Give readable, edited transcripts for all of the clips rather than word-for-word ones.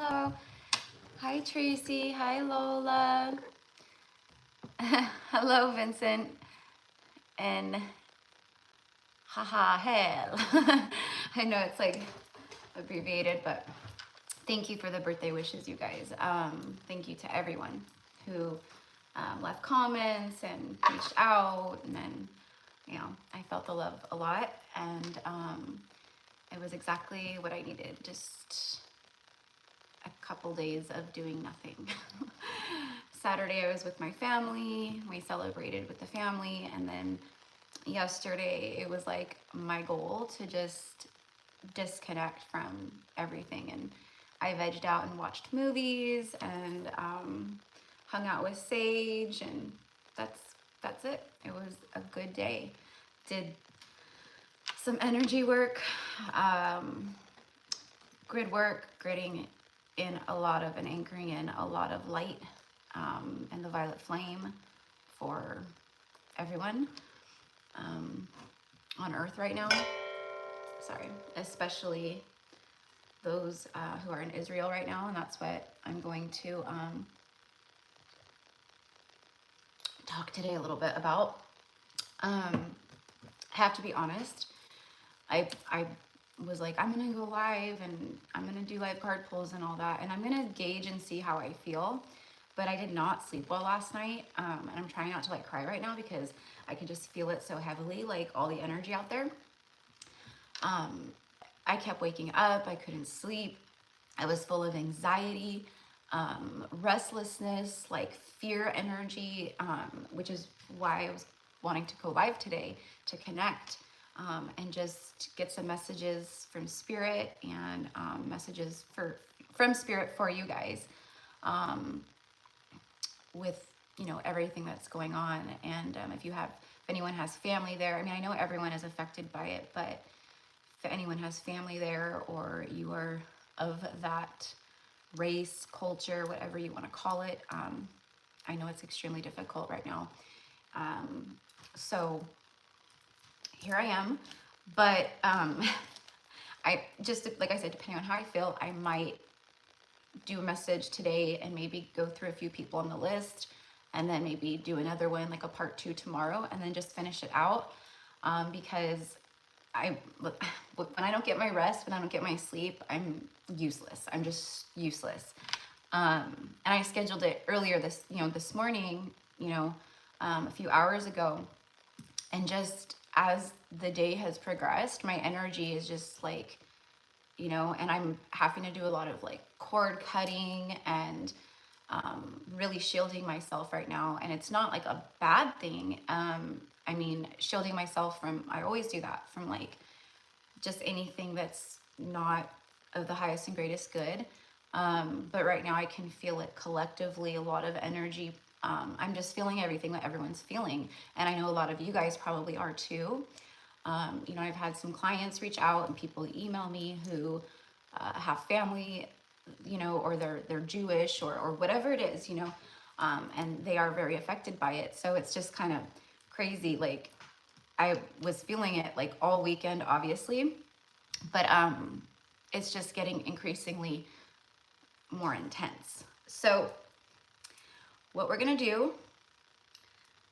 Hello. Hi, Tracy. Hi, Lola. Hello, Vincent. And haha, hell. I know it's like abbreviated, but thank you for the birthday wishes, you guys. Thank you to everyone who left comments and reached out. And then, I felt the love a lot. And it was exactly what I needed. Just a couple days of doing nothing. Saturday I was with my family. We celebrated with the family, and then yesterday it was like my goal to just disconnect from everything, and I vegged out and watched movies and hung out with Sage, and that's it. It was a good day. Did some energy work, grid work, gridding in a lot of and anchoring in a lot of light and the violet flame for everyone on earth right now. Sorry, especially those who are in Israel right now, and that's what I'm going to talk today a little bit about. I have to be honest, I was like, I'm gonna go live and I'm gonna do live card pulls and all that, and I'm gonna gauge and see how I feel. But I did not sleep well last night, and I'm trying not to like cry right now because I can just feel it so heavily, like all the energy out there. I kept waking up, I couldn't sleep, I was full of anxiety, restlessness, like fear energy, which is why I was wanting to go live today to connect and just get some messages from Spirit and messages from Spirit for you guys with everything that's going on. And if anyone has family there, I mean, I know everyone is affected by it, but if anyone has family there or you are of that race, culture, whatever you want to call it, I know it's extremely difficult right now. So here I am, but I just, like I said, depending on how I feel, I might do a message today and maybe go through a few people on the list, and then maybe do another one, like a part 2 tomorrow, and then just finish it out, because when I don't get my rest, when I don't get my sleep, I'm useless. I'm just useless. And I scheduled it earlier this morning, a few hours ago. And just as the day has progressed, my energy is just like, and I'm having to do a lot of like cord cutting and really shielding myself right now. And it's not like a bad thing. I mean, shielding myself from, I always do that, from like just anything that's not of the highest and greatest good. But right now I can feel it collectively, a lot of energy. I'm just feeling everything that everyone's feeling. And I know a lot of you guys probably are too. I've had some clients reach out and people email me who have family, or they're Jewish or whatever it is, and they are very affected by it. So it's just kind of crazy. Like I was feeling it like all weekend, obviously, but it's just getting increasingly more intense. So what we're gonna do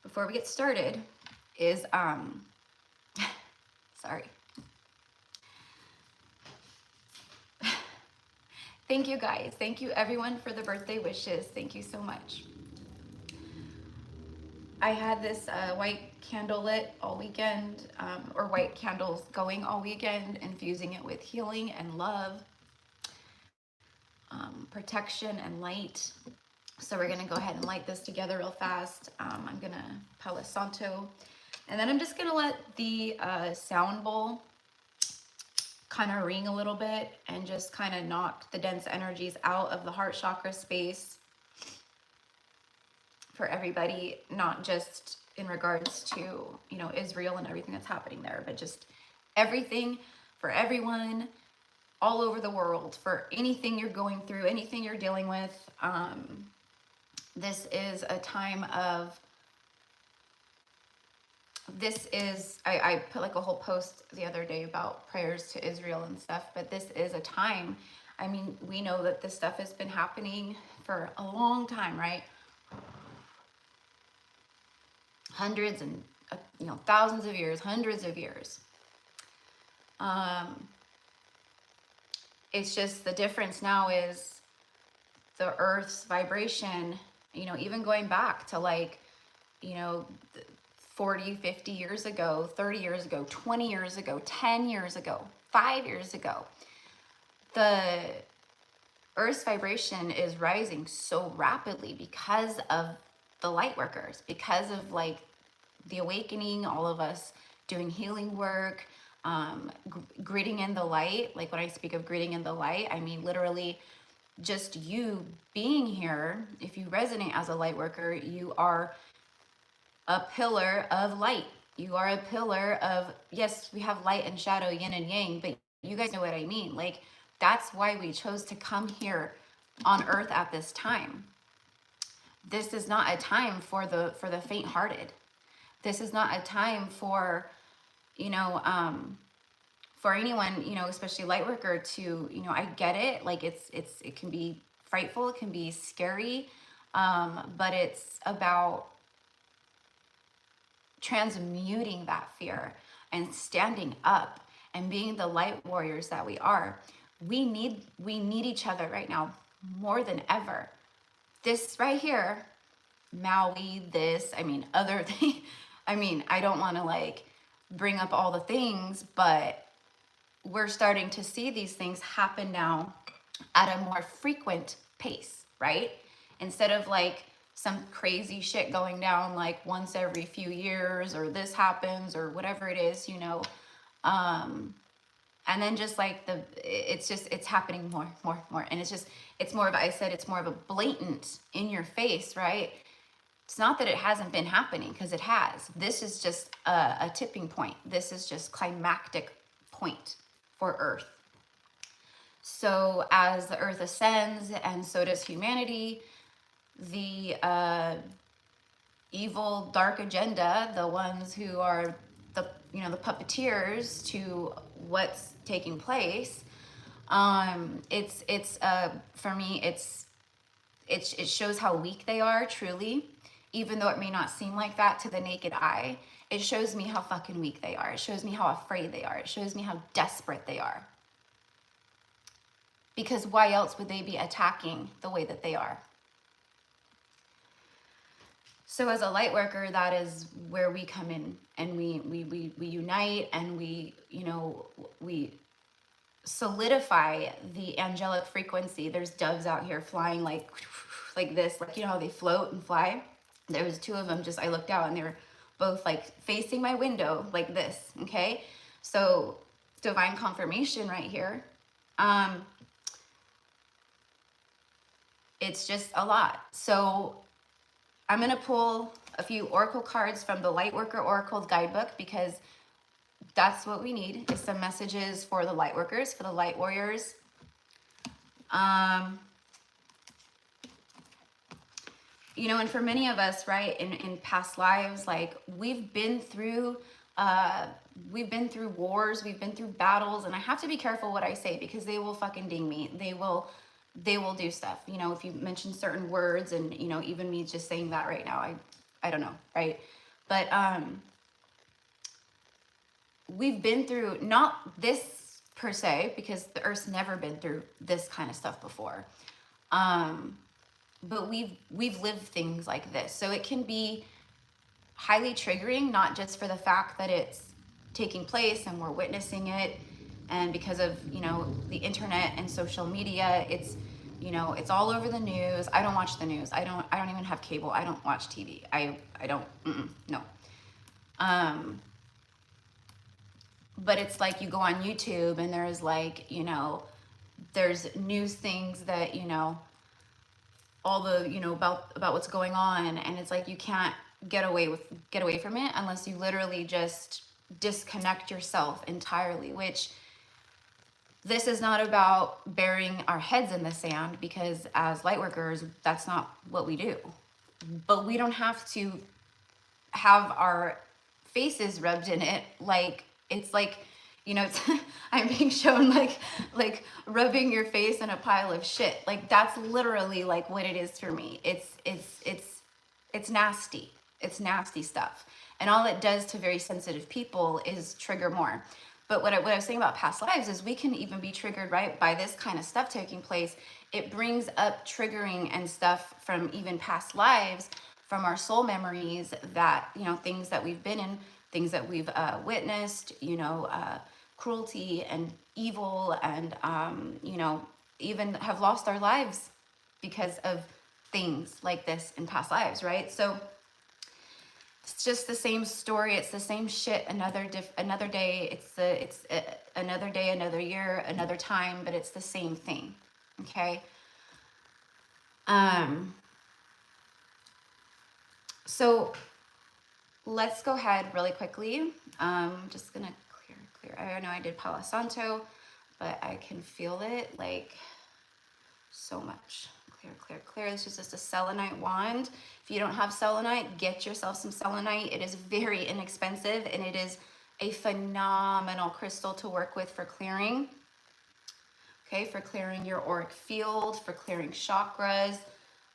before we get started is sorry. Thank you guys. Thank you everyone for the birthday wishes. Thank you so much. I had this white candle lit all weekend, or white candles going all weekend, infusing it with healing and love, protection and light. So we're gonna go ahead and light this together real fast. I'm gonna Palo Santo, and then I'm just gonna let the sound bowl kind of ring a little bit and just kind of knock the dense energies out of the heart chakra space for everybody, not just in regards to, Israel and everything that's happening there, but just everything for everyone all over the world, for anything you're going through, anything you're dealing with. This is a time of, I put like a whole post the other day about prayers to Israel and stuff, but this is a time I mean, we know that this stuff has been happening for a long time, right? Hundreds and, thousands of years, hundreds of years. It's just the difference now is the earth's vibration, even going back to like, you know, 40, 50 years ago, 30 years ago, 20 years ago, 10 years ago, 5 years ago, the earth's vibration is rising so rapidly because of the light workers, because of like the awakening, all of us doing healing work, gritting in the light. Like when I speak of gritting in the light, I mean literally just you being here. If you resonate as a light worker, you are a pillar of light. You are a pillar of, yes, we have light and shadow, yin and yang, but you guys know what I mean. Like, that's why we chose to come here on earth at this time. This is not a time for the faint-hearted. This is not a time for, for anyone, especially light worker to, I get it. Like it can be frightful, it can be scary, but it's about transmuting that fear and standing up and being the light warriors that we are. We need each other right now more than ever. This right here, Maui, this, other thing. I don't want to like bring up all the things, but we're starting to see these things happen now at a more frequent pace, right? Instead of like some crazy shit going down like once every few years, or this happens, or whatever it is, and then just like it's happening more. And it's more of, I said, it's more of a blatant in your face, right? It's not that it hasn't been happening, because it has. This is just a tipping point. This is just climactic point for Earth. So as the Earth ascends, and so does humanity, the evil dark agenda, the ones who are the the puppeteers to what's taking place, it's for me, it shows how weak they are, truly. Even though it may not seem like that to the naked eye, it shows me how fucking weak they are. It shows me how afraid they are. It shows me how desperate they are. Because why else would they be attacking the way that they are? So as a light worker, that is where we come in, and we unite, and we solidify the angelic frequency. There's doves out here flying like this, like how they float and fly. There was two of them, just I looked out and they were both like facing my window like this, okay? So divine confirmation right here. It's just a lot. So I'm going to pull a few oracle cards from the Lightworker Oracle Guidebook, because that's what we need, is some messages for the light workers, for the light warriors. And for many of us, right, in past lives, like we've been through wars, we've been through battles, and I have to be careful what I say, because they will fucking ding me. They will do stuff, if you mention certain words, and even me just saying that right now, I don't know, right? But we've been through, not this per se, because the Earth's never been through this kind of stuff before, but we've lived things like this, so it can be highly triggering, not just for the fact that it's taking place and we're witnessing it, and because of the internet and social media, it's it's all over the news. I don't watch the news. I don't even have cable. I don't watch TV. I don't, no. But it's like you go on YouTube and there's like, there's news things that, all the, about what's going on. And it's like, you can't get away from it unless you literally just disconnect yourself entirely, which this is not about burying our heads in the sand, because as light workers, that's not what we do. But we don't have to have our faces rubbed in it. Like, it's like, You know, it's, I'm being shown like rubbing your face in a pile of shit. Like that's literally like what it is for me. It's nasty. It's nasty stuff. And all it does to very sensitive people is trigger more. But what I was saying about past lives is we can even be triggered, right, by this kind of stuff taking place. It brings up triggering and stuff from even past lives, from our soul memories that, you know, things that we've been in, things that we've witnessed, you know, cruelty and evil and, you know, even have lost our lives because of things like this in past lives, right? So it's just the same story. It's the same shit. Another day. It's another day, another year, another time, but it's the same thing. Okay. So let's go ahead really quickly. Just gonna clear. I know I did Palo Santo, but I can feel it like so much. Clear. This is just a selenite wand. If you don't have selenite, get yourself some selenite. It is very inexpensive and it is a phenomenal crystal to work with for clearing. Okay, for clearing your auric field, for clearing chakras.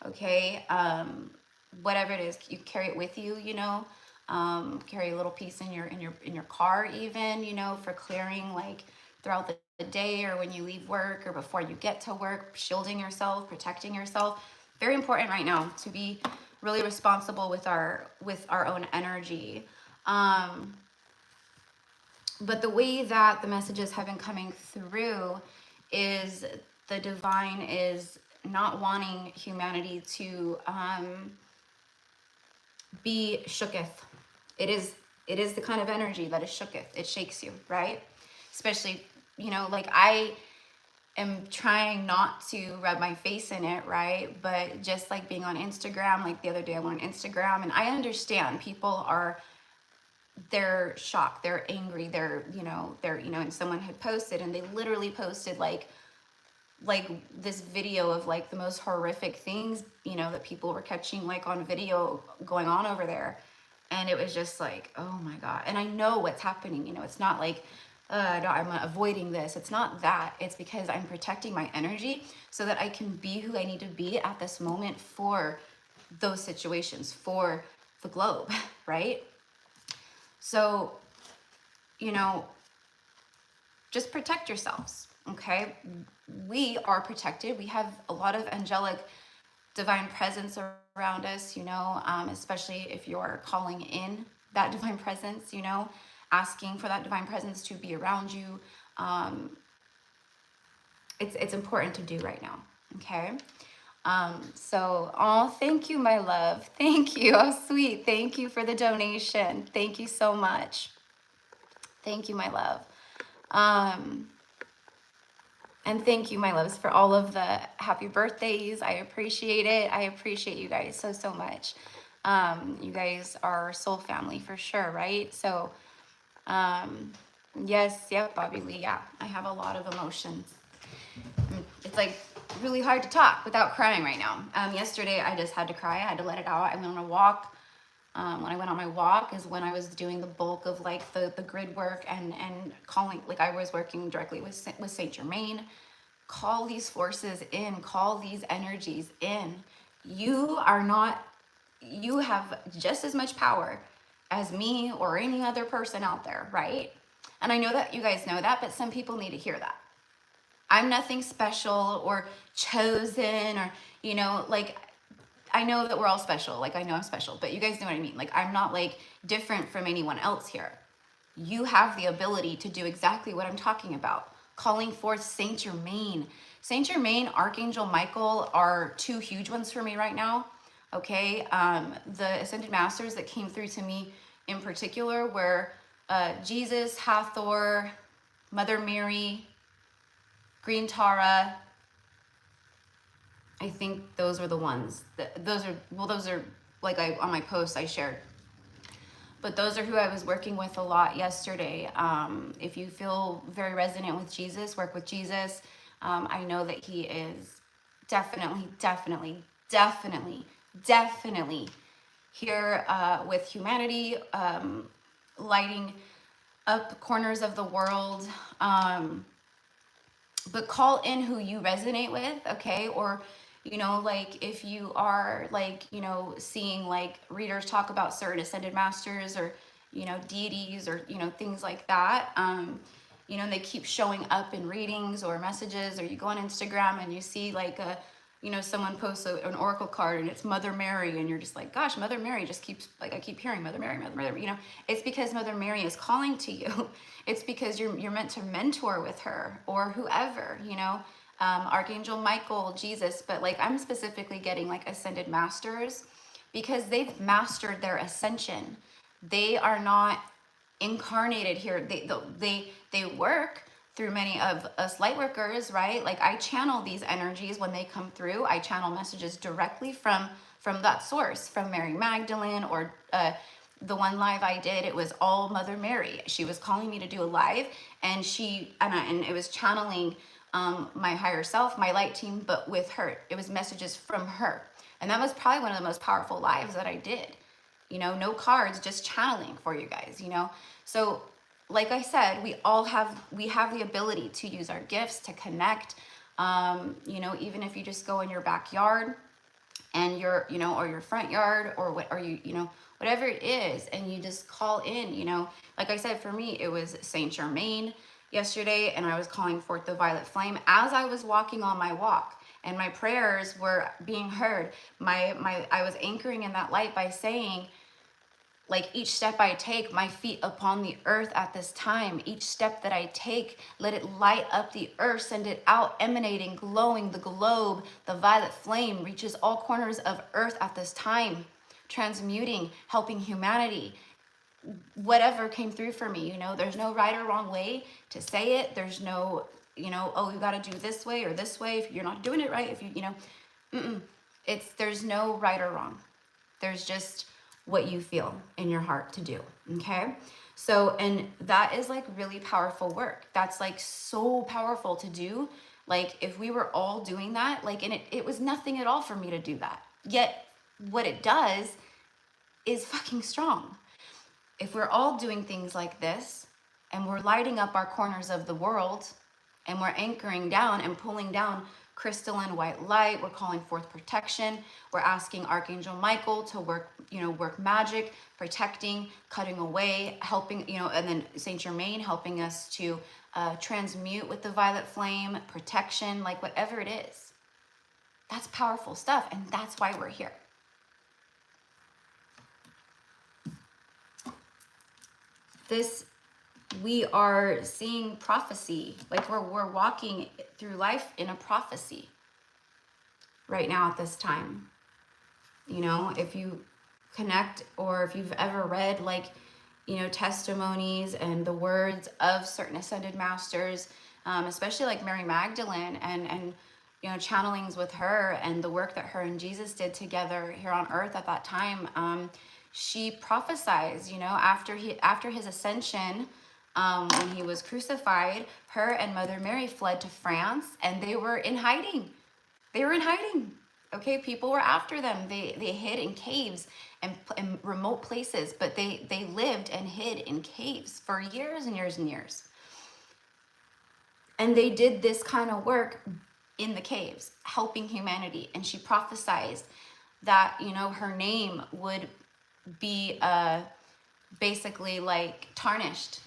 Okay, whatever it is, you carry it with you. You know, carry a little piece in your car, even. You know, for clearing like throughout the day or when you leave work or before you get to work, shielding yourself, protecting yourself. Very important right now to be really responsible with our own energy. But the way that the messages have been coming through is the divine is not wanting humanity to be shooketh. It is the kind of energy that is shooketh. It shakes you, right? Especially, you know, like I am trying not to rub my face in it, right? But just like being on Instagram, like the other day I went on Instagram, and I understand people they're shocked, they're angry, and someone had posted, and they literally posted like this video of like the most horrific things, you know, that people were catching like on video going on over there. And it was just like, oh my God. And I know what's happening, you know, it's not like, no, I'm avoiding this. It's not that. It's because I'm protecting my energy so that I can be who I need to be at this moment for those situations, for the globe, right? So, you know, just protect yourselves, okay? We are protected. We have a lot of angelic divine presence around us, you know, especially if you're calling in that divine presence, you know, asking for that divine presence to be around you. It's important to do right now, okay? So, thank you, my love. Thank you. Oh, sweet. Thank you for the donation. Thank you so much. Thank you, my love. And thank you, my loves, for all of the happy birthdays. I appreciate it. I appreciate you guys so, so much. You guys are soul family for sure, right? So, yes, yep, Bobby Lee, yeah. I have a lot of emotions. It's like really hard to talk without crying right now. Yesterday, I just had to cry. I had to let it out. I went on a walk. When I went on my walk is when I was doing the bulk of like the grid work and calling, like I was working directly with Saint Germain. Call these forces in, call these energies in. You have just as much power as me or any other person out there, right? And I know that you guys know that, but some people need to hear that. I'm nothing special or chosen or, you know, like I know that we're all special. Like I know I'm special, but you guys know what I mean. Like I'm not like different from anyone else here. You have the ability to do exactly what I'm talking about. Calling forth Saint Germain. Saint Germain, Archangel Michael are two huge ones for me right now. Okay. The Ascended Masters that came through to me in particular were Jesus, Hathor, Mother Mary, Green Tara. I think those were the ones. Those are like on my post I shared. But those are who I was working with a lot yesterday. If you feel very resonant with Jesus, work with Jesus. I know that he is definitely here with humanity, lighting up corners of the world. But call in who you resonate with, okay? Or, you know, like if you are like, you know, seeing like readers talk about certain ascended masters or, you know, deities or, you know, things like that. You know, and they keep showing up in readings or messages, or you go on Instagram and you see like a, you know, someone posts an oracle card and it's Mother Mary, and you're just like, gosh, Mother Mary just keeps, like, I keep hearing Mother Mary, Mother Mary, you know. It's because Mother Mary is calling to you. It's because you're meant to mentor with her or whoever, you know, Archangel Michael, Jesus. But like, I'm specifically getting like ascended masters because they've mastered their ascension. They are not incarnated here. They work through many of us light workers, right? Like, I channel these energies when they come through. I channel messages directly from that source, from Mary Magdalene, or the one live I did, it was all Mother Mary. She was calling me to do a live, and and it was channeling my higher self, my light team, but with her. It was messages from her. And that was probably one of the most powerful lives that I did. You know, no cards, just channeling for you guys, you know. So like I said, we have the ability to use our gifts to connect. You know, even if you just go in your backyard and your, you know, or your front yard, or what, or you know, whatever it is, and you just call in, you know. Like I said, for me, it was Saint Germain yesterday, and I was calling forth the violet flame as I was walking on my walk, and my prayers were being heard. I was anchoring in that light by saying, like, each step I take, my feet upon the earth at this time, each step that I take, let it light up the earth, send it out, emanating, glowing, the globe, the violet flame reaches all corners of earth at this time, transmuting, helping humanity. Whatever came through for me, you know, there's no right or wrong way to say it. There's no, you know, oh, you got to do this way or this way if you're not doing it right. If you know, there's no right or wrong. There's just what you feel in your heart to do. Okay. So, and that is like really powerful work. That's like so powerful to do. Like, if we were all doing that, like, and it was nothing at all for me to do that. Yet what it does is fucking strong. If we're all doing things like this, and we're lighting up our corners of the world, and we're anchoring down and pulling down crystalline white light, we're calling forth protection, we're asking Archangel Michael to work, you know, work magic, protecting, cutting away, helping, you know, and then Saint Germain helping us to transmute with the violet flame, protection, like whatever it is. That's powerful stuff, and that's why we're here. We are seeing prophecy, like we're walking through life in a prophecy right now at this time. You know, if you connect, or if you've ever read, like, you know, testimonies and the words of certain ascended masters, especially like Mary Magdalene, and you know, channelings with her and the work that her and Jesus did together here on earth at that time. She prophesies, you know, after his ascension, when he was crucified, her and Mother Mary fled to France, and they were in hiding. Okay, people were after them. They hid in caves and remote places, but they lived and hid in caves for years and years and years. And they did this kind of work in the caves, helping humanity. And she prophesied that, you know, her name would be basically like tarnished,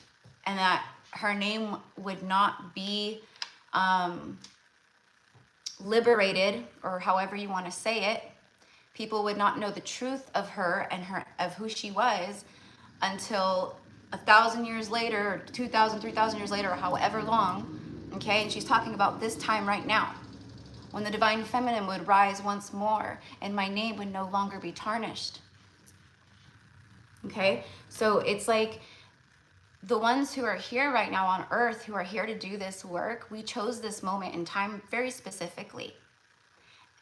and that her name would not be liberated, or however you want to say it. People would not know the truth of her and of who she was until 1,000 years later, or 2,000, 3,000 years later, or however long. Okay, and she's talking about this time right now, when the divine feminine would rise once more, and my name would no longer be tarnished. Okay, so it's like, the ones who are here right now on earth, who are here to do this work, we chose this moment in time very specifically.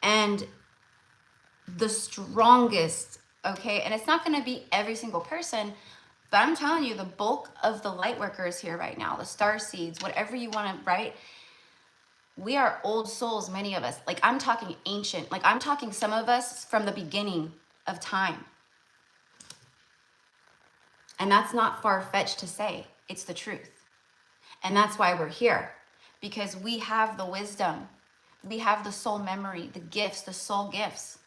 And the strongest, okay, and it's not going to be every single person, but I'm telling you, the bulk of the light workers here right now, the star seeds, whatever you want to write, we are old souls, many of us. Like, I'm talking ancient, like I'm talking some of us from the beginning of time. And that's not far-fetched to say. It's the truth. And that's why we're here, because we have the wisdom. We have the soul memory, the gifts, the soul gifts.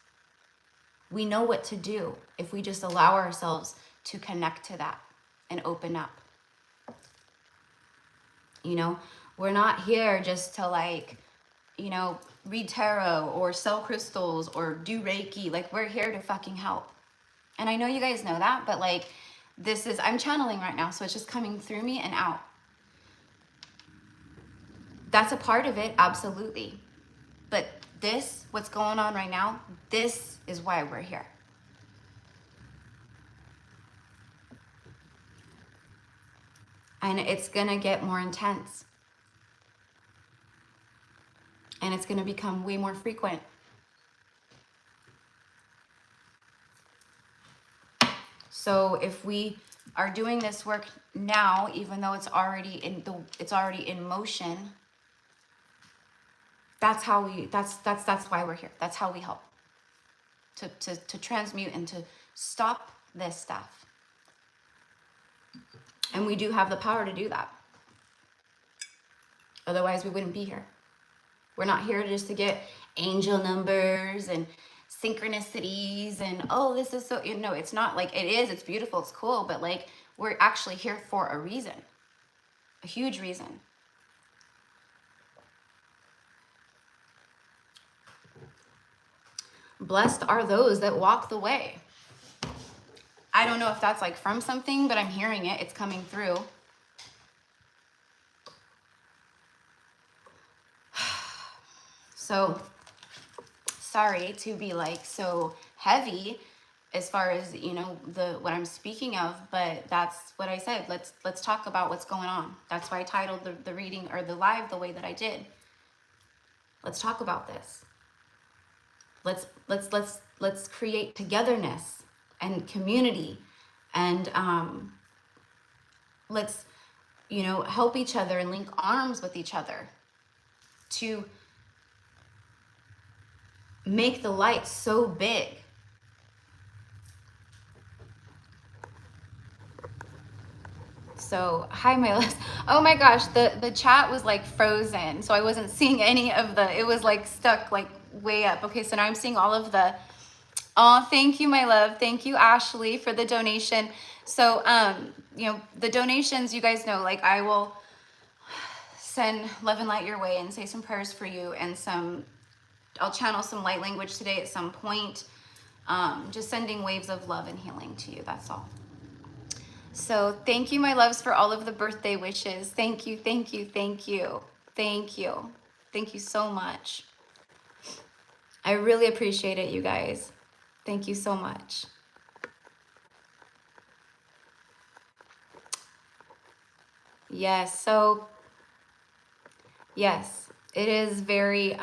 We know what to do if we just allow ourselves to connect to that and open up. You know, we're not here just to like, you know, read tarot or sell crystals or do Reiki. Like, we're here to fucking help. And I know you guys know that, but like, this is, I'm channeling right now, so it's just coming through me and out. That's a part of it, absolutely. But this, what's going on right now, this is why we're here. And it's gonna get more intense. And it's gonna become way more frequent. So if we are doing this work now, even though it's already in motion, that's how we, that's why we're here. That's how we help to transmute and to stop this stuff. And we do have the power to do that. Otherwise we wouldn't be here. We're not here just to get angel numbers and synchronicities and, oh, this is so, you know, it's not like, it is, it's beautiful, it's cool, but like, we're actually here for a reason, a huge reason. Blessed are those that walk the way. I don't know if that's like from something, but I'm hearing it, it's coming through. So, sorry to be like so heavy as far as, you know, what I'm speaking of, but that's what I said. Let's talk about what's going on. That's why I titled the reading or the live the way that I did. Let's talk about this. Let's create togetherness and community, and let's, you know, help each other and link arms with each other to make the light so big. So, hi, my loves. Oh my gosh, the chat was like frozen, so I wasn't seeing any of it was like stuck like way up. Okay, so now I'm seeing all of the, oh, thank you, my love. Thank you, Ashley, for the donation. So, you know, the donations, you guys know, like, I will send love and light your way and say some prayers for you, and I'll channel some light language today at some point. Just sending waves of love and healing to you, that's all. So thank you, my loves, for all of the birthday wishes. Thank you, thank you, thank you, thank you. Thank you so much. I really appreciate it, you guys. Thank you so much. Yes, so, yes, it is very,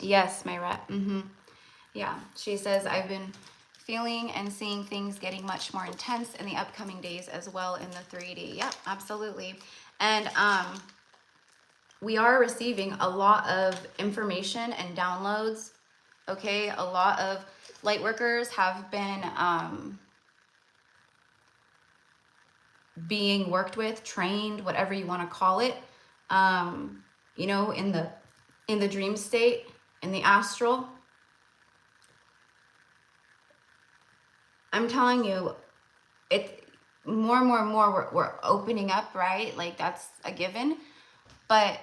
yes, my rep, yeah, she says, I've been feeling and seeing things getting much more intense in the upcoming days as well in the 3D. Yep, absolutely. And we are receiving a lot of information and downloads. Okay, a lot of light workers have been being worked with, trained, whatever you want to call it, you know, in the dream state, in the astral. I'm telling you, it more and more we're opening up, right? Like, that's a given. But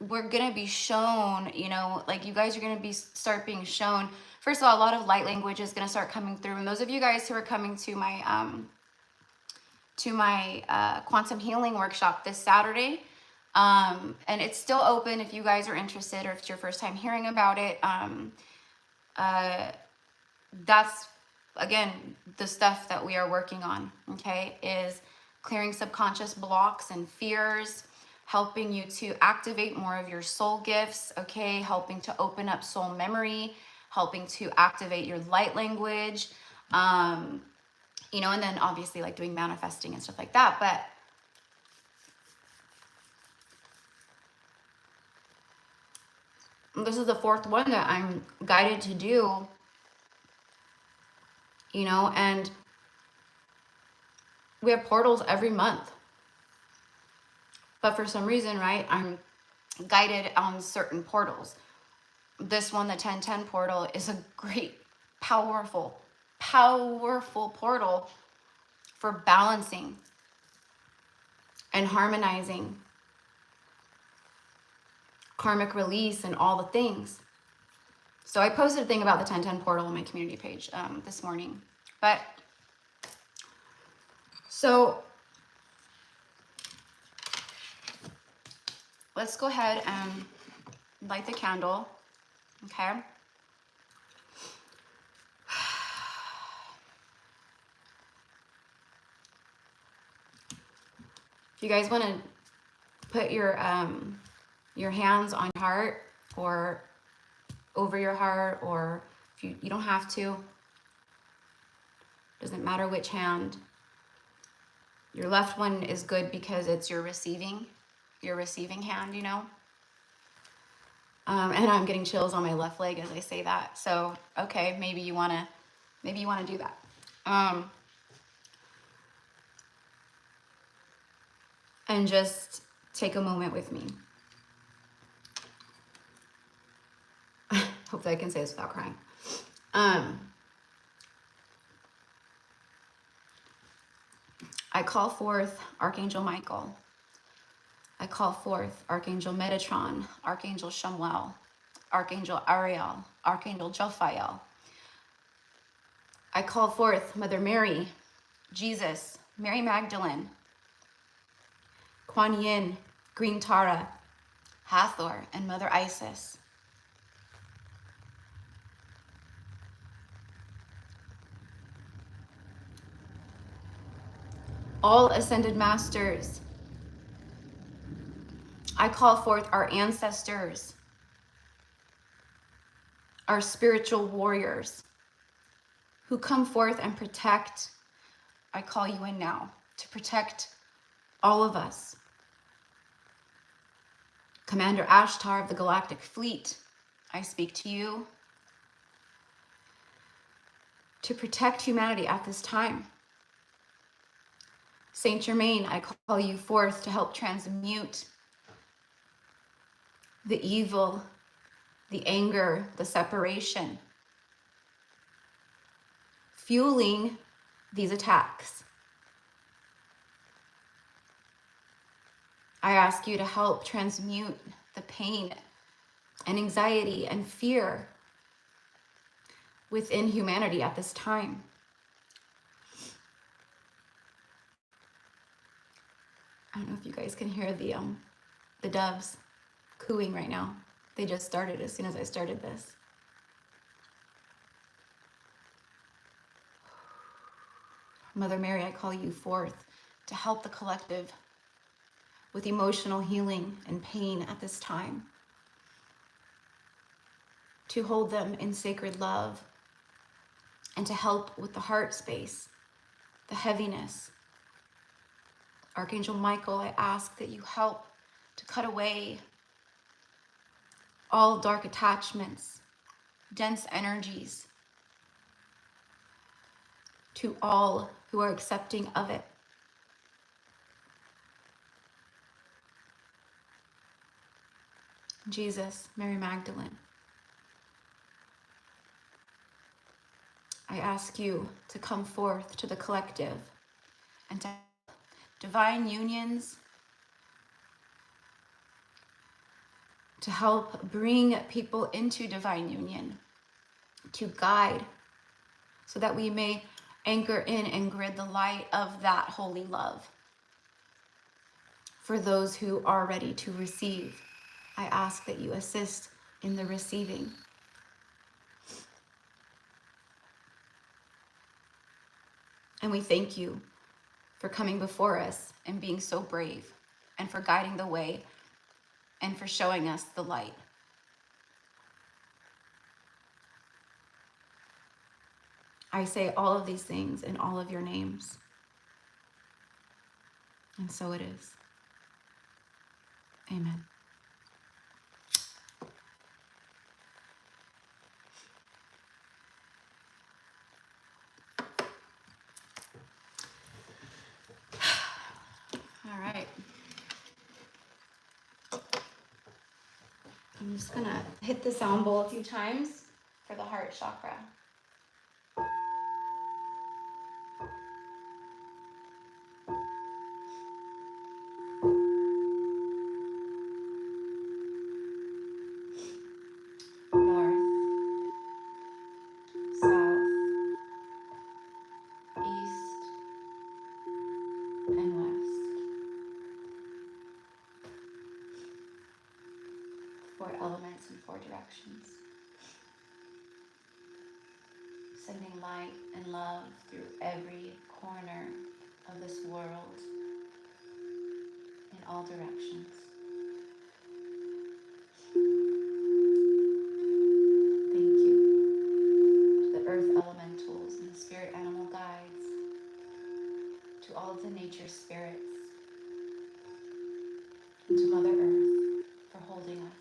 we're gonna be shown, you know, like, you guys are gonna start being shown. First of all, a lot of light language is gonna start coming through. And those of you guys who are coming to my quantum healing workshop this Saturday, and it's still open if you guys are interested, or if it's your first time hearing about it. That's, again, the stuff that we are working on, okay, is clearing subconscious blocks and fears, helping you to activate more of your soul gifts, okay, helping to open up soul memory, helping to activate your light language, you know, and then obviously like doing manifesting and stuff like that. But this is the fourth one that I'm guided to do, you know, and we have portals every month. But for some reason, right, I'm guided on certain portals. This one, the 1010 portal, is a great, powerful portal for balancing and harmonizing, karmic release, and all the things. So I posted a thing about the 1010 portal on my community page this morning. But so let's go ahead and light the candle, okay? If you guys want to put your hands on your heart or over your heart, or if you don't have to, doesn't matter which hand. Your left one is good because it's your receiving hand, you know. And I'm getting chills on my left leg as I say that. So okay, maybe you wanna do that. And just take a moment with me. Hopefully I can say this without crying. I call forth Archangel Michael. I call forth Archangel Metatron, Archangel Shamuel, Archangel Ariel, Archangel Jophiel. I call forth Mother Mary, Jesus, Mary Magdalene, Kuan Yin, Green Tara, Hathor, and Mother Isis. All ascended masters. I call forth our ancestors, our spiritual warriors who come forth and protect. I call you in now to protect all of us. Commander Ashtar of the Galactic Fleet, I speak to you to protect humanity at this time. Saint Germain, I call you forth to help transmute the evil, the anger, the separation, fueling these attacks. I ask you to help transmute the pain and anxiety and fear within humanity at this time. I don't know if you guys can hear the doves cooing right now. They just started as soon as I started this. Mother Mary, I call you forth to help the collective with emotional healing and pain at this time, to hold them in sacred love, and to help with the heart space, the heaviness. Archangel Michael, I ask that you help to cut away all dark attachments, dense energies, to all who are accepting of it. Jesus, Mary Magdalene, I ask you to come forth to the collective and to divine unions, to help bring people into divine union, to guide, so that we may anchor in and grid the light of that holy love. For those who are ready to receive, I ask that you assist in the receiving. And we thank you for coming before us and being so brave, and for guiding the way, and for showing us the light. I say all of these things in all of your names. And so it is. Amen. I'm just gonna hit the sound bowl a few times for the heart chakra. North, south, east, and west. 4 elements in 4 directions. Sending light and love through every corner of this world in all directions. Thank you to the earth elementals and the spirit animal guides, to all of the nature spirits, and to Mother Earth for holding us.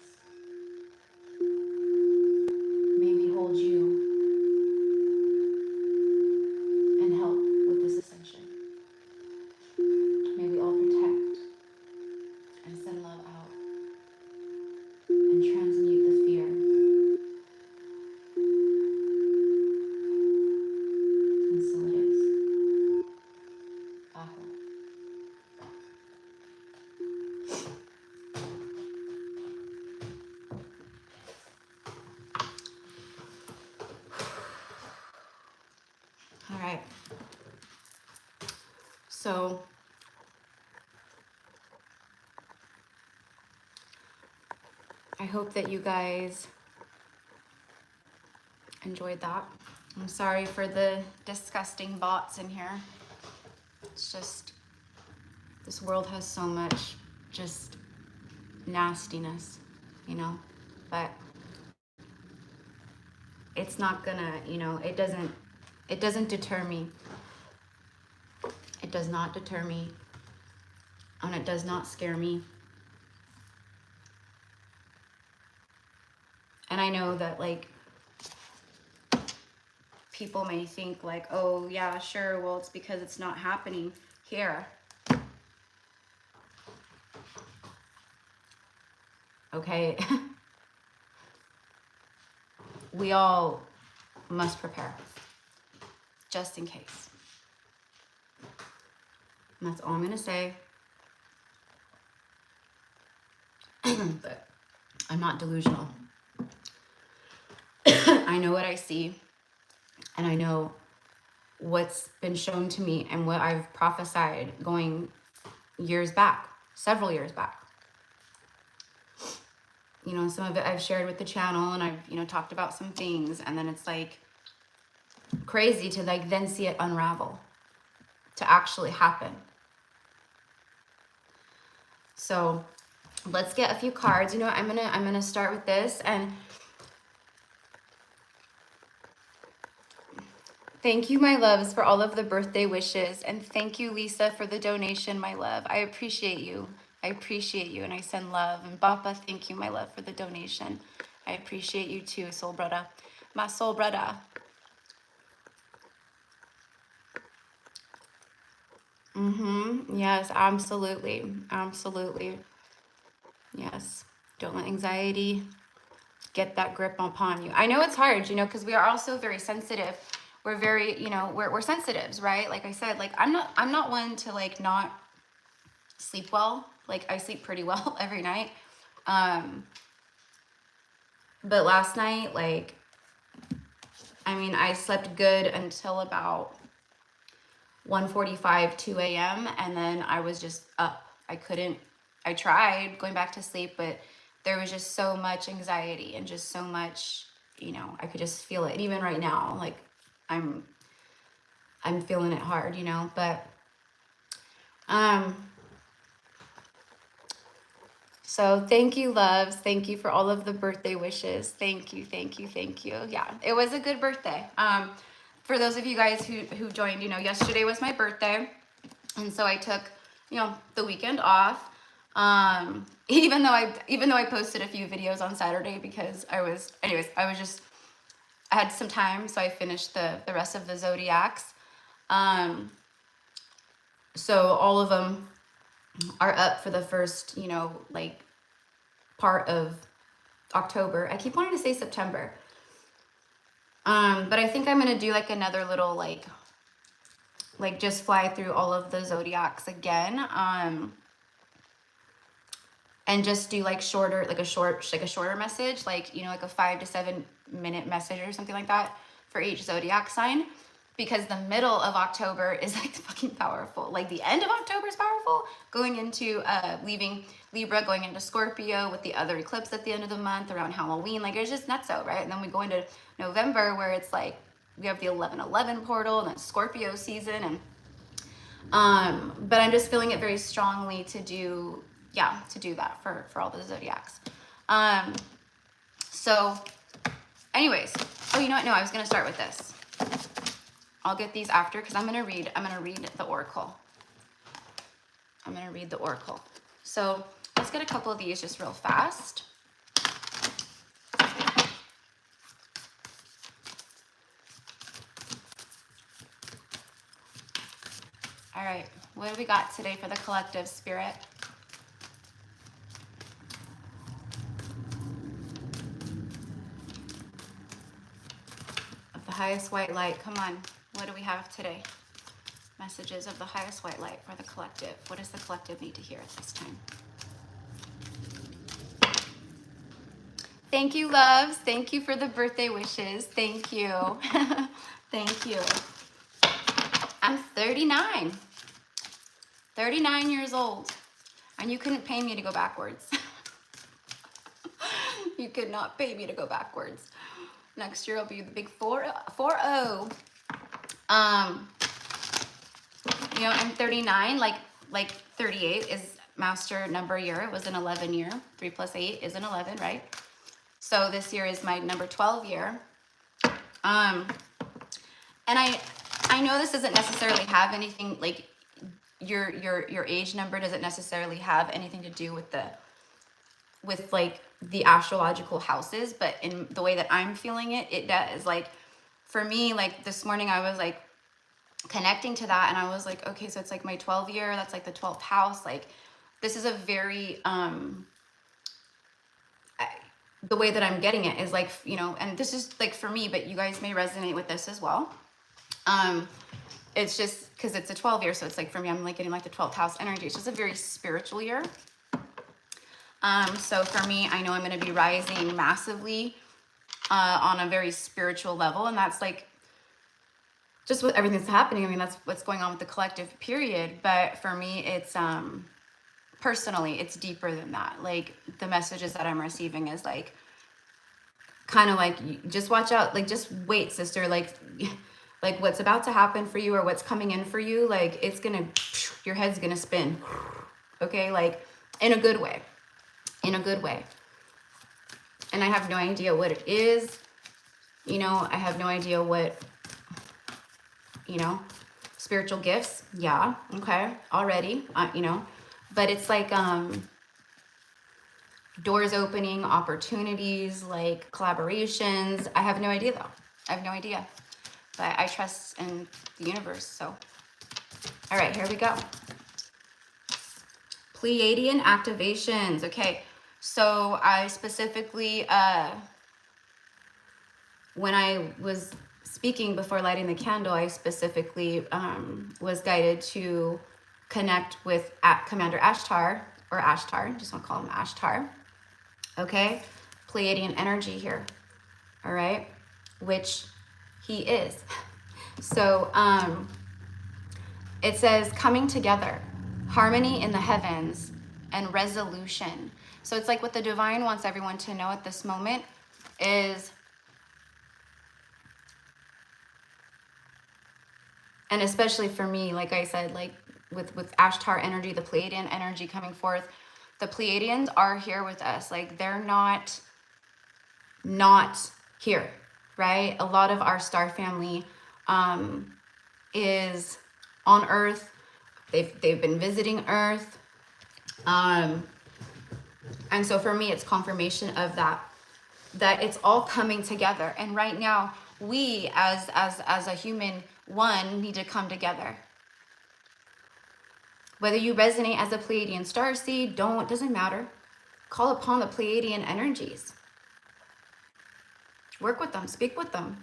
May we hold you and help with this ascension. May we all protect and send love out and transmute the fear. And so it is. Aho. All right. So I hope that you guys enjoyed that. I'm sorry for the disgusting bots in here. It's just, this world has so much just nastiness, you know, but it's not gonna, you know, it doesn't deter me. It does not deter me, and it does not scare me. And I know that, like, people may think like, oh yeah, sure, well, it's because it's not happening here. Okay. We all must prepare, just in case. And that's all I'm gonna say. But I'm not delusional. I know what I see, and I know what's been shown to me and what I've prophesied going years back, several years back. You know, some of it I've shared with the channel, and I've, you know, talked about some things, and then it's like crazy to like then see it unravel, to actually happen. So let's get a few cards. You know what, I'm gonna start with this. And thank you, my loves, for all of the birthday wishes. And thank you, Lisa, for the donation, my love. I appreciate you. I appreciate you, and I send love. And Bappa, thank you, my love, for the donation. I appreciate you too, soul brother. My soul brother. Yes, absolutely. Absolutely. Yes. Don't let anxiety get that grip upon you. I know it's hard, you know, because we are also very sensitive. We're very, you know, we're sensitives, right? Like I said, like I'm not one to like not sleep well. Like I sleep pretty well every night. But last night, like, I mean, I slept good until about 1:45, 2 a.m. And then I was just up. I tried going back to sleep, but there was just so much anxiety and just so much, you know, I could just feel it. And even right now, like I'm feeling it hard, you know, but, so thank you, loves. Thank you for all of the birthday wishes. Thank you, thank you, thank you. Yeah, it was a good birthday. For those of you guys who joined, you know, yesterday was my birthday. And so I took, you know, the weekend off. Even though I posted a few videos on Saturday because I had some time, so I finished the rest of the zodiacs. So all of them are up for the first, you know, like part of October. I keep wanting to say September. But I think I'm gonna do like another little like just fly through all of the zodiacs again. And just do like shorter, like a shorter message, like, you know, like a 5 to 7 minute message or something like that for each zodiac sign, because the middle of October is like fucking powerful. Like the end of October is powerful, going into leaving Libra, going into Scorpio with the other eclipse at the end of the month around Halloween. Like it's just nuts out, right? And then we go into November where it's like we have the 11/11 portal and then Scorpio season, and but I'm just feeling it very strongly to do that for all the zodiacs. So anyways, oh, you know what? No, I was gonna start with this. I'll get these after because I'm gonna read the oracle. I'm gonna read the oracle. So let's get a couple of these just real fast. All right, what do we got today for the collective spirit? Of the highest white light, come on. What do we have today? Messages of the highest white light for the collective. What does the collective need to hear at this time? Thank you, loves. Thank you for the birthday wishes. Thank you. Thank you. I'm 39. 39 years old. And you couldn't pay me to go backwards. You could not pay me to go backwards. Next year will be the big 4-0. You know, I'm 39, like 38 is master number year. It was an 11 year. 3 plus 8 is an 11, right? So this year is my number 12 year. And I know this doesn't necessarily have anything, like your age number doesn't necessarily have anything to do with like the astrological houses, but in the way that I'm feeling it, it does. Like for me, like this morning I was like connecting to that, and I was like, okay, so it's like my 12 year, that's like the 12th house. Like this is a very the way that I'm getting it is like, you know, and this is like for me, but you guys may resonate with this as well. It's just because it's a 12 year, so it's like for me, I'm like getting like the 12th house energy. It's just a very spiritual year. So for me, I know I'm going to be rising massively on a very spiritual level, and that's like just with everything that's happening. I mean, that's what's going on with the collective period. But for me, it's personally, it's deeper than that. Like the messages that I'm receiving is like kind of like, just watch out, like just wait, sister, like what's about to happen for you or what's coming in for you, like it's gonna, your head's gonna spin, okay, like in a good way. And I have no idea what it is, you know. I have no idea what, you know, spiritual gifts, yeah, okay, already, you know, but it's like doors opening, opportunities, like collaborations. I have no idea though. I have no idea, but I trust in the universe. So all right, here we go. Pleiadian activations. Okay, so I specifically when I was speaking before lighting the candle, I specifically was guided to connect with Commander Ashtar, or Ashtar, just want to call him Ashtar. Okay, Pleiadian energy here, all right, which he is. So it says coming together, harmony in the heavens, and resolution. So it's like what the divine wants everyone to know at this moment is, and especially for me, like I said, like with Ashtar energy, the Pleiadian energy coming forth, the Pleiadians are here with us. Like they're not here, right? A lot of our star family is on Earth. They've been visiting Earth. And so for me, it's confirmation of that it's all coming together. And right now, we as a human one need to come together. Whether you resonate as a Pleiadian starseed, doesn't matter. Call upon the Pleiadian energies. Work with them, speak with them.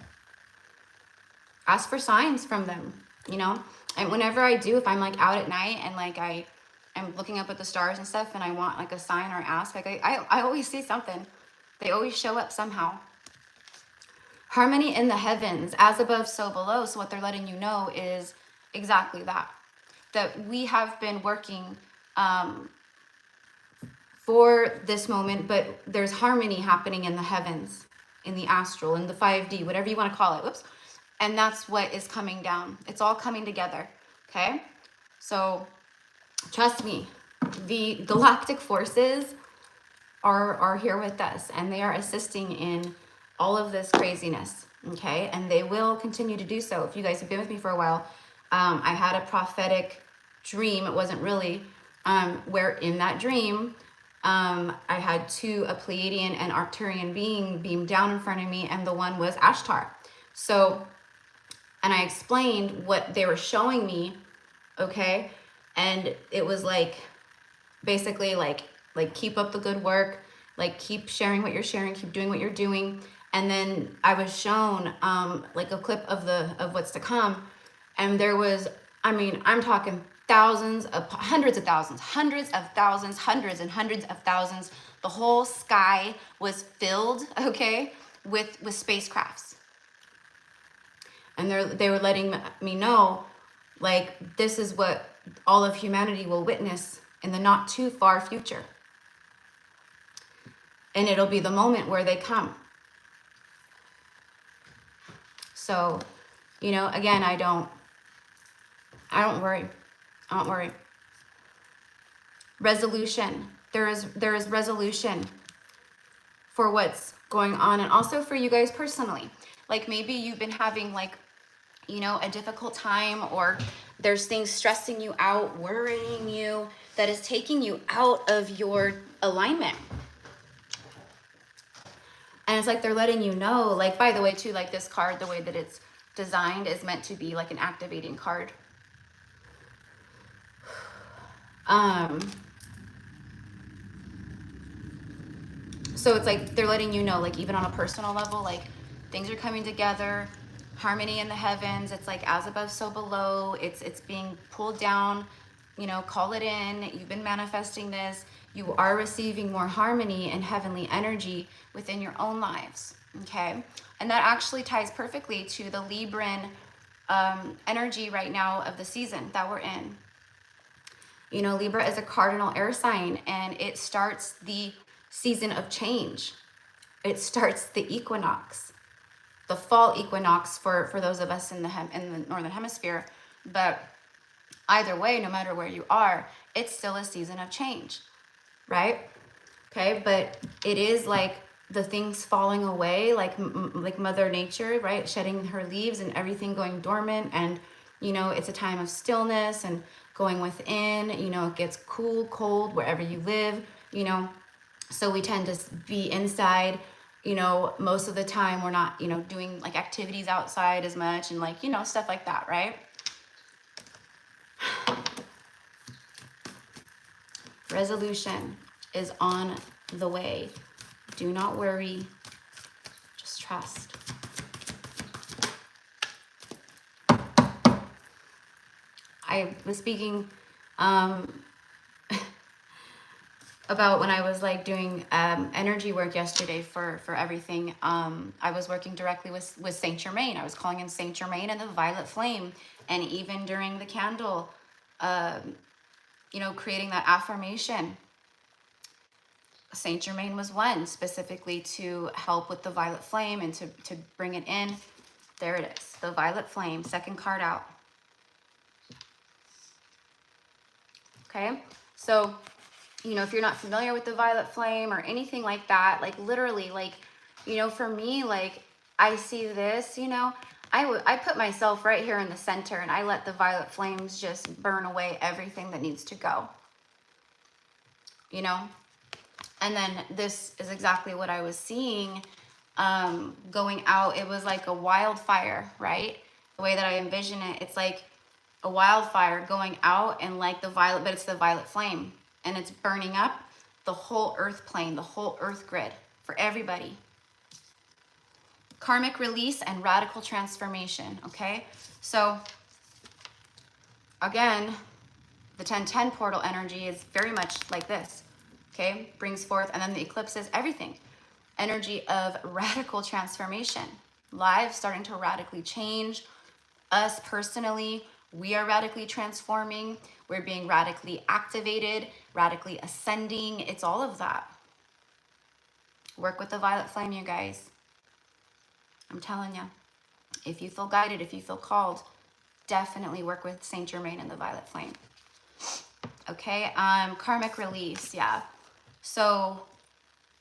Ask for signs from them, you know? And whenever I do, if I'm like out at night and like I'm looking up at the stars and stuff and I want like a sign or ask, like I always see something. They always show up somehow. Harmony in the heavens, as above, so below. So what they're letting you know is exactly that. That we have been working for this moment, but there's harmony happening in the heavens, in the astral, in the 5D, whatever you want to call it. Whoops. And that's what is coming down. It's all coming together. Okay? So trust me, the galactic forces are here with us, and they are assisting in all of this craziness. Okay? And they will continue to do so. If you guys have been with me for a while, I had a prophetic dream. It wasn't really, where in that dream, I had a Pleiadian and Arcturian being beamed down in front of me, and the one was Ashtar. So, and I explained what they were showing me, okay? And it was like, basically like keep up the good work, like keep sharing what you're sharing, keep doing what you're doing. And then I was shown like a clip of what's to come. And there was, I mean, I'm talking hundreds of thousands, hundreds and hundreds of thousands. The whole sky was filled, okay, with spacecrafts. And they were letting me know, like, this is what all of humanity will witness in the not too far future. And it'll be the moment where they come. So, you know, again, I don't worry. I don't worry. Resolution. There is resolution for what's going on, and also for you guys personally. Like maybe you've been having like, you know, a difficult time, or there's things stressing you out, worrying you, that is taking you out of your alignment. And it's like they're letting you know, like, by the way, too, like this card, the way that it's designed is meant to be like an activating card. So it's like they're letting you know, like even on a personal level, like things are coming together, harmony in the heavens. It's like as above, so below. It's being pulled down, you know, call it in. You've been manifesting this. You are receiving more harmony and heavenly energy within your own lives, okay? And that actually ties perfectly to the Libran energy right now of the season that we're in. You know, Libra is a cardinal air sign, and it starts the season of change. It starts the equinox, the fall equinox for those of us in the northern hemisphere. But either way, no matter where you are, it's still a season of change, right? Okay, but it is like the things falling away, like Mother Nature, right? Shedding her leaves and everything going dormant. And, you know, it's a time of stillness and going within. You know, it gets cool, cold wherever you live, you know. So we tend to be inside, you know, most of the time. We're not, you know, doing like activities outside as much and like, you know, stuff like that, right? Resolution is on the way. Do not worry. Just trust. I was speaking about when I was like doing energy work yesterday for everything. I was working directly with Saint Germain. I was calling in Saint Germain and the violet flame. And even during the candle, you know, creating that affirmation, Saint Germain was one specifically to help with the violet flame and to bring it in. There it is, the violet flame, second card out. Okay, so, you know, if you're not familiar with the violet flame or anything like that, like literally, like, you know, for me, like I see this, you know, I put myself right here in the center and I let the violet flames just burn away everything that needs to go, you know. And then this is exactly what I was seeing going out. It was like a wildfire, right? The way that I envision it, it's like a wildfire going out, and like the violet, but it's the violet flame, and it's burning up the whole earth plane, the whole earth grid for everybody. Karmic release and radical transformation, okay? So again, the 1010 portal energy is very much like this, okay? Brings forth, and then the eclipses, everything. Energy of radical transformation. Lives starting to radically change. Us personally, we are radically transforming. We're being radically activated, radically ascending. It's all of that. Work with the violet flame, you guys. I'm telling you. If you feel guided, if you feel called, definitely work with Saint Germain and the violet flame. Okay, karmic release, yeah. So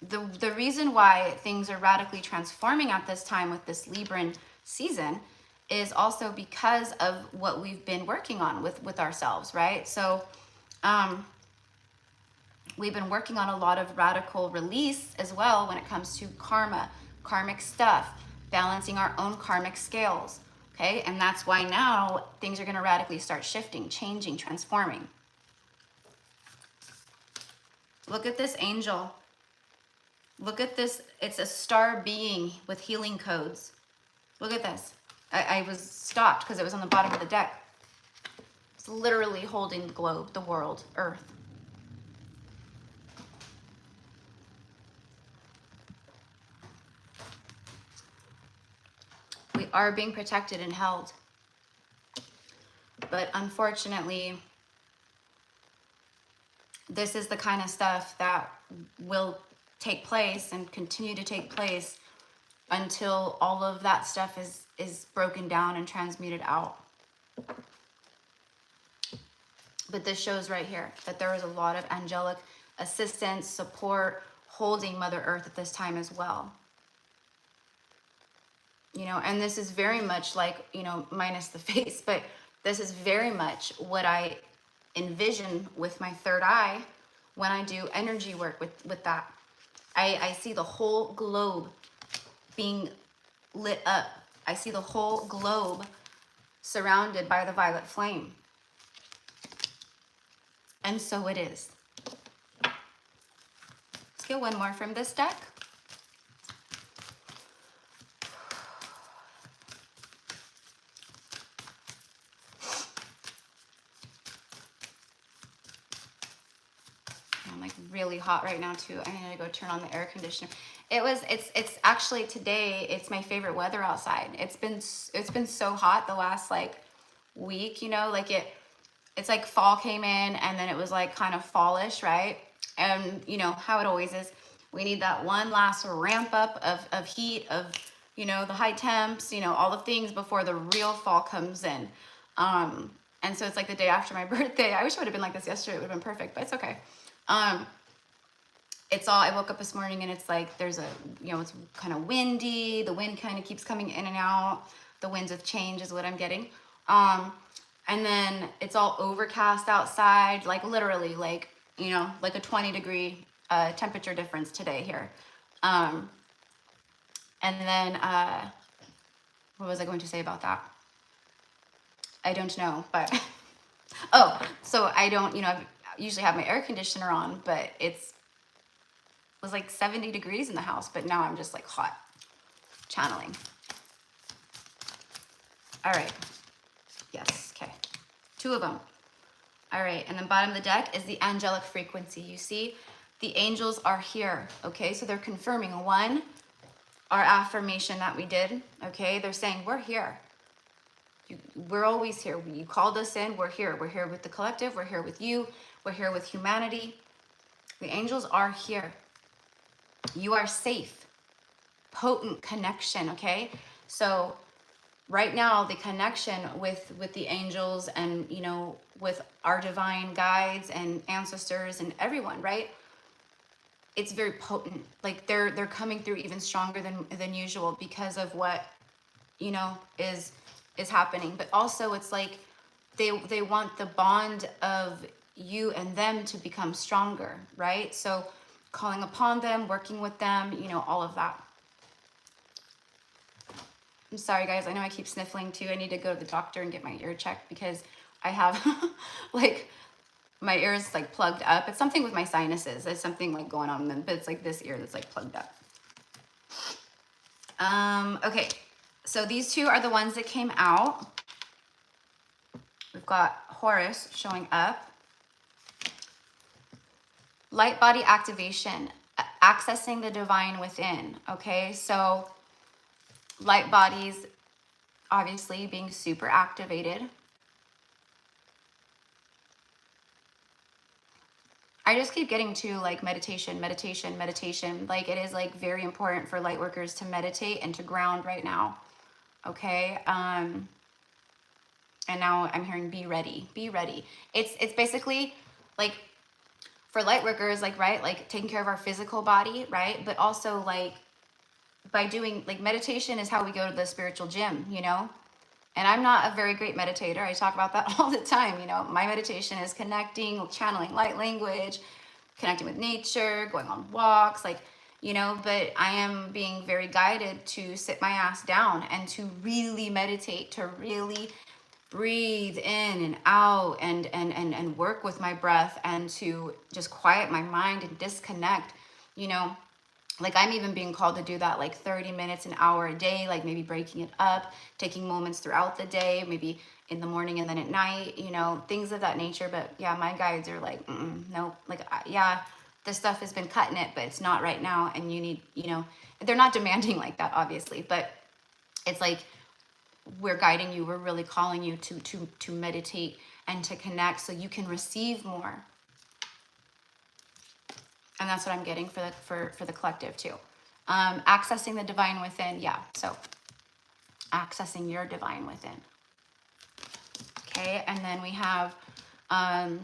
the reason why things are radically transforming at this time with this Libran season is also because of what we've been working on with ourselves, right? So we've been working on a lot of radical release as well when it comes to karma, karmic stuff, balancing our own karmic scales, okay? And that's why now things are gonna radically start shifting, changing, transforming. Look at this angel. Look at this. It's a star being with healing codes. Look at this. I was stopped because it was on the bottom of the deck. It's literally holding the globe, the world, Earth. We are being protected and held. But unfortunately, this is the kind of stuff that will take place and continue to take place until all of that stuff is broken down and transmuted out. But this shows right here that there is a lot of angelic assistance, support, holding Mother Earth at this time as well. You know, and this is very much like, you know, minus the face, but this is very much what I envision with my third eye when I do energy work with that. I see the whole globe being lit up. I see the whole globe surrounded by the violet flame. And so it is. Let's get one more from this deck. I'm like really hot right now too. I need to go turn on the air conditioner. It's actually today, it's my favorite weather outside. It's been so hot the last like week, you know, like it's like fall came in and then it was like kind of fallish, right? And you know how it always is. We need that one last ramp up of heat, of, you know, the high temps, you know, all the things before the real fall comes in. And so it's like the day after my birthday. I wish it would have been like this yesterday. It would have been perfect, but it's okay. I woke up this morning and it's like, there's a, you know, it's kind of windy. The wind kind of keeps coming in and out. The winds of change is what I'm getting. And then it's all overcast outside, like literally like, you know, like a 20-degree temperature difference today here. And then, what was I going to say about that? I don't know, but, oh, so I don't, you know, I usually have my air conditioner on, but it was like 70 degrees in the house, but now I'm just like hot, channeling. All right, yes, okay, 2 of them. All right, and then bottom of the deck is the angelic frequency. You see, the angels are here, okay? So they're confirming, 1, our affirmation that we did, okay? They're saying, we're here. We're always here. You called us in, we're here. We're here with the collective, we're here with you, we're here with humanity. The angels are here. You are safe. Potent connection, okay? So right now, the connection with the angels and, you know, with our divine guides and ancestors and everyone, right? It's very potent. Like they're coming through even stronger than usual because of what, you know, is happening. But also it's like they want the bond of you and them to become stronger, right? So calling upon them, working with them, you know, all of that. I'm sorry guys, I know I keep sniffling too. I need to go to the doctor and get my ear checked because I have like my ear is like plugged up. It's something with my sinuses. There's something like going on, but it's like this ear that's like plugged up. Okay, so these two are the ones that came out. We've got Horus showing up. Light body activation, accessing the divine within. Okay, so light bodies obviously being super activated. I just keep getting to like meditation, meditation, meditation. Like it is like very important for light workers to meditate and to ground right now. Okay. And now I'm hearing be ready, be ready. It's basically like for light workers, like, right, like taking care of our physical body, right? But also like by doing like meditation is how we go to the spiritual gym, you know? And I'm not a very great meditator. I talk about that all the time. You know, my meditation is connecting, channeling light language, connecting with nature, going on walks, like, you know, but I am being very guided to sit my ass down and to really meditate, to really breathe in and out and work with my breath and to just quiet my mind and disconnect, you know. Like I'm even being called to do that like 30 minutes, an hour a day, like maybe breaking it up, taking moments throughout the day, maybe in the morning and then at night, you know, things of that nature. But yeah, my guides are like, no, like, yeah, this stuff has been cutting it, but it's not right now. And you need, you know, they're not demanding like that, obviously, but it's like, we're guiding you. We're really calling you to meditate and to connect so you can receive more. And that's what I'm getting for the collective too. Accessing the divine within. Yeah. So accessing your divine within. Okay. And then we have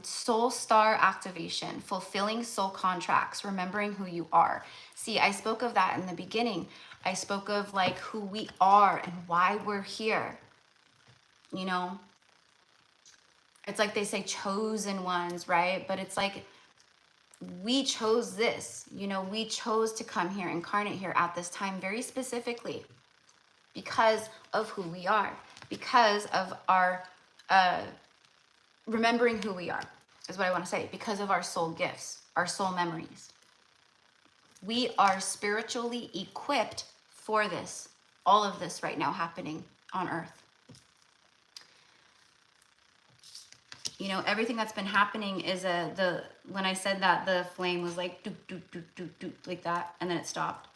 soul star activation, fulfilling soul contracts, remembering who you are. See, I spoke of that in the beginning. I spoke of like who we are and why we're here. You know, it's like they say chosen ones, right? But it's like, we chose this, you know, we chose to come here, incarnate here at this time very specifically because of who we are, because of our remembering who we are is what I want to say, because of our soul gifts, our soul memories. We are spiritually equipped for this, all of this right now happening on earth. You know, everything that's been happening is when I said that, the flame was like doop, doop, doop, doop, doop, like that, and then it stopped.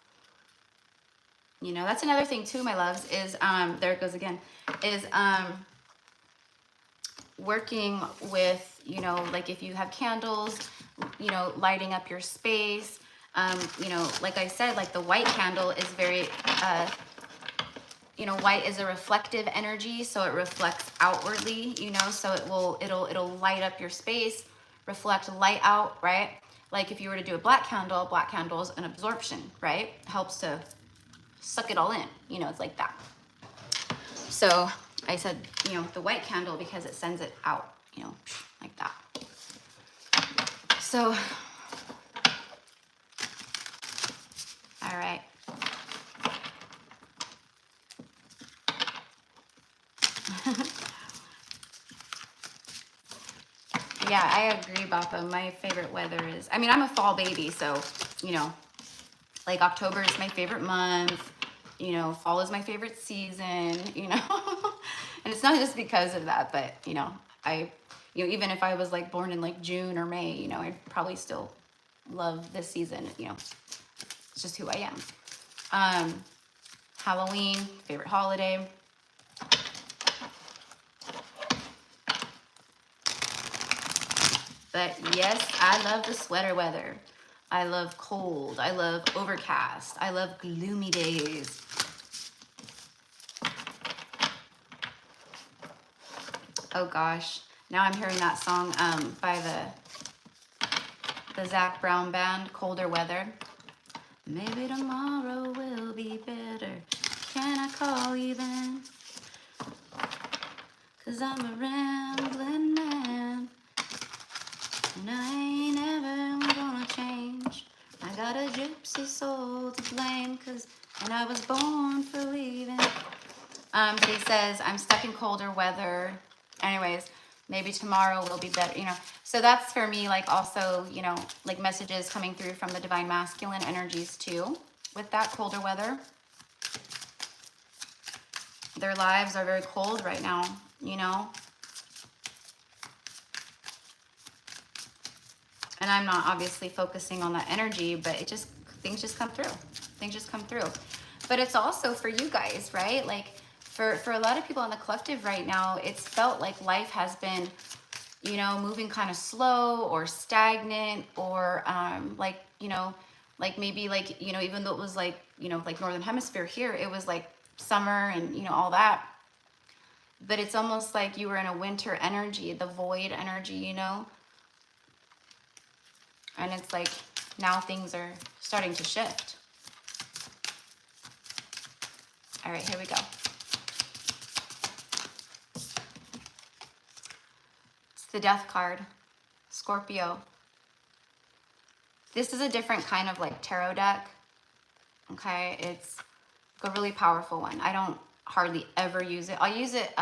You know, that's another thing too, my loves, is there it goes again, is working with, you know, like if you have candles, you know, lighting up your space. You know, like I said, like the white candle is very you know, white is a reflective energy, so it reflects outwardly, you know, so it'll light up your space, reflect light out, right? Like if you were to do a black candle is an absorption, right? Helps to suck it all in, you know, it's like that. So I said, you know, the white candle because it sends it out, you know, like that. So, all right. Yeah, I agree, Bappa. My favorite weather is, I mean, I'm a fall baby, so, you know, like October is my favorite month, you know, fall is my favorite season, you know, and it's not just because of that, but, you know, you know, even if I was like born in like June or May, you know, I'd probably still love this season, you know, it's just who I am. Halloween, favorite holiday. But yes, I love the sweater weather. I love cold. I love overcast. I love gloomy days. Oh gosh, now I'm hearing that song by the Zac Brown band, Colder Weather. Maybe tomorrow will be better. Can I call you then? 'Cause I'm a rambling man. And I ain't ever gonna change. I got a gypsy soul to blame, and I was born for leaving. He says, I'm stuck in colder weather. Anyways, maybe tomorrow will be better, you know. So that's for me, like also, you know, like messages coming through from the divine masculine energies too, with that colder weather. Their lives are very cold right now, you know? And I'm not obviously focusing on that energy, but things just come through. Things just come through. But it's also for you guys, right? Like for a lot of people in the collective right now, it's felt like life has been, you know, moving kind of slow or stagnant, or like, you know, like maybe like, you know, even though it was like, you know, like Northern Hemisphere here, it was like summer and, you know, all that. But it's almost like you were in a winter energy, the void energy, you know? And it's like now things are starting to shift. All right, here we go. It's the Death card, Scorpio. This is a different kind of like tarot deck. Okay, it's a really powerful one. I don't hardly ever use it. I'll use it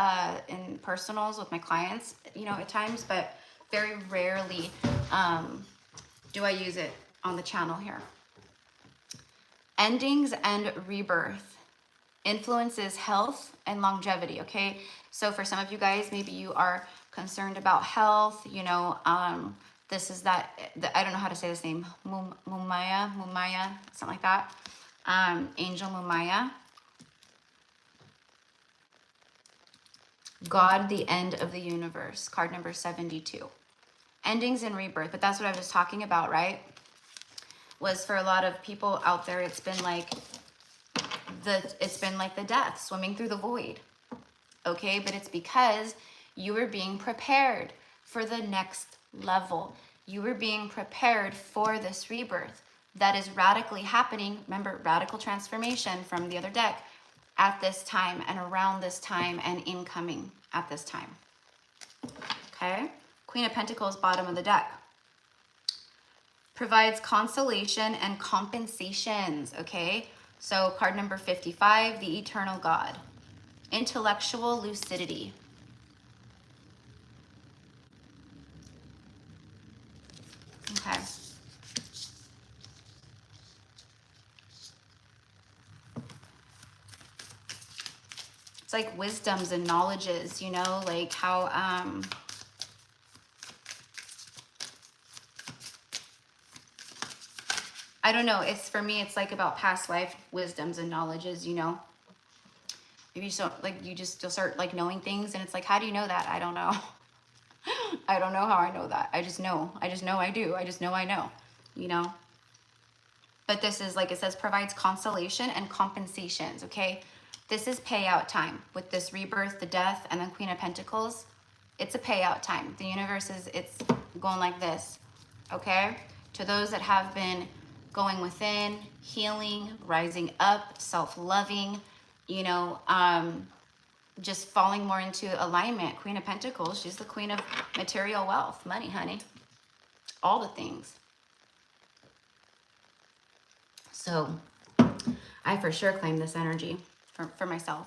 in personals with my clients, you know, at times, but very rarely do I use it on the channel here. Endings and rebirth influences health and longevity. Okay, so for some of you guys, maybe you are concerned about health, you know, this is that, I don't know how to say this name, Mumaya, something like that. Angel Mumaya. God, the end of the universe, card number 72. Endings and rebirth, but that's what I was talking about, right? Was for a lot of people out there, it's been like the death, swimming through the void. Okay, but it's because you were being prepared for the next level. You were being prepared for this rebirth that is radically happening. Remember, radical transformation from the other deck at this time and around this time and incoming at this time. Okay, Queen of Pentacles, bottom of the deck. Provides consolation and compensations, okay? So card number 55, the Eternal God. Intellectual lucidity. Okay. It's like wisdoms and knowledges, you know, like how, I don't know, it's for me, it's like about past life wisdoms and knowledges, you know. Maybe you don't, like, you'll start like knowing things, and it's like, how do you know that? I don't know. I don't know how I know that. I just know I do. I just know I know, you know. But this is, like it says, provides consolation and compensations, okay? This is payout time with this rebirth, the death, and then Queen of Pentacles. It's a payout time. The universe it's going like this, okay? To those that have been going within, healing, rising up, self-loving, you know, just falling more into alignment. Queen of Pentacles, she's the queen of material wealth, money, honey, all the things. So I for sure claim this energy for myself.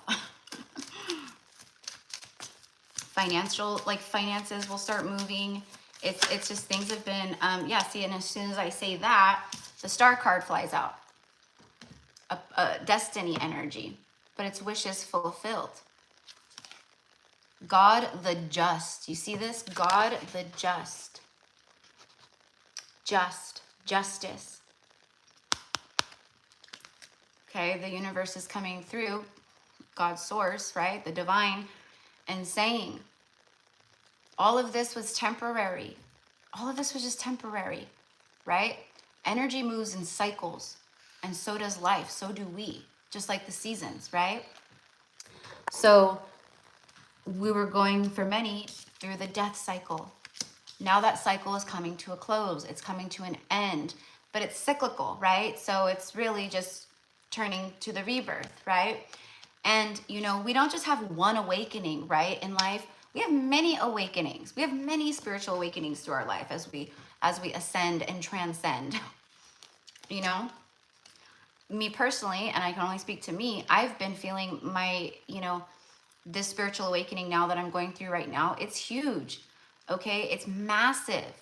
Finances will start moving. It's just things have been, yeah, see, and as soon as I say that, the Star card flies out. A destiny energy, but it's wishes fulfilled. God the just. You see this? God the just. Justice. Okay, the universe is coming through, God's source, right? The divine, and saying, all of this was temporary. All of this was just temporary, right? Energy moves in cycles, and so does life. So do we, just like the seasons, right? So we were going for many through the death cycle. Now that cycle is coming to a close. It's coming to an end, but it's cyclical, right? So it's really just turning to the rebirth, right? And, you know, we don't just have one awakening, right, in life. We have many awakenings. We have many spiritual awakenings through our life as we ascend and transcend, you know? Me personally, and I can only speak to me, I've been feeling my, you know, this spiritual awakening now that I'm going through right now. It's huge, okay? It's massive.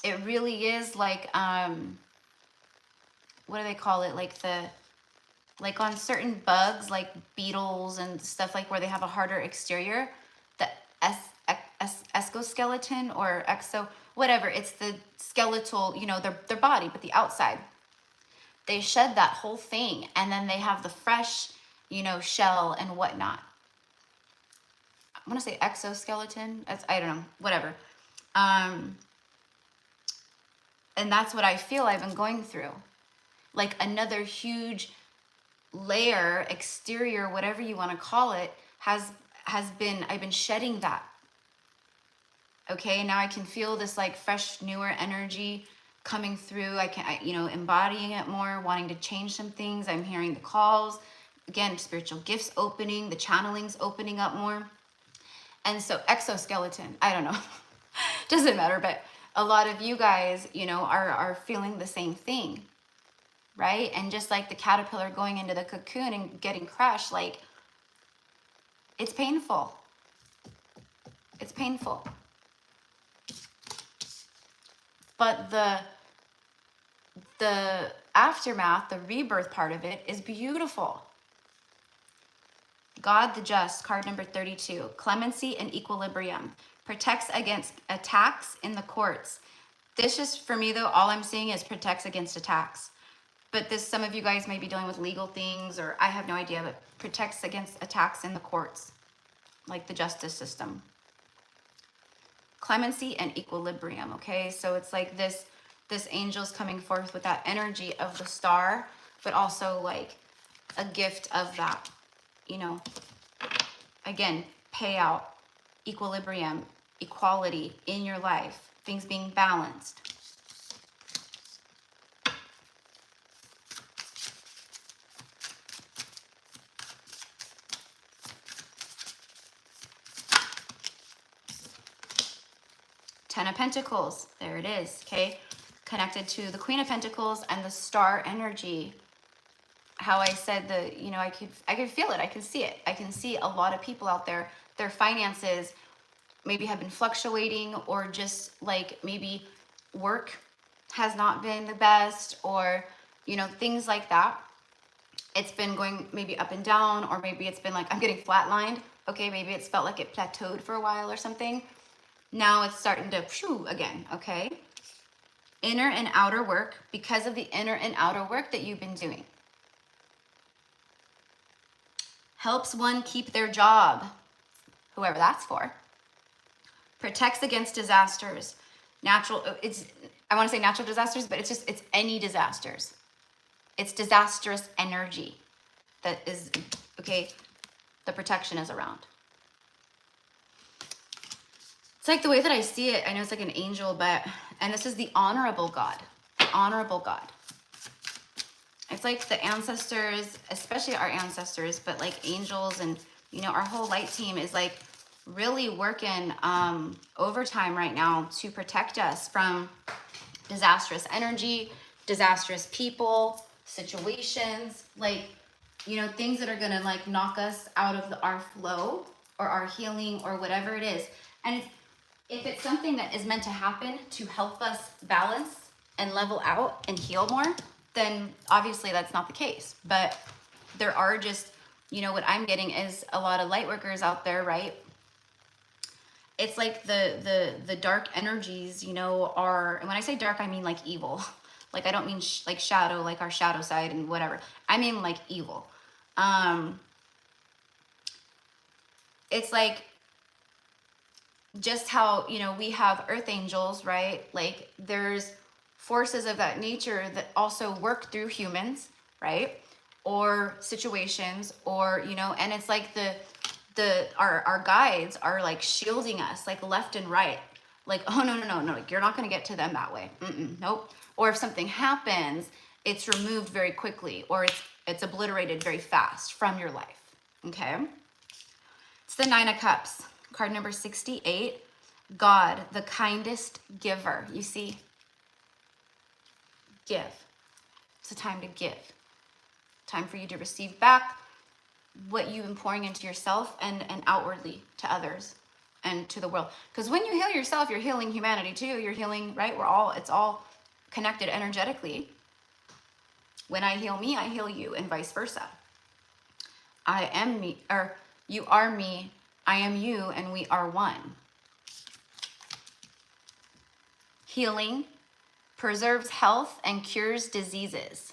It really is like, what do they call it? Like like on certain bugs, like beetles and stuff, like where they have a harder exterior, the exoskeleton or exo, whatever, it's the skeletal, you know, their body, but the outside. They shed that whole thing, and then they have the fresh, you know, shell and whatnot. I want to say exoskeleton. I don't know, whatever. And that's what I feel I've been going through. Like another huge layer, exterior, whatever you want to call it, has been, I've been shedding that. Okay, now I can feel this like fresh, newer energy coming through. You know, embodying it more, wanting to change some things. I'm hearing the calls. Again, spiritual gifts opening, the channelings opening up more. And so exoskeleton, I don't know, doesn't matter, but a lot of you guys, you know, are feeling the same thing, right? And just like the caterpillar going into the cocoon and getting crushed, like, it's painful. It's painful. But the aftermath, the rebirth part of it is beautiful. God the Just, card number 32, clemency and equilibrium, protects against attacks in the courts. This just, for me though, all I'm seeing is protects against attacks. But this, some of you guys may be dealing with legal things, or I have no idea, but protects against attacks in the courts, like the justice system. Clemency and equilibrium, okay? So it's like this angel's coming forth with that energy of the star, but also like a gift of that, you know, again, payout, equilibrium, equality in your life, things being balanced. Ten of Pentacles, there it is, okay? Connected to the Queen of Pentacles and the star energy. How I said you know, I could feel it, I can see it. I can see a lot of people out there, their finances maybe have been fluctuating, or just like maybe work has not been the best, or, you know, things like that. It's been going maybe up and down, or maybe it's been like, I'm getting flatlined. Okay, maybe it's felt like it plateaued for a while or something. Now it's starting to phew again, okay? Inner and outer work, because of the inner and outer work that you've been doing. Helps one keep their job, whoever that's for. Protects against disasters. I want to say natural disasters, but it's any disasters. It's disastrous energy that is, okay, the protection is around. It's like the way that I see it, I know it's like an angel, and this is the honorable God, the honorable God. It's like the ancestors, especially our ancestors, but like angels and, you know, our whole light team is like really working overtime right now to protect us from disastrous energy, disastrous people, situations, like, you know, things that are gonna like knock us out of our flow or our healing or whatever it is. And if it's something that is meant to happen to help us balance and level out and heal more, then obviously that's not the case. But there are just, you know, what I'm getting is a lot of light workers out there, right? It's like the dark energies, you know, are, and when I say dark, I mean like evil. Like, I don't mean like shadow, like our shadow side and whatever. I mean like evil. It's like, just how, you know, we have earth angels, right? Like, there's forces of that nature that also work through humans, right? Or situations, or, you know, and it's like our guides are like shielding us, like left and right. Like, oh, no, you're not going to get to them that way. Nope. Or if something happens, it's removed very quickly, or it's obliterated very fast from your life. Okay. It's the Nine of Cups. Card number 68, God, the kindest giver. You see, give. It's a time to give. Time for you to receive back what you've been pouring into yourself and outwardly to others and to the world. Because when you heal yourself, you're healing humanity too. You're healing, right? It's all connected energetically. When I heal me, I heal you, and vice versa. I am me, or you are me, I am you, and we are one. Healing preserves health and cures diseases.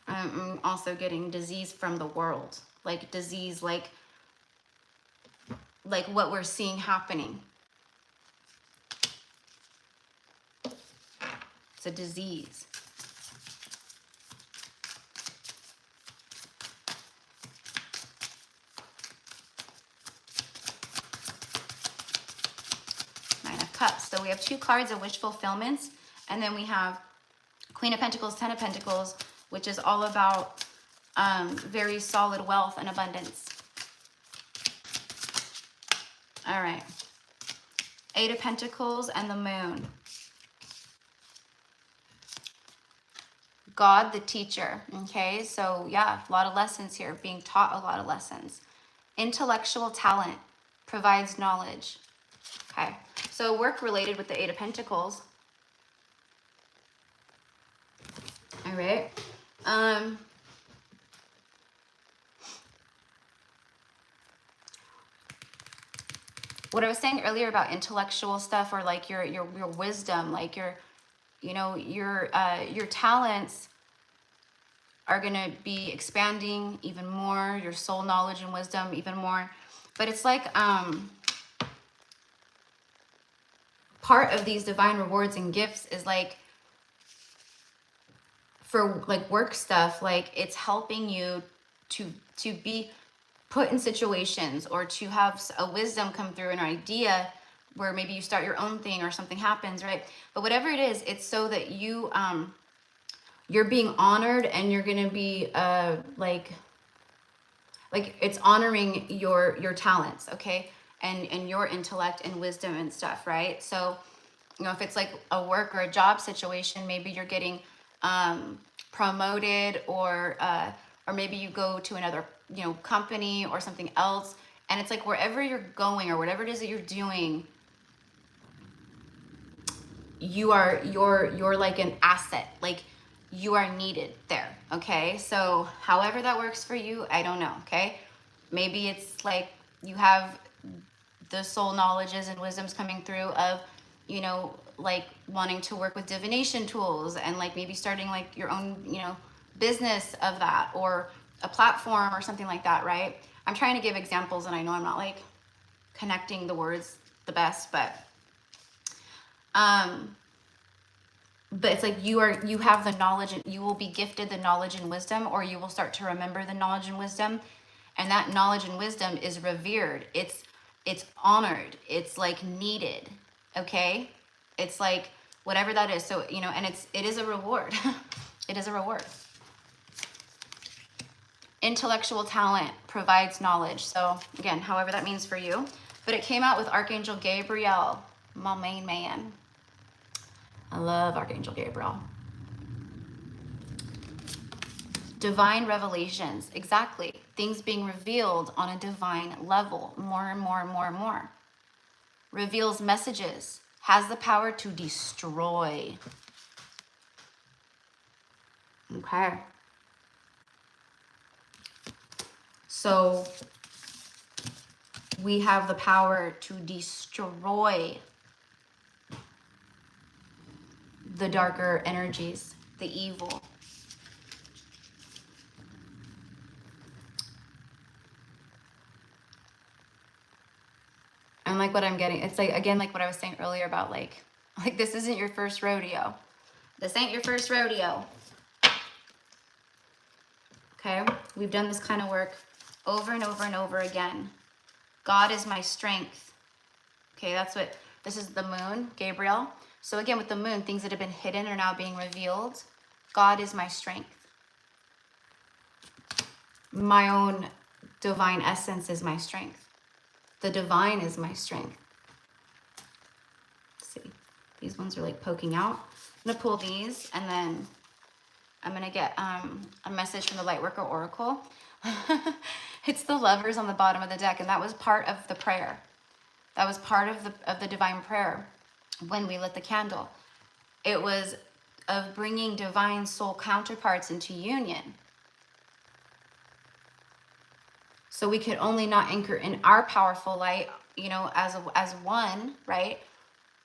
I'm also getting disease from the world, like disease, like what we're seeing happening. It's a disease. Nine of Cups. So we have 2 cards of wish fulfillments, and then we have Queen of Pentacles, 10 of Pentacles, which is all about very solid wealth and abundance. All right. 8 of Pentacles and the Moon. God, the teacher. Okay, so yeah, a lot of lessons here, being taught a lot of lessons. Intellectual talent provides knowledge. Okay, so work related with the 8 of Pentacles. All right. What I was saying earlier about intellectual stuff, or like your wisdom, like your talents are going to be expanding even more, your soul knowledge and wisdom even more. But it's like part of these divine rewards and gifts is like, for like work stuff, like it's helping you to be put in situations, or to have a wisdom come through, an idea where maybe you start your own thing or something happens, right? But whatever it is, it's so that you you're being honored, and you're gonna be like it's honoring your talents, okay, and your intellect and wisdom and stuff, right? So if it's like a work or a job situation, maybe you're getting promoted, or maybe you go to another company or something else, and it's like wherever you're going or whatever it is that you're doing, you're like an asset, like you are needed there, okay? So however that works for you, I don't know, okay? Maybe it's like you have the soul knowledges and wisdoms coming through of like wanting to work with divination tools, and like maybe starting like your own business of that, or a platform or something like that, right? I'm trying to give examples, and I know I'm not like connecting the words the best, but it's like you have the knowledge, and you will be gifted the knowledge and wisdom, or you will start to remember the knowledge and wisdom, and that knowledge and wisdom is revered, it's honored, it's like needed, okay? It's like whatever that is. So and it is a reward. It is a reward. Intellectual talent provides knowledge. So again, however that means for you. But it came out with Archangel Gabriel, my main man. I love Archangel Gabriel. Divine revelations. Exactly. Things being revealed on a divine level. More and more and more and more. Reveals messages. Has the power to destroy. Okay. So we have the power to destroy the darker energies, the evil. And like what I'm getting, it's like, again, like what I was saying earlier about like this isn't your first rodeo. This ain't your first rodeo. Okay? We've done this kind of work over and over and over again. God is my strength. Okay, that's what, this is the moon, Gabriel. So again, with the moon, things that have been hidden are now being revealed. God is my strength. My own divine essence is my strength. The divine is my strength. Let's see, these ones are like poking out. I'm gonna pull these, and then I'm gonna get a message from the Lightworker Oracle. It's the Lovers on the bottom of the deck, and that was part of the prayer. That was part of the divine prayer when we lit the candle. It was of bringing divine soul counterparts into union. So we could only not anchor in our powerful light, you know, as one, right?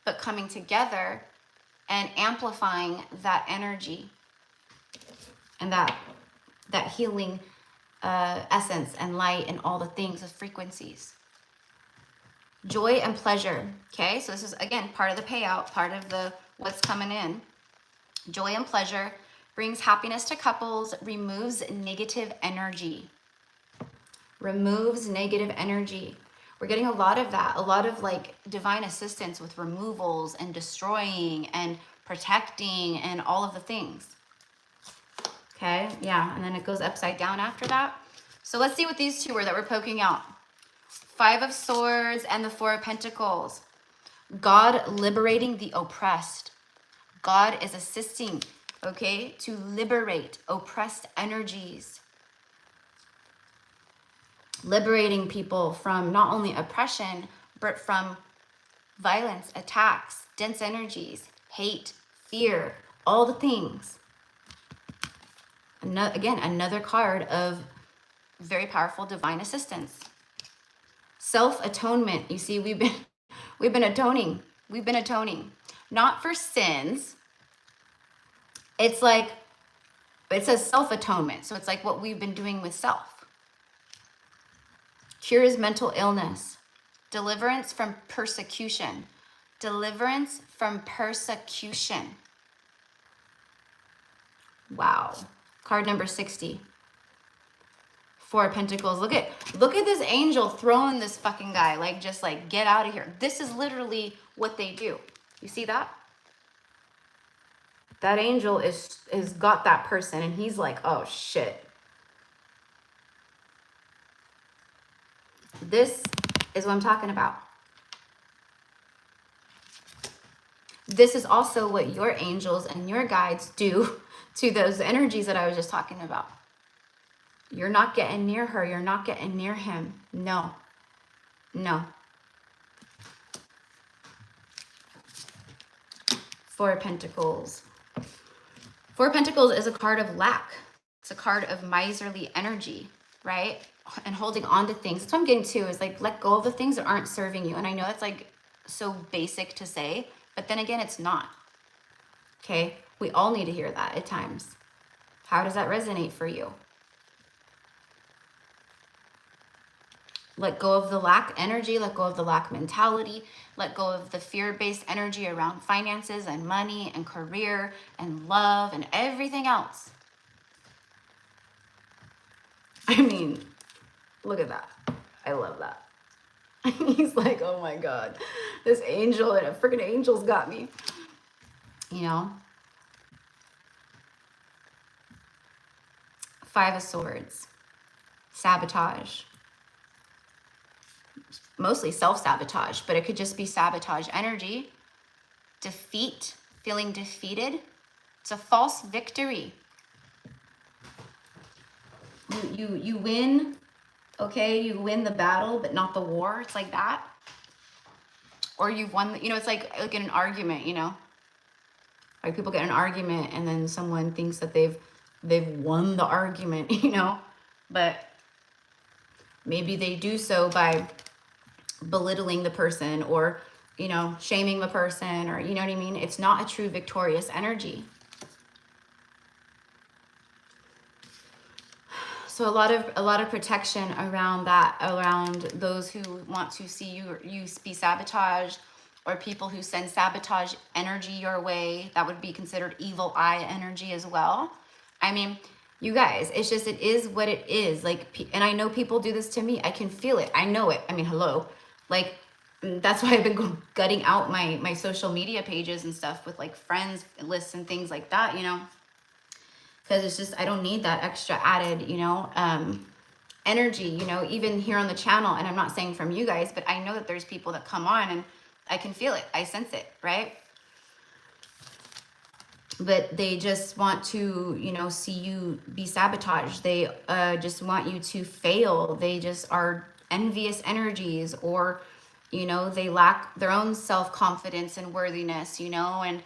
But coming together and amplifying that energy and that healing essence and light and all the things of frequencies. Joy and pleasure. Okay, so this is again part of the payout, part of the what's coming in. Joy and pleasure brings happiness to couples, removes negative energy. Removes negative energy. We're getting a lot of that, a lot of like divine assistance with removals and destroying and protecting and all of the things. Okay, yeah, and then it goes upside down after that. So let's see what these two were that we're poking out. 5 of Swords and the 4 of Pentacles. God liberating the oppressed. God is assisting, okay, to liberate oppressed energies. Liberating people from not only oppression, but from violence, attacks, dense energies, hate, fear, all the things. Again, another card of very powerful divine assistance. Self-atonement. You see, we've been atoning. We've been atoning. Not for sins. It's like, it says self-atonement. So it's like what we've been doing with self. Cures mental illness. Deliverance from persecution. Deliverance from persecution. Wow. Card number 60. 4 of Pentacles. Look at this angel throwing this fucking guy. Like, just like, get out of here. This is literally what they do. You see that? That angel is got that person and he's like, oh shit. This is what I'm talking about. This is also what your angels and your guides do to those energies that I was just talking about. You're not getting near her. You're not getting near him. No. No. 4 of Pentacles. 4 of Pentacles is a card of lack. It's a card of miserly energy, right? And holding on to things. That's what I'm getting to, is like, let go of the things that aren't serving you. And I know that's like so basic to say, but then again, it's not. Okay? We all need to hear that at times. How does that resonate for you? Let go of the lack energy, let go of the lack mentality, let go of the fear-based energy around finances and money and career and love and everything else. I mean, look at that. I love that. He's like, oh my God, this angel and a freaking angel's got me. You know? 5 of Swords. Sabotage. Mostly self-sabotage, but it could just be sabotage energy. Defeat, feeling defeated. It's a false victory. You win, okay? You win the battle, but not the war. It's like that. Or you've won, you know, it's like in an argument, you know? Like people get in an argument and then someone thinks that they've won the argument, you know? But maybe they do so by belittling the person or, you know, shaming the person, or, you know what I mean? It's not a true victorious energy. So a lot of protection around that, around those who want to see you be sabotaged, or people who send sabotage energy your way. That would be considered evil eye energy as well. I mean, you guys, it's just, it is what it is. Like, and I know people do this to me. I can feel it. I know it. I mean, hello. Like, that's why I've been gutting out my social media pages and stuff with like friends lists and things like that, you know, because it's just, I don't need that extra added, you know, energy, you know, even here on the channel. And I'm not saying from you guys, but I know that there's people that come on and I can feel it. I sense it, right? But they just want to, you know, see you be sabotaged. They just want you to fail. They just are envious energies, or, you know, they lack their own self-confidence and worthiness, you know, and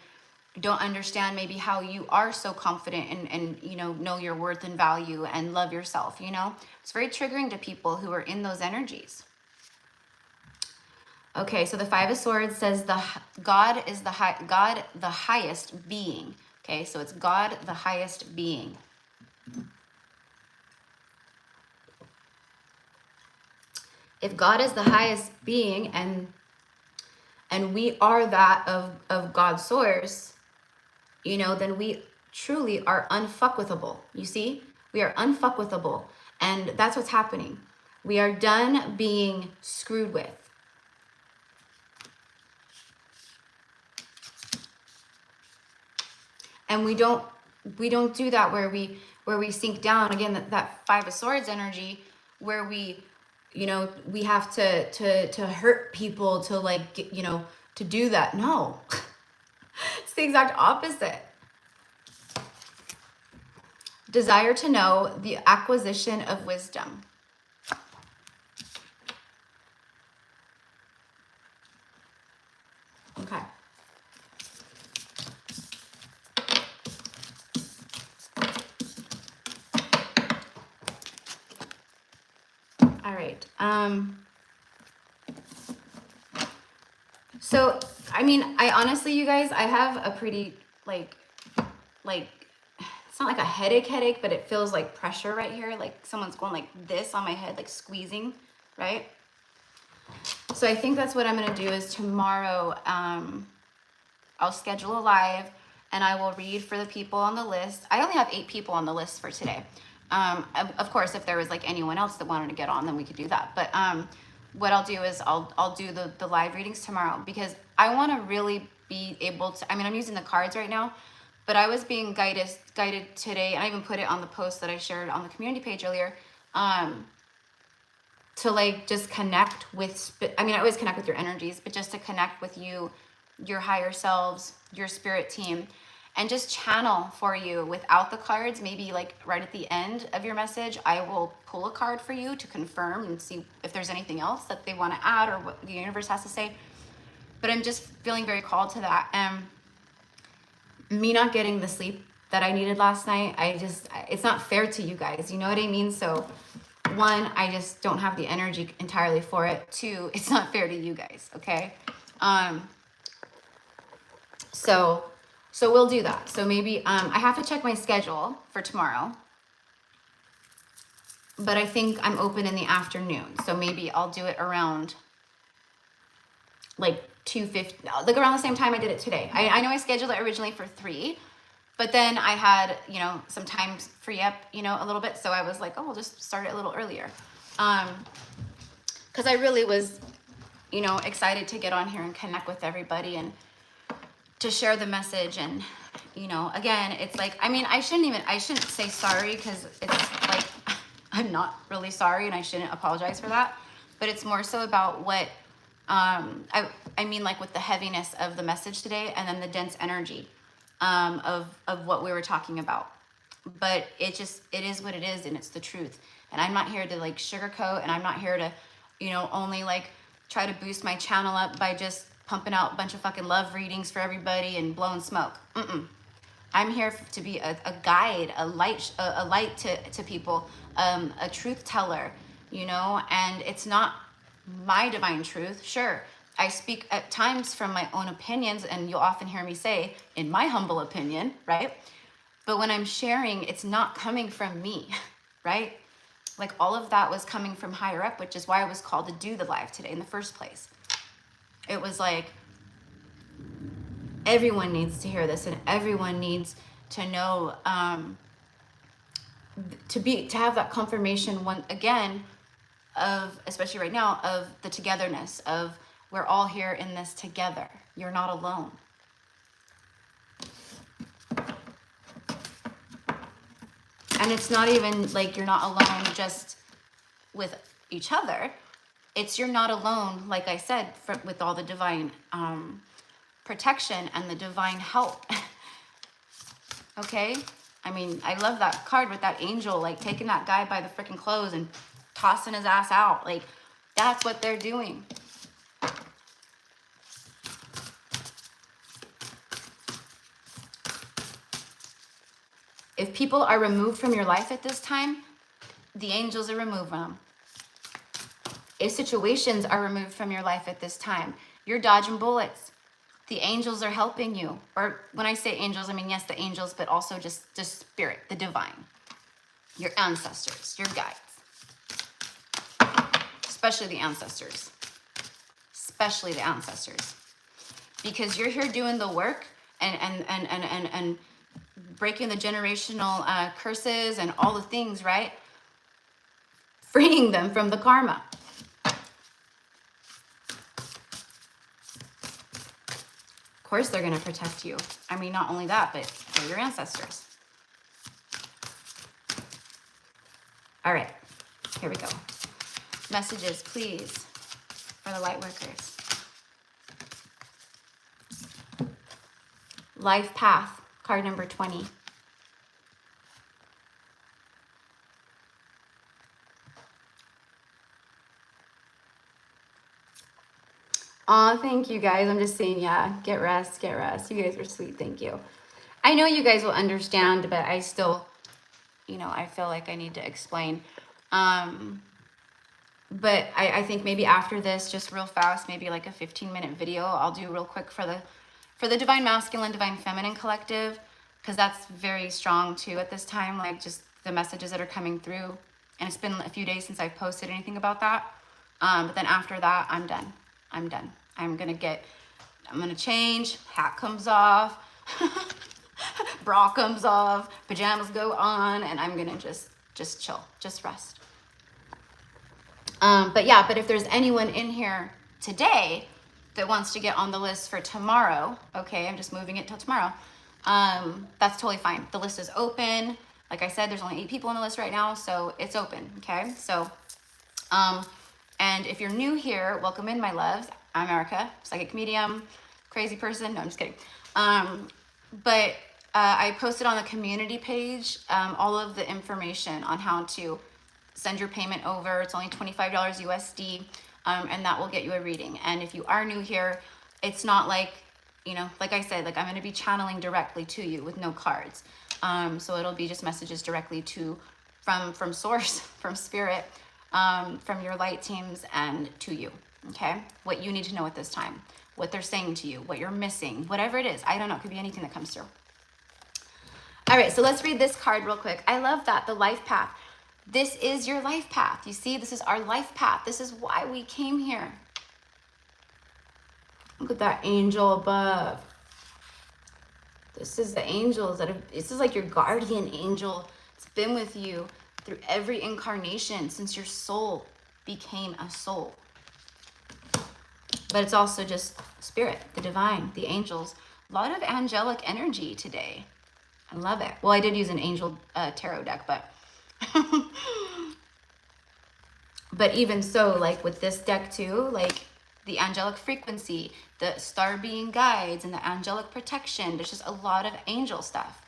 don't understand maybe how you are so confident and you know your worth and value and love yourself, you know. It's very triggering to people who are in those energies. Okay, so the Five of Swords says God is God the highest being. Okay, so it's God the highest being. If God is the highest being and we are that of God's source, you know, then we truly are unfuckwithable. You see? We are unfuckwithable. And that's what's happening. We are done being screwed with. And we don't do that where we sink down again, that Five of Swords energy, where we, you know, we have to hurt people to like, you know, to do that. No. It's the exact opposite. Desire to know, the acquisition of wisdom. Okay. All right. So, I mean, I honestly, you guys, I have a pretty, like, it's not like a headache, but it feels like pressure right here. Like someone's going like this on my head, like squeezing, right? So I think that's what I'm going to do is tomorrow, I'll schedule a live and I will read for the people on the list. I only have 8 people on the list for today. Of course, if there was like anyone else that wanted to get on, then we could do that. But what I'll do is I'll do the live readings tomorrow, because I want to really be able to, I mean, I'm using the cards right now, but I was being guided today. And I even put it on the post that I shared on the community page earlier, to like just connect with, I mean, I always connect with your energies, but just to connect with you, your higher selves, your spirit team, and just channel for you without the cards. Maybe like right at the end of your message, I will pull a card for you to confirm and see if there's anything else that they want to add or what the universe has to say. But I'm just feeling very called to that. And me not getting the sleep that I needed last night, it's not fair to you guys. You know what I mean? So 1, I just don't have the energy entirely for it. 2, it's not fair to you guys. Okay. So we'll do that. So maybe, I have to check my schedule for tomorrow, but I think I'm open in the afternoon. So maybe I'll do it around like 2:50, like around the same time I did it today. I know I scheduled it originally for 3, but then I had, you know, some time free up, you know, a little bit. So I was like, oh, we'll just start it a little earlier. Cause I really was, you know, excited to get on here and connect with everybody and to share the message. And, you know, again, it's like, I mean, I shouldn't say sorry, because it's like, I'm not really sorry and I shouldn't apologize for that, but it's more so about what, I mean, like with the heaviness of the message today, and then the dense energy, of what we were talking about. But it is what it is, and it's the truth. And I'm not here to like sugarcoat, and I'm not here to, you know, only like try to boost my channel up by just pumping out a bunch of fucking love readings for everybody and blowing smoke. I'm here to be a guide, a light to people, a truth teller, you know. And it's not my divine truth. Sure, I speak at times from my own opinions, and you'll often hear me say, in my humble opinion, right? But when I'm sharing, it's not coming from me, right? Like all of that was coming from higher up, which is why I was called to do the live today in the first place. It was like, everyone needs to hear this, and everyone needs to know, to have that confirmation one again of, especially right now, of the togetherness of, we're all here in this together. You're not alone. And it's not even like you're not alone just with each other. It's you're not alone, like I said, with all the divine protection and the divine help. Okay? I mean, I love that card with that angel, like taking that guy by the freaking clothes and tossing his ass out. Like, that's what they're doing. If people are removed from your life at this time, the angels are removing them. If situations are removed from your life at this time, you're dodging bullets. The angels are helping you. Or when I say angels, I mean, yes, the angels, but also just spirit, the divine, your ancestors, your guides, especially the ancestors, because you're here doing the work and breaking the generational curses and all the things, right? Freeing them from the karma. Of course, they're going to protect you. I mean, not only that, but they're your ancestors. All right, here we go. Messages, please, for the light workers. Life path, card number 20. Aw, thank you guys. I'm just saying, yeah, get rest, get rest. You guys were sweet, thank you. I know you guys will understand, but I still, you know, I feel like I need to explain. But I think maybe after this, just real fast, maybe like a 15-minute video, I'll do real quick for the Divine Masculine, Divine Feminine Collective, because that's very strong too at this time, like just the messages that are coming through. And it's been a few days since I've posted anything about that. But then after that, I'm done. I'm done. I'm gonna change, hat comes off, bra comes off, pajamas go on, and I'm gonna just chill, just rest. But yeah, but if there's anyone in here today that wants to get on the list for tomorrow, okay, I'm just moving it till tomorrow, that's totally fine. The list is open. Like I said, there's only 8 people on the list right now, so it's open, okay? So, and if you're new here, welcome in, my loves. I'm Erica, psychic medium, crazy person. No, I'm just kidding. But I posted on the community page all of the information on how to send your payment over. It's only $25 USD, and that will get you a reading. And if you are new here, it's not like, you know, like I said, like I'm going to be channeling directly to you with no cards. So it'll be just messages directly from source, from spirit, from your light teams and to you. Okay. What you need to know at this time, what they're saying to you, what you're missing, whatever it is. I don't know. It could be anything that comes through. All right. So let's read this card real quick. I love that. The life path. This is your life path. You see, this is our life path. This is why we came here. Look at that angel above. This is the angels this is like your guardian angel. It's been with you through every incarnation since your soul became a soul. But it's also just spirit, the divine, the angels. A lot of angelic energy today. I love it. Well, I did use an angel tarot deck, but but even so, like with this deck too, like the angelic frequency, the star being guides, and the angelic protection. There's just a lot of angel stuff.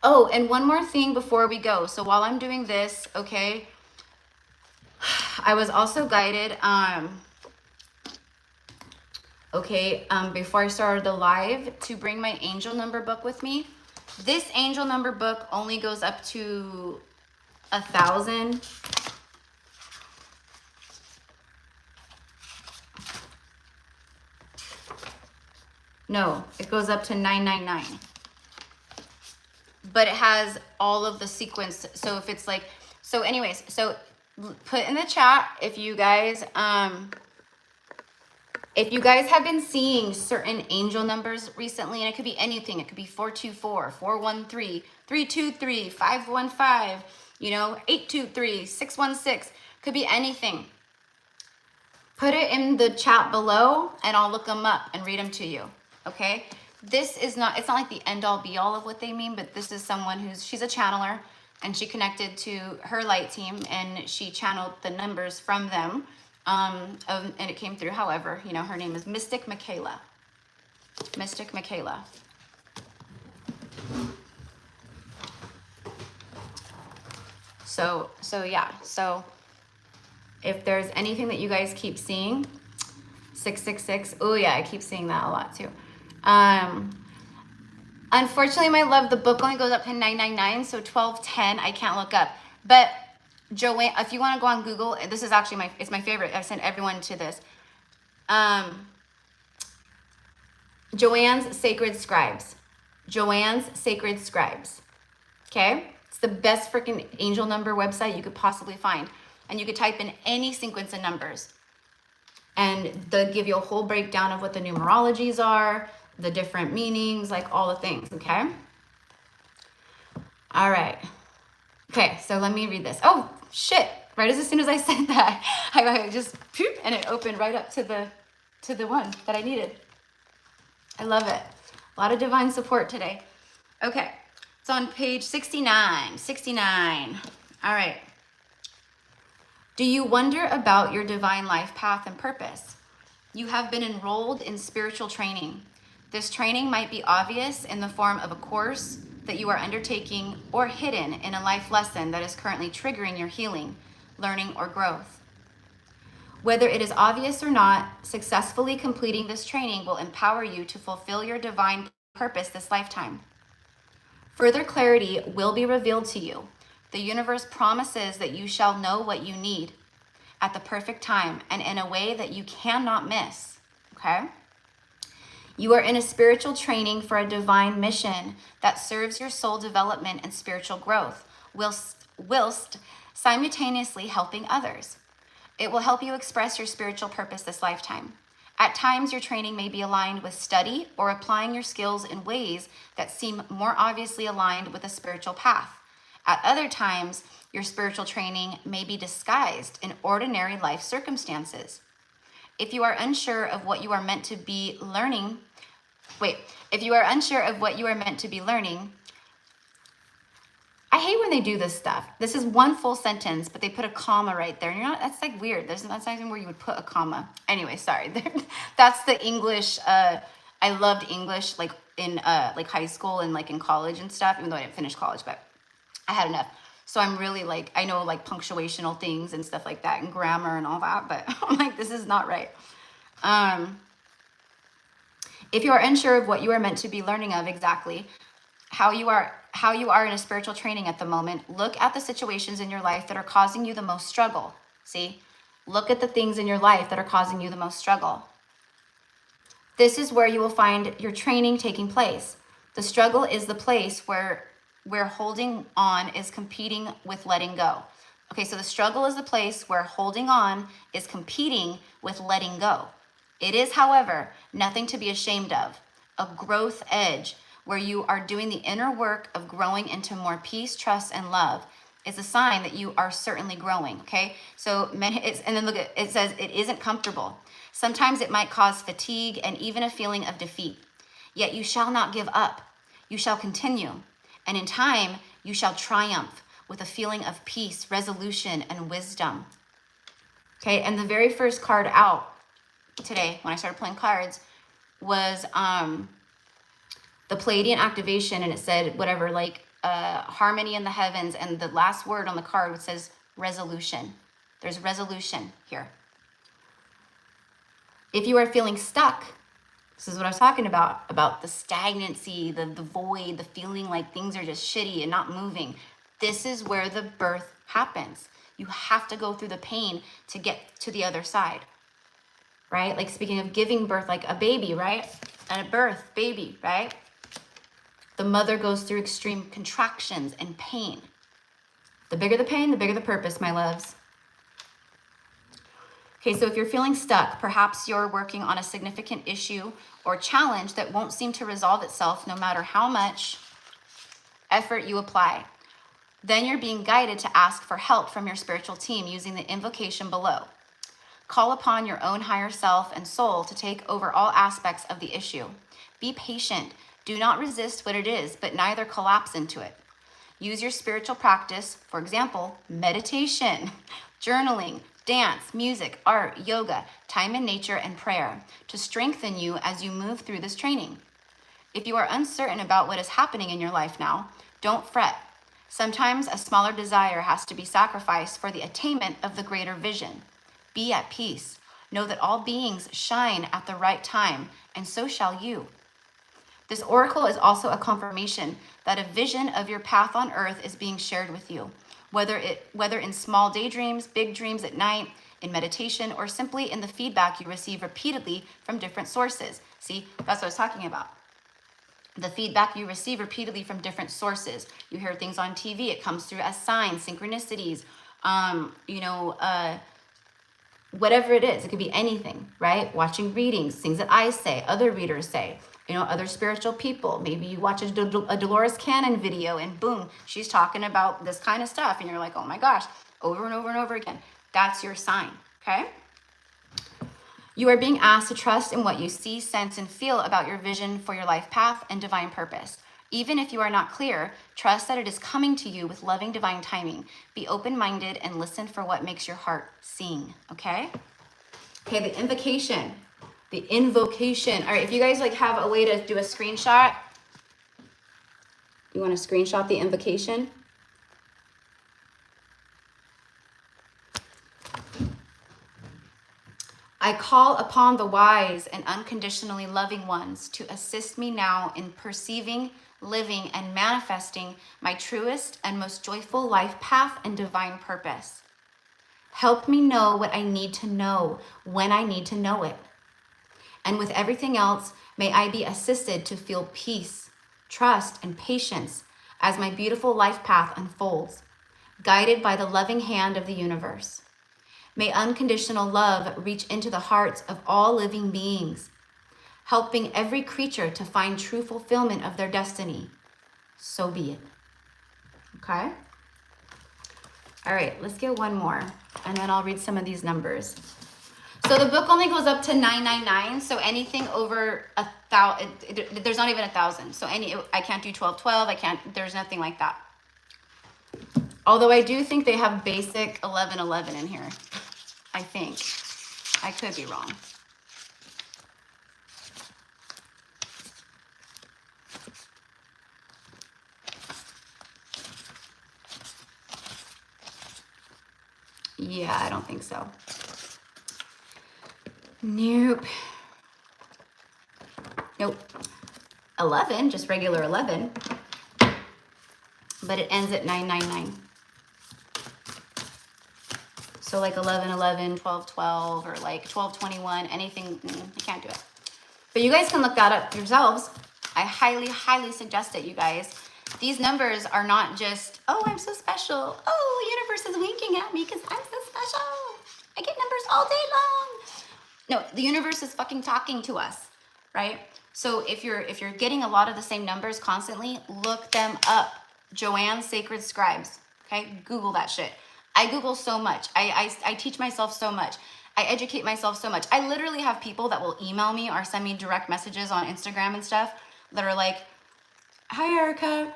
Oh, and one more thing before we go. So while I'm doing this, okay, I was also guided, before I started the live, to bring my angel number book with me. This angel number book only goes up to 1,000. No, it goes up to 999. But it has all of the sequence. So if it's like, so anyways, so put in the chat if you guys have been seeing certain angel numbers recently, and it could be anything. It could be 424, 413, 323, 515, 823, 616. Could be anything. Put it in the chat below and I'll look them up and read them to you. Okay? It's not like the end all be all of what they mean, but this is someone she's a channeler, and she connected to her light team and she channeled the numbers from them. And it came through. However, her name is Mystic Michaela. Mystic Michaela. So yeah. So if there's anything that you guys keep seeing, 666. Oh yeah, I keep seeing that a lot too. Unfortunately, my love, the book only goes up to $9.99, so $12.10 I can't look up. But Joanne, if you want to go on Google, this is actually it's my favorite. I've sent everyone to this. Joanne's Sacred Scribes. Joanne's Sacred Scribes. Okay? It's the best freaking angel number website you could possibly find. And you could type in any sequence of numbers. And they'll give you a whole breakdown of what the numerologies are, the different meanings, like all the things, okay? All right. Okay, so let me read this. Oh, shit. Right as soon as I said that, I just poop, and it opened right up to the one that I needed. I love it. A lot of divine support today. Okay, it's on page 69. 69. All right. Do you wonder about your divine life path and purpose? You have been enrolled in spiritual training. This training might be obvious in the form of a course that you are undertaking or hidden in a life lesson that is currently triggering your healing, learning, or growth. Whether it is obvious or not, successfully completing this training will empower you to fulfill your divine purpose this lifetime. Further clarity will be revealed to you. The universe promises that you shall know what you need at the perfect time and in a way that you cannot miss, okay? You are in a spiritual training for a divine mission that serves your soul development and spiritual growth, whilst simultaneously helping others. It will help you express your spiritual purpose this lifetime. At times, your training may be aligned with study or applying your skills in ways that seem more obviously aligned with a spiritual path. At other times, your spiritual training may be disguised in ordinary life circumstances. If you are unsure of what you are meant to be learning, I hate when they do this stuff. This is one full sentence, but they put a comma right there. And that's like weird. That's not something where you would put a comma. Anyway, sorry. That's the English. I loved English like in like high school and like in college and stuff, even though I didn't finish college, but I had enough. So I'm really like, I know like punctuational things and stuff like that and grammar and all that, but I'm like, this is not right. If you are unsure of what you are meant to be learning of exactly, how you are in a spiritual training at the moment, look at the situations in your life that are causing you the most struggle. See, look at the things in your life that are causing you the most struggle. This is where you will find your training taking place. The struggle is the place where holding on is competing with letting go. Okay, so the struggle is the place where holding on is competing with letting go. It is, however, nothing to be ashamed of. A growth edge where you are doing the inner work of growing into more peace, trust, and love is a sign that you are certainly growing, okay? So, and then look at it says it isn't comfortable. Sometimes it might cause fatigue and even a feeling of defeat. Yet you shall not give up. You shall continue. And in time, you shall triumph with a feeling of peace, resolution, and wisdom. Okay, and the very first card out today, when I started playing cards, was the Palladian activation, and it said whatever, like harmony in the heavens, and the last word on the card says resolution. There's resolution here. If you are feeling stuck, this is what I was talking about the stagnancy, the void, the feeling like things are just shitty and not moving. This is where the birth happens. You have to go through the pain to get to the other side, right? Like speaking of giving birth, like a baby, right? And a birth, baby, right? The mother goes through extreme contractions and pain. The bigger the pain, the bigger the purpose, my loves. Okay, so if you're feeling stuck, perhaps you're working on a significant issue or challenge that won't seem to resolve itself no matter how much effort you apply. Then you're being guided to ask for help from your spiritual team using the invocation below. Call upon your own higher self and soul to take over all aspects of the issue. Be patient. Do not resist what it is, but neither collapse into it. Use your spiritual practice, for example, meditation, journaling, dance, music, art, yoga, time in nature, and prayer to strengthen you as you move through this training. If you are uncertain about what is happening in your life now, don't fret. Sometimes a smaller desire has to be sacrificed for the attainment of the greater vision. Be at peace. Know that all beings shine at the right time, and so shall you. This oracle is also a confirmation that a vision of your path on earth is being shared with you, whether in small daydreams, big dreams at night, in meditation, or simply in the feedback you receive repeatedly from different sources. See, that's what I was talking about. The feedback you receive repeatedly from different sources. You hear things on TV, it comes through as signs, synchronicities, whatever it is. It could be anything, right? Watching readings, things that I say, other readers say, other spiritual people. Maybe you watch a Dolores Cannon video and boom, she's talking about this kind of stuff. And you're like, oh my gosh, over and over and over again. That's your sign, okay? You are being asked to trust in what you see, sense, and feel about your vision for your life path and divine purpose. Even if you are not clear, trust that it is coming to you with loving divine timing. Be open-minded and listen for what makes your heart sing, okay? Okay, the invocation. The invocation. All right, if you guys have a way to do a screenshot, you want to screenshot the invocation? I call upon the wise and unconditionally loving ones to assist me now in perceiving, living, and manifesting my truest and most joyful life path and divine purpose. Help me know what I need to know when I need to know it. And with everything else, may I be assisted to feel peace, trust, and patience as my beautiful life path unfolds, guided by the loving hand of the universe. May unconditional love reach into the hearts of all living beings, helping every creature to find true fulfillment of their destiny. So be it. Okay? All right, let's get one more, and then I'll read some of these numbers. So the book only goes up to 999, so anything over 1,000, there's not even 1,000. So I can't do 1212, there's nothing like that. Although I do think they have basic 1111 in here. I think. I could be wrong. Yeah, I don't think so. Nope. 11, just regular 11. But it ends at 999. So 1111, 1212, or 1221, anything, you can't do it. But you guys can look that up yourselves. I highly, highly suggest it, you guys. These numbers are not just, oh, I'm so special. Oh, the universe is winking at me because I'm so special. I get numbers all day long. No, the universe is fucking talking to us, right? So if you're getting a lot of the same numbers constantly, look them up. Joanne's Sacred Scribes, okay? Google that shit. I Google so much. I teach myself so much. I educate myself so much. I literally have people that will email me or send me direct messages on Instagram and stuff that are like, hi, Erica,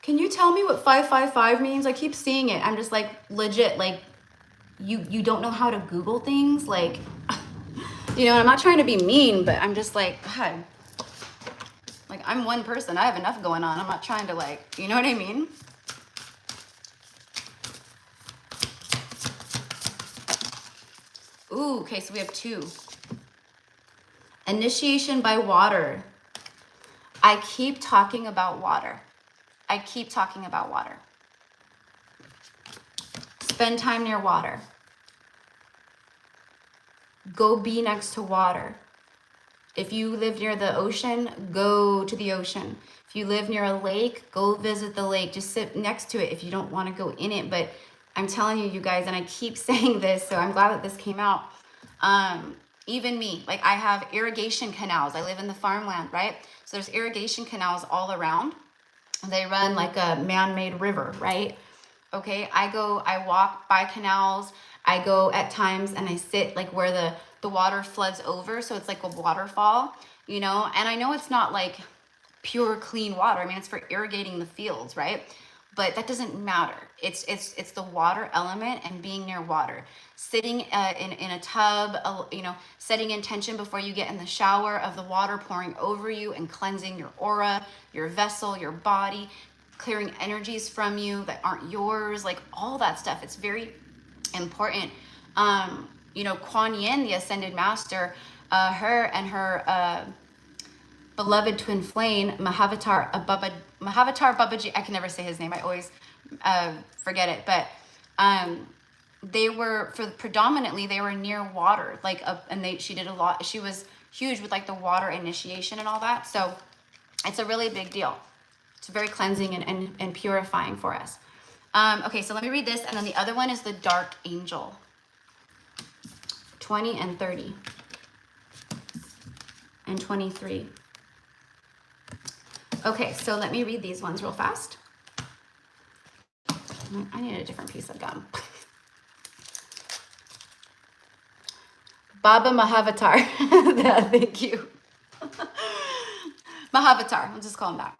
can you tell me what 555 means? I keep seeing it. I'm just like, legit, you don't know how to Google things? And I'm not trying to be mean, but I'm just like, God, I'm one person. I have enough going on. I'm not trying to you know what I mean? Ooh, okay, so we have 2. Initiation by water. I keep talking about water. I keep talking about water. Spend time near water. Go be next to water. If you live near the ocean, go to the ocean. If you live near a lake, go visit the lake. Just sit next to it if you don't want to go in it. But I'm telling you, you guys, and I keep saying this, so I'm glad that this came out. Even me, I have irrigation canals. I live in the farmland, right? So there's irrigation canals all around. They run like a man-made river, right? Okay, I walk by canals. I go at times and I sit where the water floods over. So it's like a waterfall, and I know it's not pure clean water. I mean, it's for irrigating the fields, right? But that doesn't matter. It's the water element and being near water. Sitting in a tub, setting intention before you get in the shower of the water pouring over you and cleansing your aura, your vessel, your body, clearing energies from you that aren't yours, all that stuff. It's very important. Kuan Yin, the Ascended Master, her and her beloved twin flame, Mahavatar Babaji. I can never say his name. I always forget it. But they were predominantly they were near water, like she did a lot. She was huge with like the water initiation and all that. So it's a really big deal. It's very cleansing and purifying for us. Okay, so let me read this, and then the other one is the dark angel. 20 and 30 and 23. Okay, so let me read these ones real fast. I need a different piece of gum. Baba Mahavatar. Thank you. Mahavatar. I'll just call him that.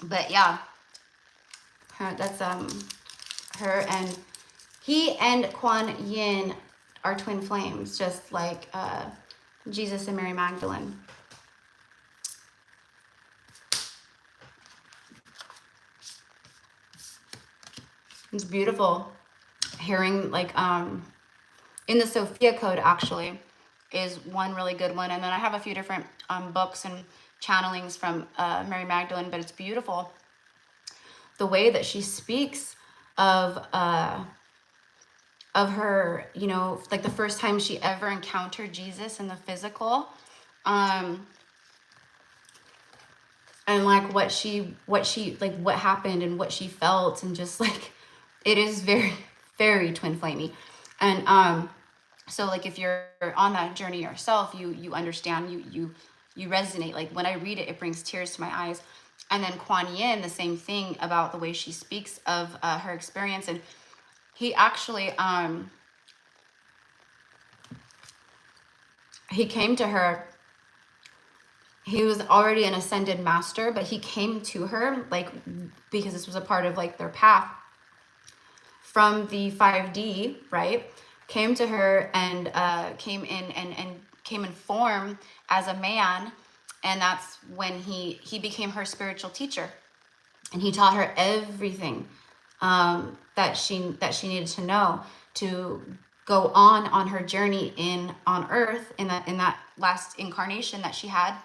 But yeah, that's her, and he and Kuan Yin are twin flames, just like Jesus and Mary Magdalene. It's beautiful hearing, like, in the Sophia Code actually is one really good one, and then I have a few different books and channelings from Mary Magdalene, but it's beautiful the way that she speaks of her, you know, like the first time she ever encountered Jesus in the physical, and like what happened and what she felt, and just like it is very, very twin flamey. And so like if you're on that journey yourself, you understand, you resonate. Like when I read it, it brings tears to my eyes. And then Kuan Yin, the same thing about the way she speaks of her experience. And he actually he came to her. He was already an ascended master, but he came to her, like, because this was a part of like their path from the 5D, right? Came to her and came in form as a man, and that's when he became her spiritual teacher, and he taught her everything that she needed to know to go on her journey on Earth in that last incarnation that she had.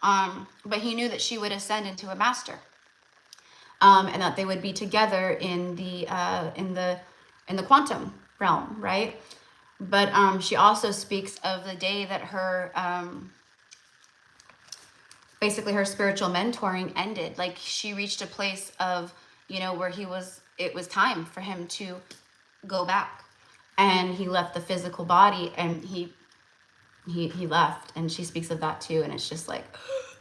But he knew that she would ascend into a master, and that they would be together in the quantum realm, right? But she also speaks of the day that her basically her spiritual mentoring ended. Like she reached a place of, you know, where it was time for him to go back, and he left the physical body, and he left. And she speaks of that too, and it's just like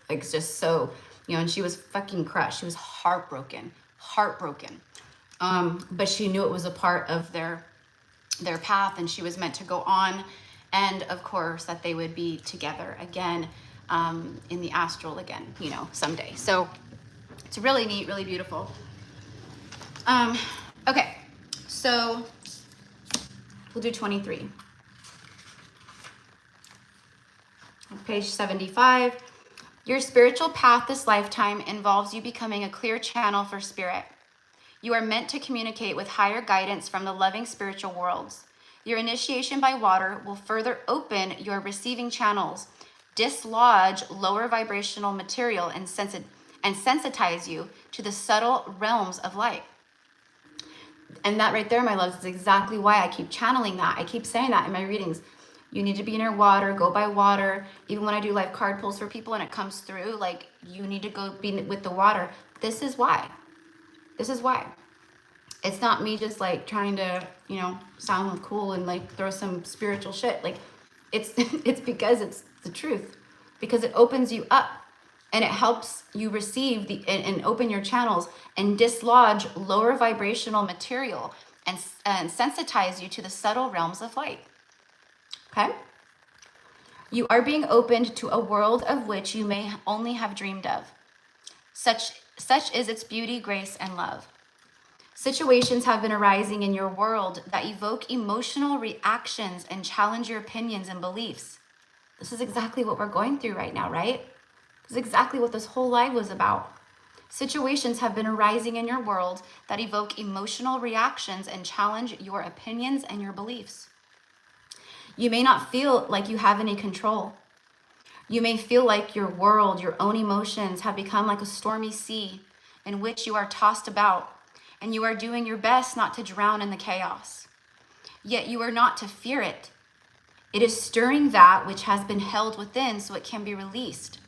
it's just so, you know, and she was fucking crushed. She was heartbroken. But she knew it was a part of their path, and she was meant to go on, and of course that they would be together again in the astral again, you know, someday. So it's really neat, really beautiful. Okay, so we'll do 23. Page 75. Your spiritual path this lifetime involves you becoming a clear channel for spirit. You are meant to communicate with higher guidance from the loving spiritual worlds. Your initiation by water will further open your receiving channels, dislodge lower vibrational material, and sensitize you to the subtle realms of light. And that right there, my loves, is exactly why I keep channeling that. I keep saying that in my readings. You need to be near water, go by water. Even when I do life card pulls for people and it comes through, like, you need to go be with the water. This is why. It's not me just like trying to, you know, sound cool and like throw some spiritual shit. Like it's because it's the truth, because it opens you up and it helps you receive and open your channels and dislodge lower vibrational material and sensitize you to the subtle realms of light. Okay? You are being opened to a world of which you may only have dreamed of. Such is its beauty, grace, and love. Situations have been arising in your world that evoke emotional reactions and challenge your opinions and beliefs. This is exactly what we're going through right now, right? This is exactly what this whole live was about. Situations have been arising in your world that evoke emotional reactions and challenge your opinions and your beliefs. You may not feel like you have any control. You may feel like your world, your own emotions have become like a stormy sea in which you are tossed about, and you are doing your best not to drown in the chaos. Yet you are not to fear it. It is stirring that which has been held within so it can be released.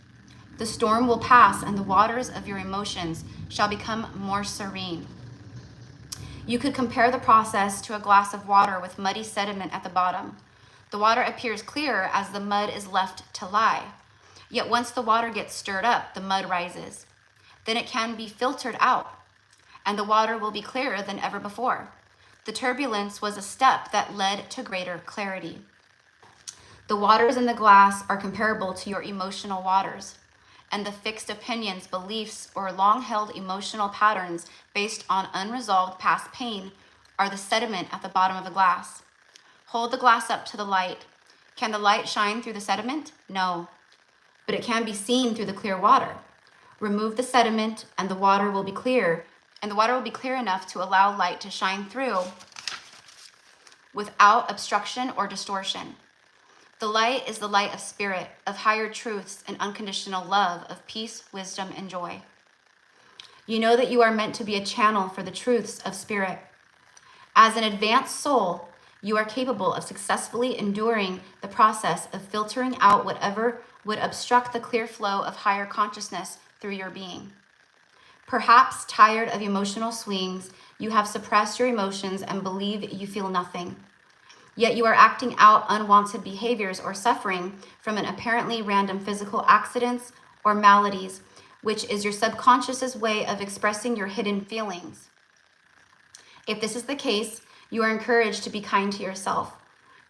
The storm will pass, and the waters of your emotions shall become more serene. You could compare the process to a glass of water with muddy sediment at the bottom. The water appears clear as the mud is left to lie. Yet once the water gets stirred up, the mud rises. Then it can be filtered out, and the water will be clearer than ever before. The turbulence was a step that led to greater clarity. The waters in the glass are comparable to your emotional waters, and the fixed opinions, beliefs, or long-held emotional patterns based on unresolved past pain are the sediment at the bottom of the glass. Hold the glass up to the light. Can the light shine through the sediment? No, but it can be seen through the clear water. Remove the sediment and the water will be clear, and the water will be clear enough to allow light to shine through without obstruction or distortion. The light is the light of spirit, of higher truths and unconditional love, of peace, wisdom, and joy. You know that you are meant to be a channel for the truths of spirit. As an advanced soul, you are capable of successfully enduring the process of filtering out whatever would obstruct the clear flow of higher consciousness through your being. Perhaps tired of emotional swings, you have suppressed your emotions and believe you feel nothing. Yet you are acting out unwanted behaviors or suffering from an apparently random physical accidents or maladies, which is your subconscious's way of expressing your hidden feelings. If this is the case, you are encouraged to be kind to yourself,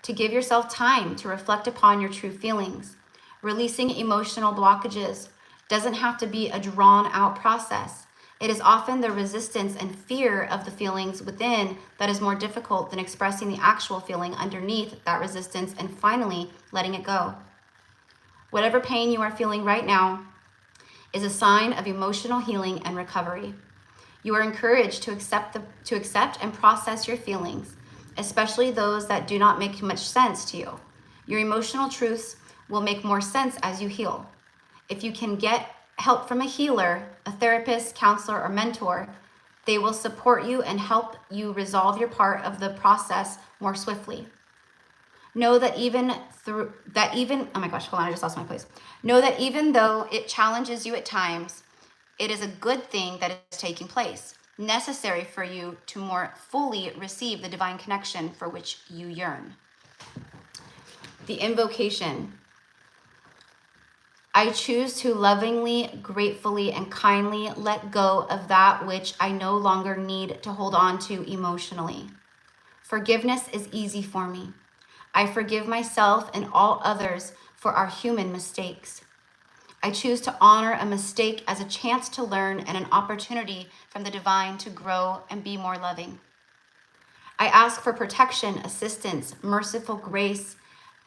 to give yourself time to reflect upon your true feelings. Releasing emotional blockages doesn't have to be a drawn-out process. It is often the resistance and fear of the feelings within that is more difficult than expressing the actual feeling underneath that resistance and finally letting it go. Whatever pain you are feeling right now is a sign of emotional healing and recovery. You are encouraged to accept and process your feelings, especially those that do not make much sense to you. Your emotional truths will make more sense as you heal. If you can get help from a healer, a therapist, counselor, or mentor, they will support you and help you resolve your part of the process more swiftly. Know that oh my gosh, hold on, I just lost my place. Know that even though it challenges you at times, it is a good thing that is taking place, necessary for you to more fully receive the divine connection for which you yearn. The invocation. I choose to lovingly, gratefully, and kindly let go of that which I no longer need to hold on to emotionally. Forgiveness is easy for me. I forgive myself and all others for our human mistakes. I choose to honor a mistake as a chance to learn and an opportunity from the divine to grow and be more loving. I ask for protection, assistance, merciful grace,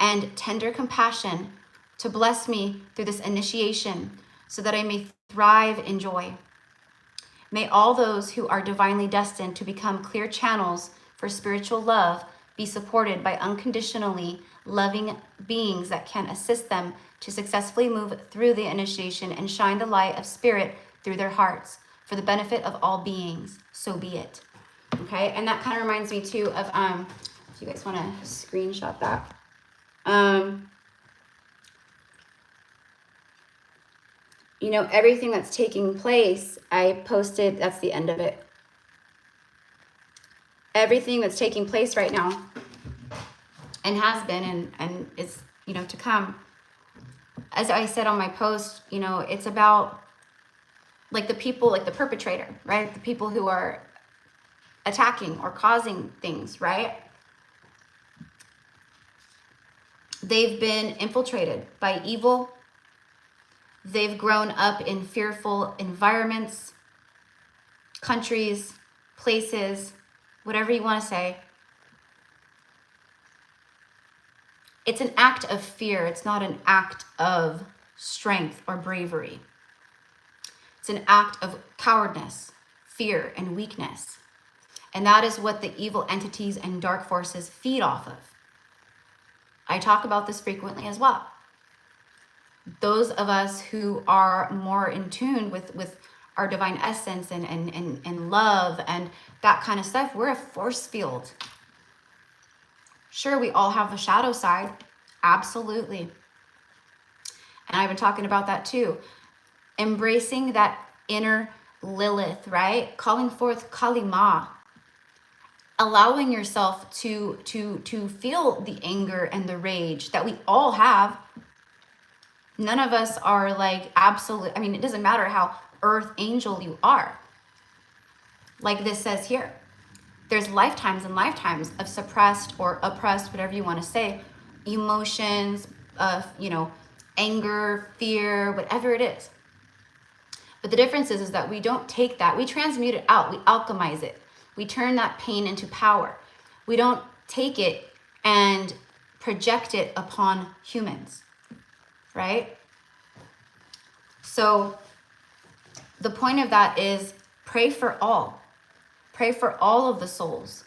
and tender compassion to bless me through this initiation so that I may thrive in joy. May all those who are divinely destined to become clear channels for spiritual love be supported by unconditionally loving beings that can assist them to successfully move through the initiation and shine the light of spirit through their hearts for the benefit of all beings. So be it. Okay, and that kind of reminds me too of, if you guys want to screenshot that. You know, everything that's taking place, I posted, that's the end of it. Everything that's taking place right now and has been and is, you know, to come. As I said on my post, you know, it's about like the people, like the perpetrator, right? The people who are attacking or causing things, right? They've been infiltrated by evil. They've grown up in fearful environments, countries, places, whatever you want to say. It's an act of fear. It's not an act of strength or bravery. It's an act of cowardness, fear, and weakness. And that is what the evil entities and dark forces feed off of. I talk about this frequently as well. Those of us who are more in tune with our divine essence and love and that kind of stuff, we're a force field. Sure, we all have a shadow side. Absolutely. And I've been talking about that too. Embracing that inner Lilith, right? Calling forth Kali Ma. Allowing yourself to feel the anger and the rage that we all have. None of us are like absolute. I mean, it doesn't matter how earth angel you are. Like this says here, there's lifetimes and lifetimes of suppressed or oppressed, whatever you want to say, emotions of, anger, fear, whatever it is. But the difference is that we don't take that. We transmute it out. We alchemize it. We turn that pain into power. We don't take it and project it upon humans, right? So the point of that is pray for all. Pray for all of the souls.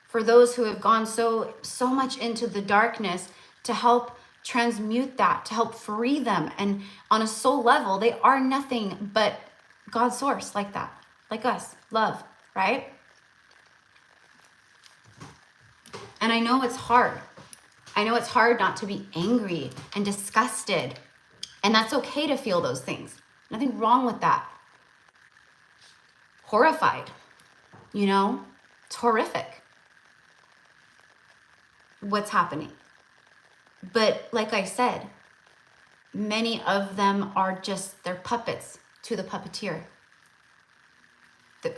For those who have gone so much into the darkness, to help transmute that, to help free them. And on a soul level, they are nothing but God's source, like that, like us, love, right? And I know it's hard. I know it's hard not to be angry and disgusted. And that's okay to feel those things. Nothing wrong with that. Horrified, it's horrific what's happening. But like I said, many of them are just, they're puppets to the puppeteer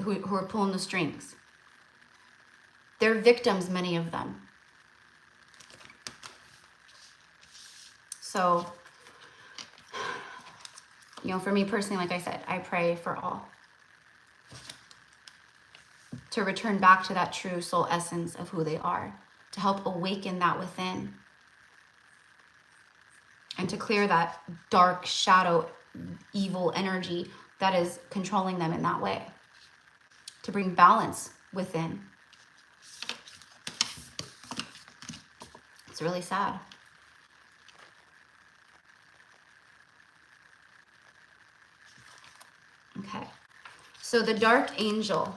who are pulling the strings. They're victims, many of them. So, for me personally, like I said, I pray for all to return back to that true soul essence of who they are, to help awaken that within, and to clear that dark shadow, evil energy that is controlling them in that way, to bring balance within. It's really sad. Okay, so the dark angel.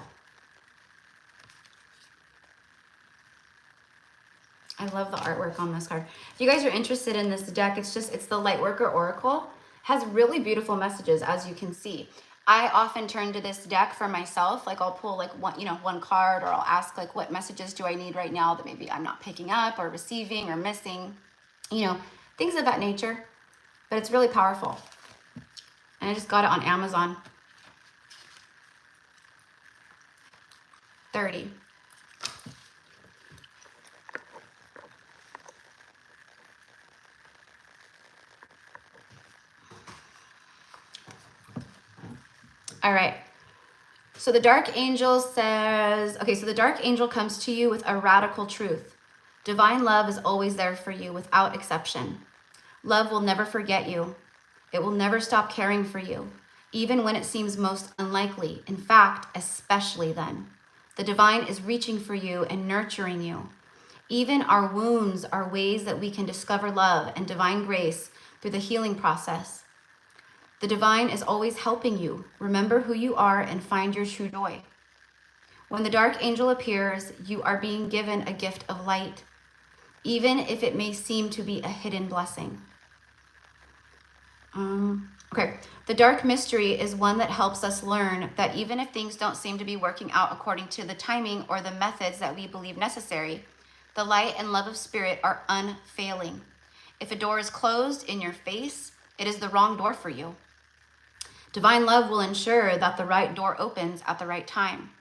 I love the artwork on this card. If you guys are interested in this deck, it's the Lightworker Oracle. It has really beautiful messages, as you can see. I often turn to this deck for myself. Like I'll pull like one card, or I'll ask like, what messages do I need right now that maybe I'm not picking up or receiving or missing, things of that nature. But it's really powerful. And I just got it on Amazon. 30. All right. So the dark angel says, okay, so the dark angel comes to you with a radical truth. Divine love is always there for you without exception. Love will never forget you. It will never stop caring for you, even when it seems most unlikely. In fact, especially then. The divine is reaching for you and nurturing you. Even our wounds are ways that we can discover love and divine grace through the healing process. The divine is always helping you. Remember who you are and find your true joy. When the dark angel appears, you are being given a gift of light, even if it may seem to be a hidden blessing. Okay, the dark mystery is one that helps us learn that even if things don't seem to be working out according to the timing or the methods that we believe necessary, the light and love of spirit are unfailing. If a door is closed in your face, it is the wrong door for you. Divine love will ensure that the right door opens at the right time.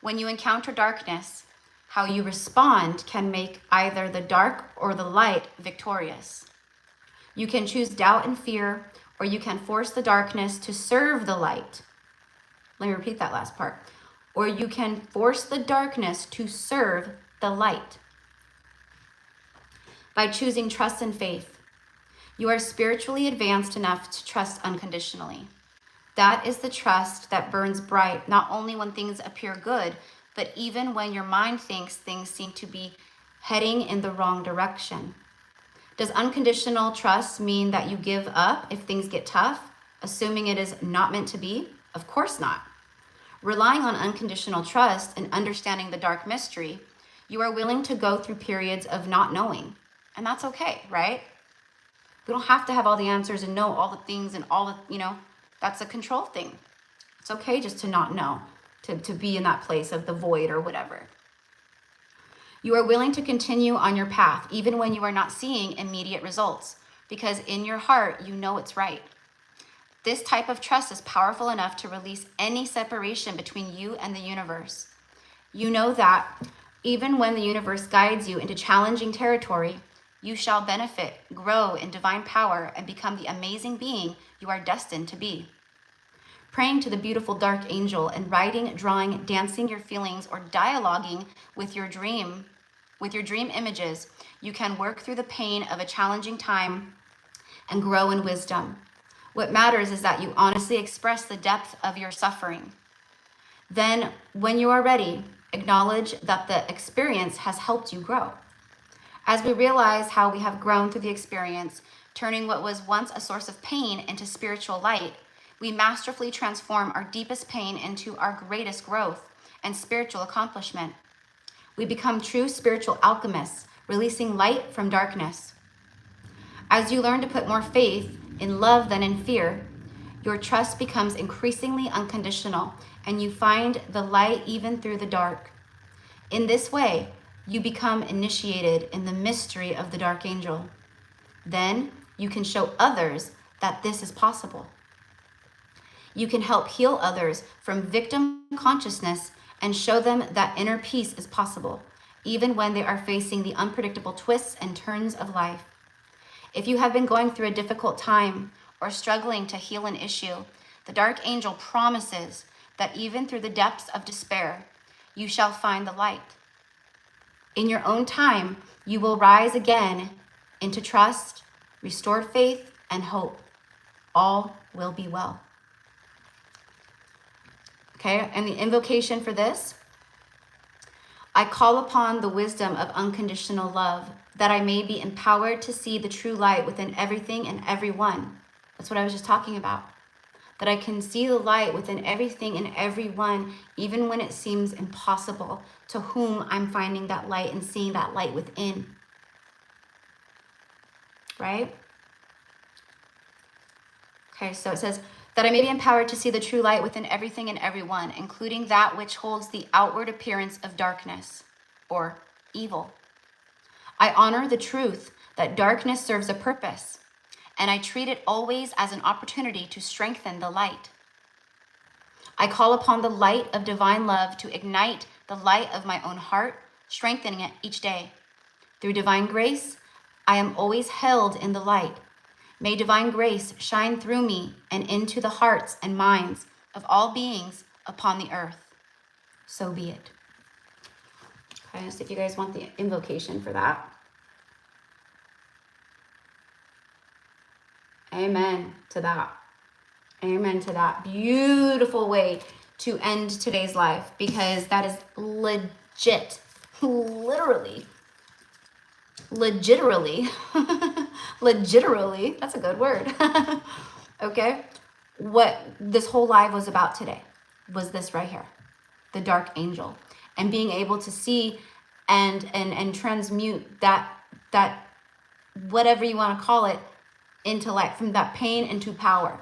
When you encounter darkness, how you respond can make either the dark or the light victorious. You can choose doubt and fear, or you can force the darkness to serve the light. Let me repeat that last part. Or you can force the darkness to serve the light. By choosing trust and faith, you are spiritually advanced enough to trust unconditionally. That is the trust that burns bright, not only when things appear good, but even when your mind thinks things seem to be heading in the wrong direction. Does unconditional trust mean that you give up if things get tough, assuming it is not meant to be? Of course not. Relying on unconditional trust and understanding the dark mystery, you are willing to go through periods of not knowing. And that's okay, right? We don't have to have all the answers and know all the things and all the, that's a control thing. It's okay just to not know, to be in that place of the void or whatever. You are willing to continue on your path, even when you are not seeing immediate results, because in your heart, you know it's right. This type of trust is powerful enough to release any separation between you and the universe. You know that even when the universe guides you into challenging territory, you shall benefit, grow in divine power, and become the amazing being you are destined to be. Praying to the beautiful dark angel and writing, drawing, dancing your feelings, or dialoguing with your dream images, you can work through the pain of a challenging time and grow in wisdom. What matters is that you honestly express the depth of your suffering. Then, when you are ready, acknowledge that the experience has helped you grow. As we realize how we have grown through the experience, turning what was once a source of pain into spiritual light, we masterfully transform our deepest pain into our greatest growth and spiritual accomplishment. We become true spiritual alchemists, releasing light from darkness. As you learn to put more faith in love than in fear, your trust becomes increasingly unconditional, and you find the light even through the dark. In this way, you become initiated in the mystery of the dark angel. Then you can show others that this is possible. You can help heal others from victim consciousness and show them that inner peace is possible, even when they are facing the unpredictable twists and turns of life. If you have been going through a difficult time or struggling to heal an issue, the dark angel promises that even through the depths of despair, you shall find the light. In your own time, you will rise again into trust, restored faith, and hope. All will be well. Okay, and the invocation for this: I call upon the wisdom of unconditional love, that I may be empowered to see the true light within everything and everyone. That's what I was just talking about. That I can see the light within everything and everyone, even when it seems impossible, to whom I'm finding that light and seeing that light within. Right? Okay, so it says, that I may be empowered to see the true light within everything and everyone, including that which holds the outward appearance of darkness or evil. I honor the truth that darkness serves a purpose, and I treat it always as an opportunity to strengthen the light. I call upon the light of divine love to ignite the light of my own heart, strengthening it each day. Through divine grace, I am always held in the light. May divine grace shine through me and into the hearts and minds of all beings upon the earth. So be it. Okay, let's see if you guys want the invocation for that. Amen to that. Amen to that. Beautiful way to end today's life, because that is legit, literally, that's a good word. Okay, what this whole live was about today was this right here, the dark angel, and being able to see and transmute that whatever you want to call it into light, from that pain into power.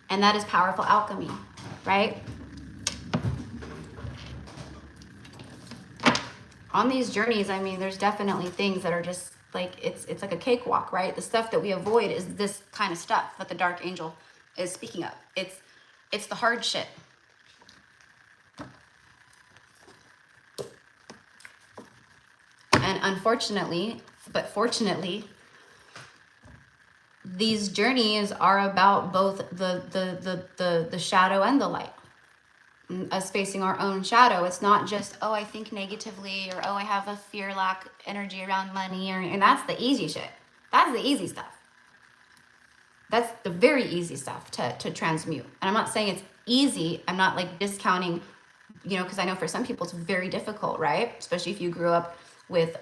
And that is powerful alchemy, right? On these journeys, I mean, there's definitely things that are just like, it's like a cakewalk, right? The stuff that we avoid is this kind of stuff that the dark angel is speaking of. It's the hard shit. And unfortunately, but fortunately, these journeys are about both the shadow and the light. Us facing our own shadow. It's not just, oh, I think negatively, or oh, I have a fear, lack energy around money, and that's the easy shit. That's the easy stuff. That's the very easy stuff to transmute. And I'm not saying it's easy. I'm not like discounting you know, because I know for some people it's very difficult, right? Especially if you grew up with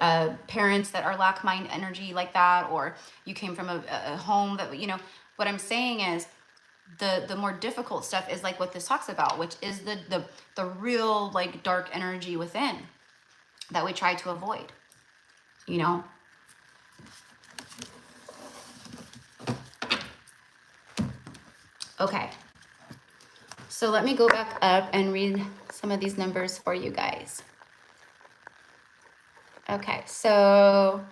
parents that are lack mind energy like that, or you came from a home that, you know, what I'm saying is the more difficult stuff is like what this talks about, which is the real like dark energy within that we try to avoid, you know? Okay. So let me go back up and read some of these numbers for you guys. Okay, so,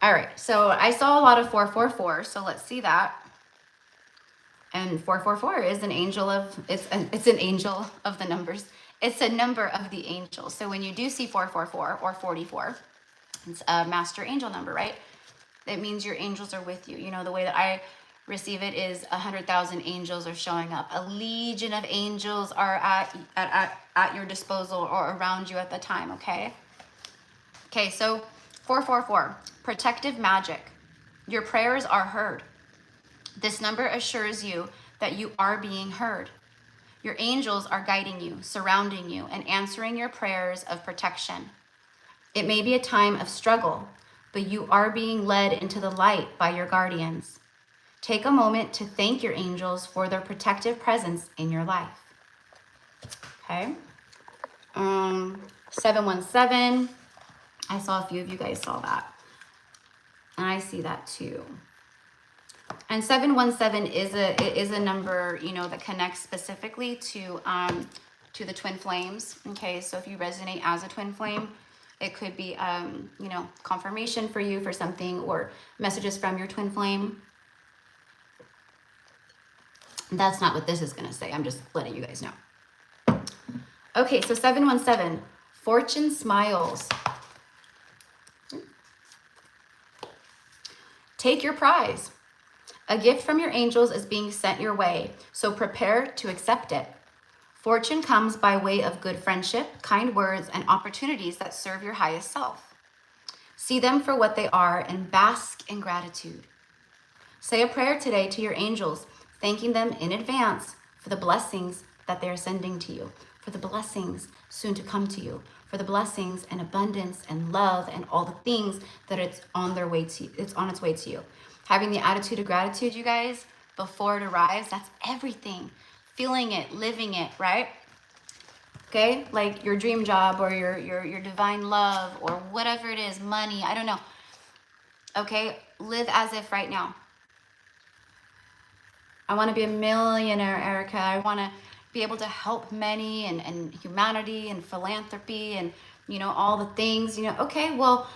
all right. So I saw a lot of 444. So let's see that. And 444 is an angel of, it's an angel of the numbers. It's a number of the angels. So when you do see 444 or 44, it's a master angel number, right? It means your angels are with you. You know, the way that I receive it is 100,000 angels are showing up. A legion of angels are at your disposal or around you at the time, okay? Okay, so 444, protective magic. Your prayers are heard. This number assures you that you are being heard. Your angels are guiding you, surrounding you, and answering your prayers of protection. It may be a time of struggle, but you are being led into the light by your guardians. Take a moment to thank your angels for their protective presence in your life. Okay. 717. I saw a few of you guys saw that. And I see that too. And 717 is a number, you know, that connects specifically to the twin flames. Okay, so if you resonate as a twin flame, it could be you know, confirmation for you for something, or messages from your twin flame. That's not what this is going to say. I'm just letting you guys know. Okay, so 717, fortune smiles. Take your prize. A gift from your angels is being sent your way, so prepare to accept it. Fortune comes by way of good friendship, kind words, and opportunities that serve your highest self. See them for what they are and bask in gratitude. Say a prayer today to your angels, thanking them in advance for the blessings that they are sending to you, for the blessings soon to come to you, for the blessings and abundance and love and all the things that it's on their way to, it's on its way to you. Having the attitude of gratitude, you guys, before it arrives, that's everything. Feeling it, living it, right? Okay, like your dream job or your divine love or whatever it is, money, I don't know. Okay, live as if right now. I want to be a millionaire, Erica. I want to be able to help many and humanity and philanthropy and, you know, all the things, you know. Okay, well,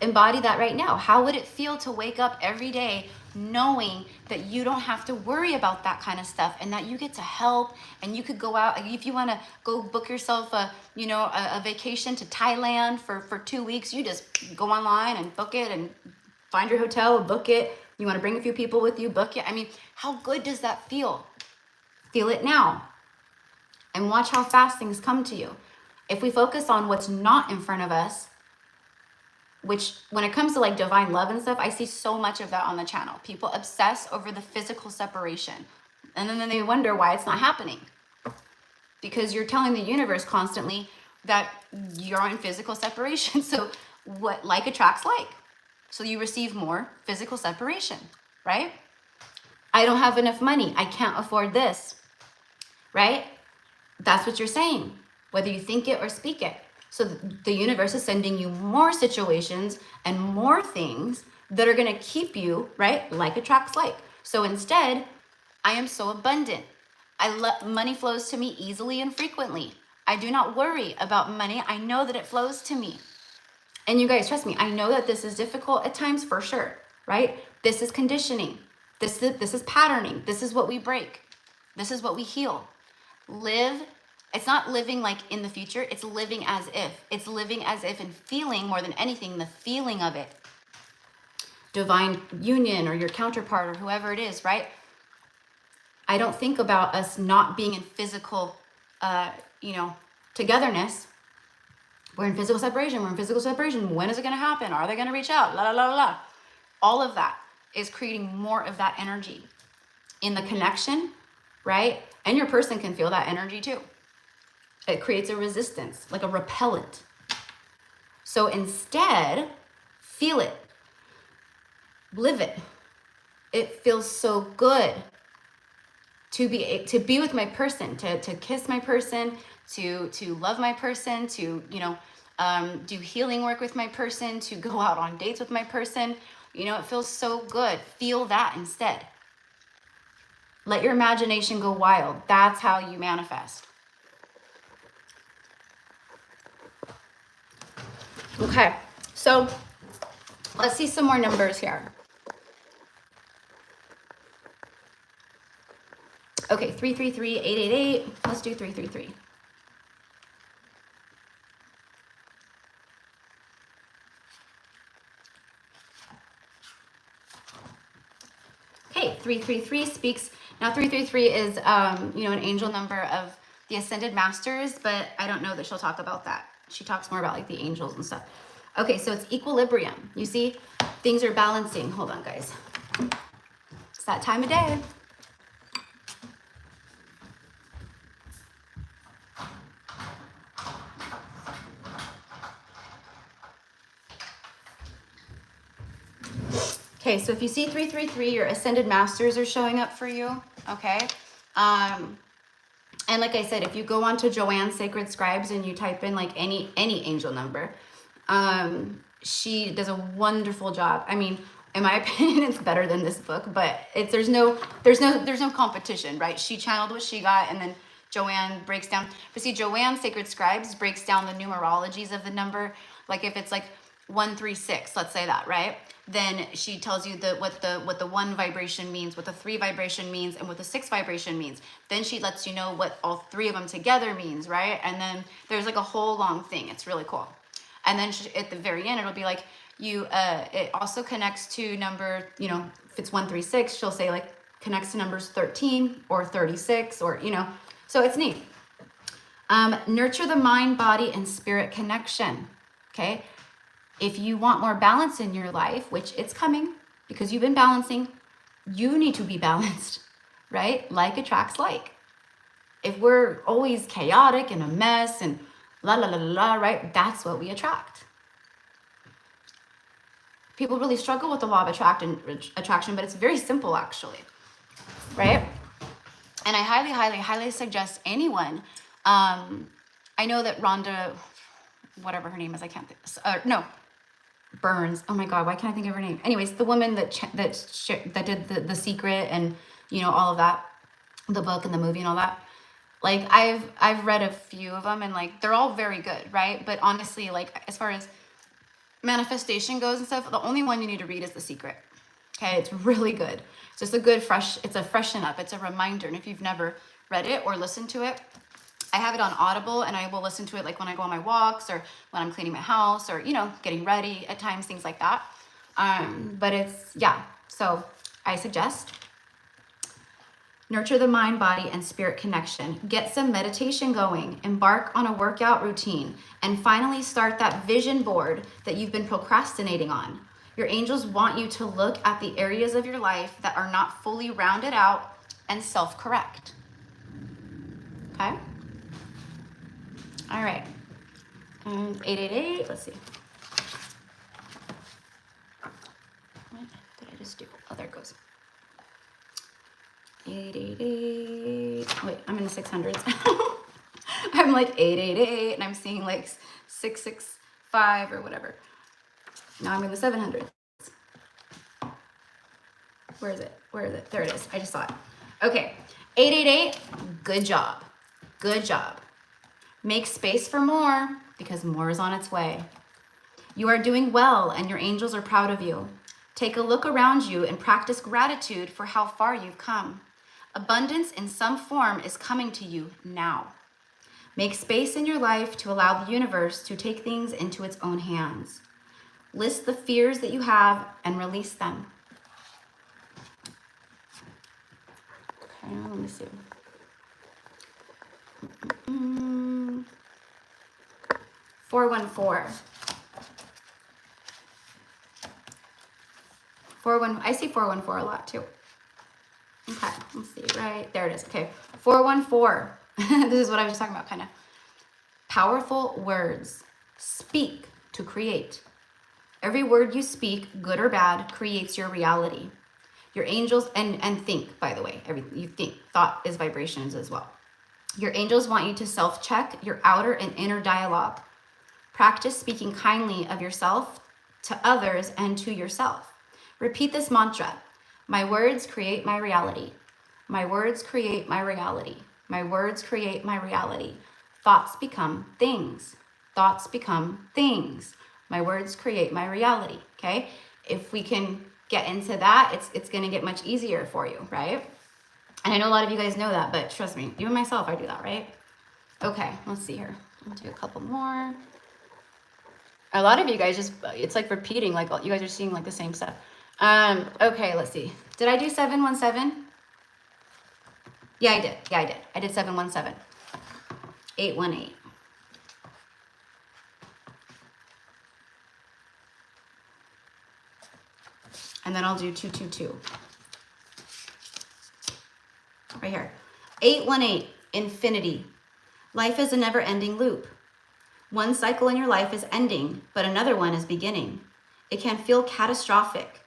embody that right now. How would it feel to wake up every day knowing that you don't have to worry about that kind of stuff, and that you get to help, and you could go out, if you want to go book yourself a, you know, a vacation to Thailand for 2 weeks, you just go online and book it and find your hotel, book it. You want to bring a few people with you, book it. I mean, how good does that feel? Feel it now and watch how fast things come to you. If we focus on what's not in front of us, which when it comes to like divine love and stuff, I see so much of that on the channel. People obsess over the physical separation. And then they wonder why it's not happening. Because you're telling the universe constantly that you're in physical separation. So what like attracts like. So you receive more physical separation, right? I don't have enough money. I can't afford this, right? That's what you're saying, whether you think it or speak it. So the universe is sending you more situations and more things that are going to keep you, right? Like attracts like. So instead, I am so abundant. Money flows to me easily and frequently. I do not worry about money. I know that it flows to me. And you guys, trust me, I know that this is difficult at times for sure, right? This is conditioning. This is patterning. This is what we break. This is what we heal. Live. It's not living like in the future. It's living as if. It's living as if and feeling more than anything, the feeling of it. Divine union or your counterpart or whoever it is, right? I don't think about us not being in physical, you know, togetherness. We're in physical separation. We're in physical separation. When is it going to happen? Are they going to reach out? La, la, la, la. All of that is creating more of that energy in the connection, right? And your person can feel that energy too. It creates a resistance, like a repellent. So instead, feel it, live it. It feels so good to be with my person, to kiss my person, to love my person, to do healing work with my person, to go out on dates with my person. It feels so good. Feel that instead. Let your imagination go wild. That's how you manifest. Okay, so let's see some more numbers here. Okay, 333, 888. Let's do 333. Okay, 333 speaks. Now 333 is an angel number of the ascended masters, but I don't know that she'll talk about that. She talks more about like the angels and stuff. Okay, so it's equilibrium. You see, things are balancing. Hold on, guys. It's that time of day. Okay, so if you see 333, your ascended masters are showing up for you, okay? And like I said, if you go on to Joanne's Sacred Scribes and you type in like any angel number, she does a wonderful job. I mean, in my opinion, it's better than this book, but there's no competition, right? She channeled what she got, and then Joanne breaks down. But see, Joanne's Sacred Scribes breaks down the numerologies of the number. Like if it's like 136, let's say that, right? Then she tells you what the 1 vibration means, what the 3 vibration means, and what the 6 vibration means. Then she lets you know what all 3 of them together means, right? And then there's like a whole long thing. It's really cool. And then at the very end, it'll be like it also connects to number, if it's 136, she'll say like connects to numbers 13 or 36 or, so it's neat. Nurture the mind, body, and spirit connection. Okay. If you want more balance in your life, which it's coming because you've been balancing, you need to be balanced, right? Like attracts like. If we're always chaotic and a mess and la la la la, right? That's what we attract. People really struggle with the law of attraction, but it's very simple actually, right? And I highly, highly, highly suggest anyone. I know that Rhonda, whatever her name is, I can't think. No, Burns. Oh my God, why can't I think of her name? Anyways, the woman that did the Secret and all of that, the book and the movie and all that. Like I've read a few of them and like they're all very good, right? But honestly, like as far as manifestation goes and stuff, the only one you need to read is The Secret. Okay, it's really good. It's just a good it's a freshen up. It's a reminder. And if you've never read it or listened to it, I have it on Audible and I will listen to it like when I go on my walks or when I'm cleaning my house or, getting ready at times, things like that. But so I suggest nurture the mind, body, and spirit connection. Get some meditation going, embark on a workout routine, and finally start that vision board that you've been procrastinating on. Your angels want you to look at the areas of your life that are not fully rounded out and self-correct. Okay? All right. 888, let's see. What did I just do? Oh, there it goes. 888. Wait, I'm in the 600s. I'm like 888 and I'm seeing like 665 or whatever. Now I'm in the 700s. Where is it? Where is it? There it is. I just saw it. Okay. 888. Good job. Good job. Make space for more because more is on its way. You are doing well and your angels are proud of you. Take a look around you and practice gratitude for how far you've come. Abundance in some form is coming to you now. Make space in your life to allow the universe to take things into its own hands. List the fears that you have and release them. Okay, let me see. 414. I see 414 a lot too. Okay, let's see, right there it is. Okay, 414. This is what I was talking about, kind of. Powerful words. Speak to create. Every word you speak, good or bad, creates your reality. Your angels, and think, by the way, everything you think, thought is vibrations as well. Your angels want you to self-check your outer and inner dialogue. Practice speaking kindly of yourself to others and to yourself. Repeat this mantra. My words create my reality. My words create my reality. My words create my reality. Thoughts become things. Thoughts become things. My words create my reality, okay? If we can get into that, it's gonna get much easier for you, right? And I know a lot of you guys know that, but trust me, even myself, I do that, right? Okay, let's see here. I'll do a couple more. A lot of you guys just, it's like repeating, like you guys are seeing like the same stuff. Okay, let's see. Did I do 717? Yeah, I did. Yeah, I did. I did 717. 818. And then I'll do 222. Right here. 818, infinity. Life is a never-ending loop. One cycle in your life is ending, but another one is beginning. It can feel catastrophic,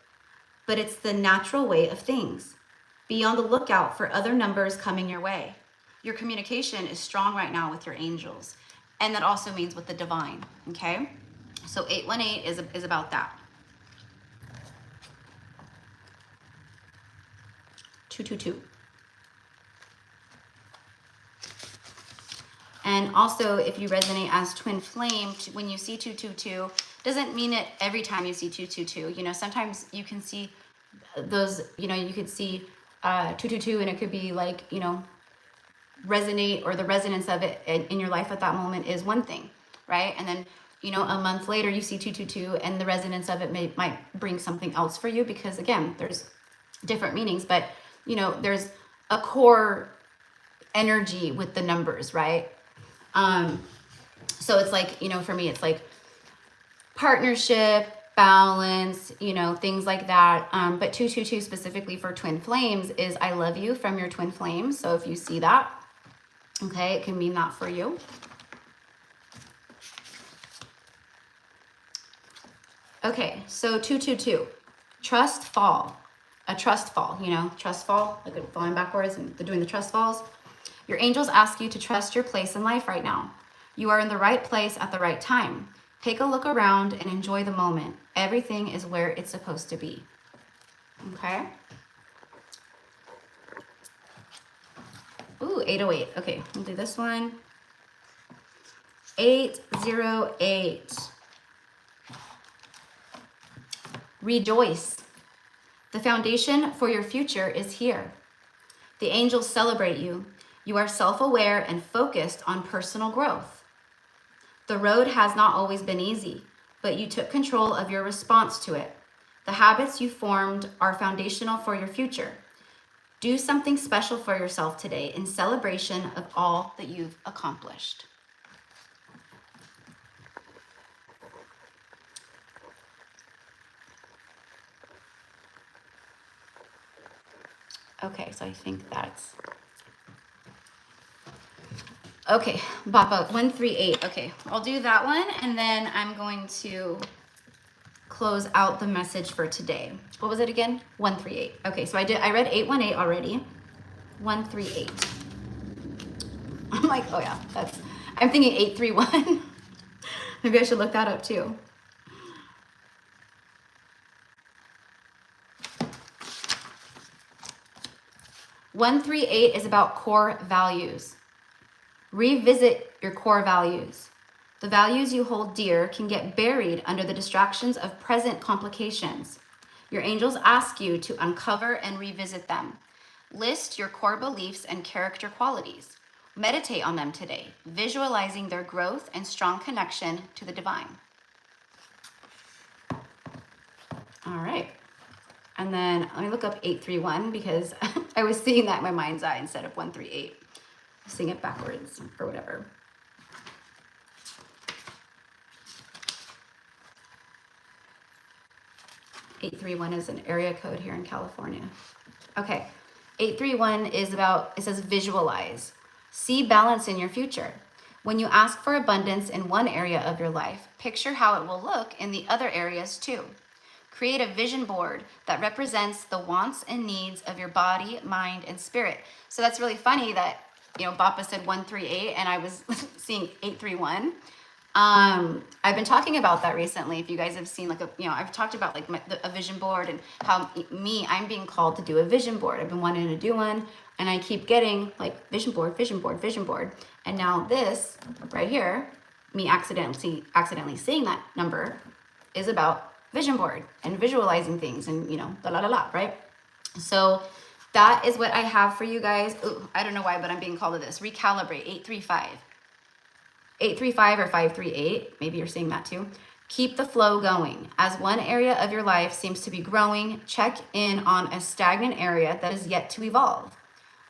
but it's the natural way of things. Be on the lookout for other numbers coming your way. Your communication is strong right now with your angels, and that also means with the divine, okay? So 818 is about that. 222. And also, if you resonate as twin flame, when you see 222, doesn't mean it every time you see 222. You know, sometimes you can see those, you know, you could see 222 and it could be like, you know, resonate, or the resonance of it in your life at that moment is one thing, right? And then, you know, a month later you see 222 and the resonance of it might bring something else for you, because again, there's different meanings, but you know, there's a core energy with the numbers, right? So it's like, you know, for me, it's like partnership, balance, you know, things like that. But 222 specifically for twin flames is I love you from your twin flames. So if you see that, okay, it can mean that for you. Okay, so 222, trust fall. A trust fall, you know, trust fall, like falling backwards and they're doing the trust falls. Your angels ask you to trust your place in life right now. You are in the right place at the right time. Take a look around and enjoy the moment. Everything is where it's supposed to be. Okay? Ooh, 808. Okay, we'll do this one. 808. Rejoice. The foundation for your future is here. The angels celebrate you. You are self-aware and focused on personal growth. The road has not always been easy, but you took control of your response to it. The habits you formed are foundational for your future. Do something special for yourself today in celebration of all that you've accomplished. Okay, so I think that's... Okay, Bapa, 138. Okay, I'll do that one, and then I'm going to close out the message for today. What was it again? 138. Okay, so I read 818 already. 138. I'm like, oh yeah, I'm thinking 831. Maybe I should look that up too. "138 is about core values. Revisit your core values. The values you hold dear can get buried under the distractions of present complications. Your angels ask you to uncover and revisit them. List your core beliefs and character qualities. Meditate on them today, visualizing their growth and strong connection to the divine." All right. And then let me look up 831 because I was seeing that in my mind's eye instead of 138. Seeing it backwards or whatever. "831 is an area code here in California. Okay, 831 is about, it says visualize. See balance in your future. When you ask for abundance in one area of your life, picture how it will look in the other areas too. Create a vision board that represents the wants and needs of your body, mind, and spirit. So that's really funny that, Bappa said 138 and I was seeing 831. I've been talking about that recently. If you guys have seen I've talked about a vision board and how I'm being called to do a vision board. I've been wanting to do one and I keep getting vision board, vision board, vision board. And now this right here, me accidentally seeing that number is about vision board and visualizing things and right? So that is what I have for you guys. Ooh, I don't know why, but I'm being called to this. Recalibrate, 835. 835 or 538, maybe you're seeing that too. Keep the flow going. As one area of your life seems to be growing, check in on a stagnant area that is yet to evolve.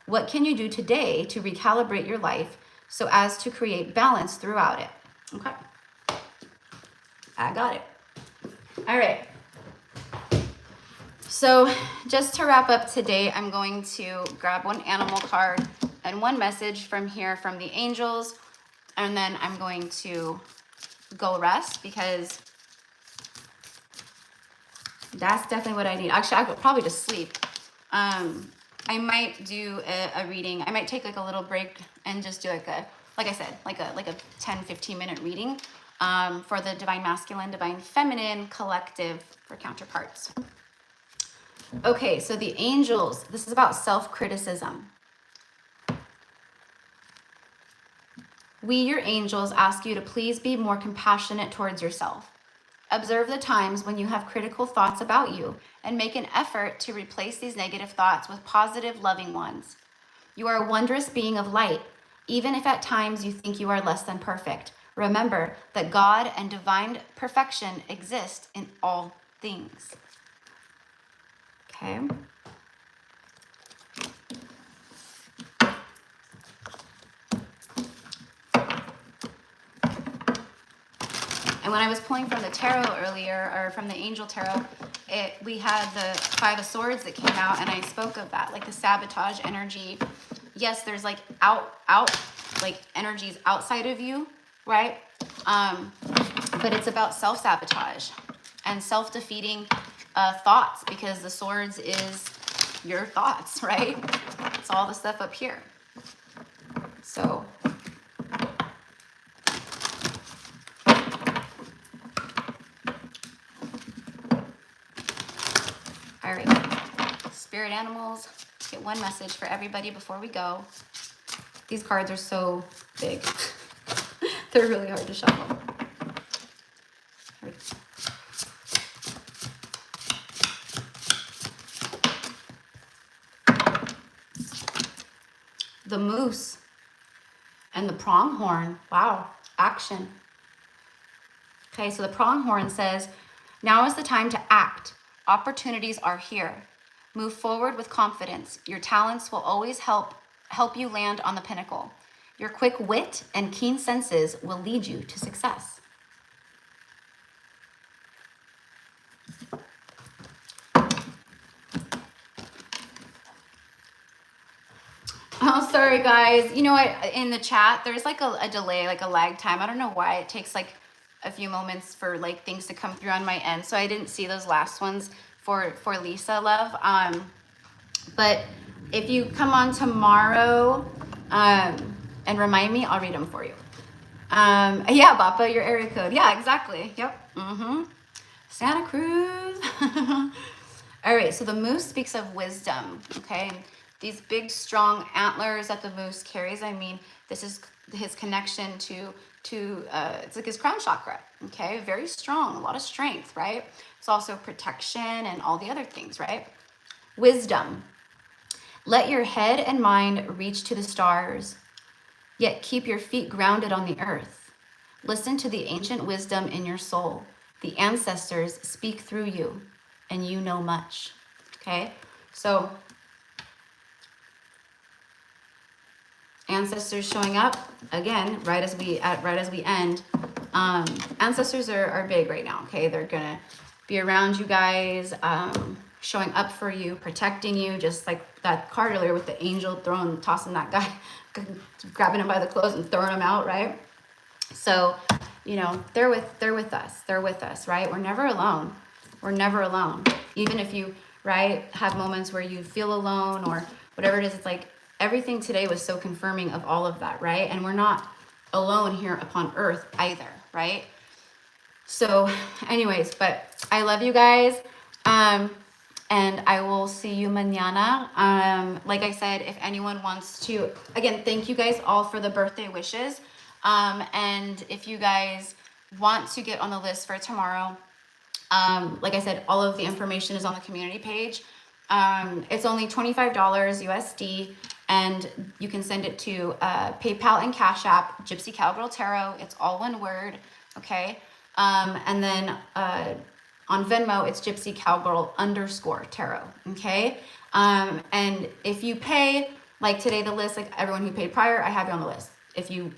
What can you do today to recalibrate your life so as to create balance throughout it? Okay, I got it. All right. So just to wrap up today, I'm going to grab one animal card and one message from here from the angels. And then I'm going to go rest because that's definitely what I need. Actually, I could probably just sleep. I might do a reading. I might take a little break and just do like I said, like a 10, 15 minute reading for the divine masculine, divine feminine collective for counterparts. Okay, so the angels, this is about self-criticism. We, your angels, ask you to please be more compassionate towards yourself. Observe the times when you have critical thoughts about you and make an effort to replace these negative thoughts with positive, loving ones. You are a wondrous being of light, even if at times you think you are less than perfect. Remember that God and divine perfection exist in all things. Okay. And when I was pulling from the tarot earlier, or from the angel tarot, we had the Five of Swords that came out, and I spoke of that, like the sabotage energy. Yes, there's energies outside of you, right? But it's about self-sabotage and self-defeating thoughts, because the swords is your thoughts, right? It's all the stuff up here. So all right, spirit animals, get one message for everybody before we go. These cards are so big. They're really hard to shuffle. The moose and the pronghorn. Wow, action. Okay, so the pronghorn says, now is the time to act. Opportunities are here. Move forward with confidence. Your talents will always help you land on the pinnacle. Your quick wit and keen senses will lead you to success. Oh, sorry guys. You know what? In the chat, there's like a delay, like a lag time. I don't know why it takes like a few moments for like things to come through on my end. So I didn't see those last ones for Lisa, love. But if you come on tomorrow and remind me, I'll read them for you. Yeah, Bappa, your area code. Yeah, exactly. Yep. Santa Cruz. All right, so the moose speaks of wisdom, okay? These big, strong antlers that the moose carries, I mean, this is his connection to it's like his crown chakra, okay? Very strong, a lot of strength, right? It's also protection and all the other things, right? Wisdom. Let your head and mind reach to the stars, yet keep your feet grounded on the earth. Listen to the ancient wisdom in your soul. The ancestors speak through you, and you know much, okay? So ancestors showing up again right as we end. Ancestors are big right now, okay? They're gonna be around you guys, showing up for you, protecting you, just like that card earlier with the angel tossing that grabbing them by the clothes and throwing them out, right? So, you know, they're with us, right? We're never alone. We're never alone. Even if you, right, have moments where you feel alone or whatever it is, it's like everything today was so confirming of all of that, right? And we're not alone here upon earth either, right? So anyways, but I love you guys. And I will see you mañana. Like I said, if anyone wants to, again, thank you guys all for the birthday wishes. And if you guys want to get on the list for tomorrow, like I said, all of the information is on the community page. It's only $25 USD, and you can send it to PayPal and Cash App, Gypsy Cowgirl Tarot. It's all one word, okay? And then on Venmo, it's Gypsy Cowgirl _ Tarot, okay? And if you pay, like today, the list, like everyone who paid prior, I have you on the list. If you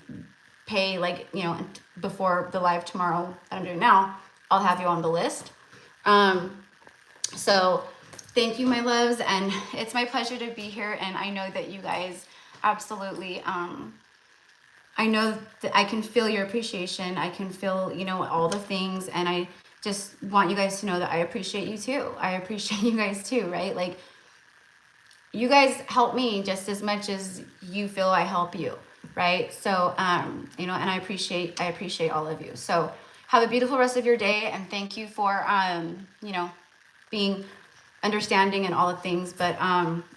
pay, like, you know, before the live tomorrow that I'm doing now, I'll have you on the list. So thank you, my loves, and it's my pleasure to be here, and I know that you guys absolutely, I know that I can feel your appreciation. I can feel, you know, all the things, and I just want you guys to know that I appreciate you too. I appreciate you guys too, right? Like, you guys help me just as much as you feel I help you, right? So, you know, and I appreciate all of you. So have a beautiful rest of your day, and thank you for, you know, being understanding and all the things. But,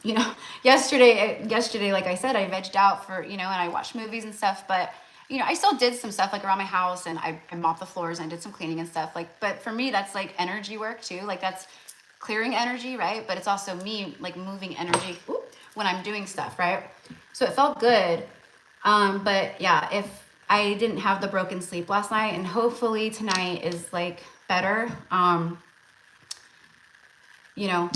you know, yesterday, like I said, I vegged out for, you know, and I watched movies and stuff, but, you know, I still did some stuff like around my house, and I mopped the floors and I did some cleaning and stuff, like, but for me, that's like energy work too. Like, that's clearing energy, right? But it's also me like moving energy when I'm doing stuff, right? So it felt good. But yeah, if I didn't have the broken sleep last night, and hopefully tonight is like better. You know,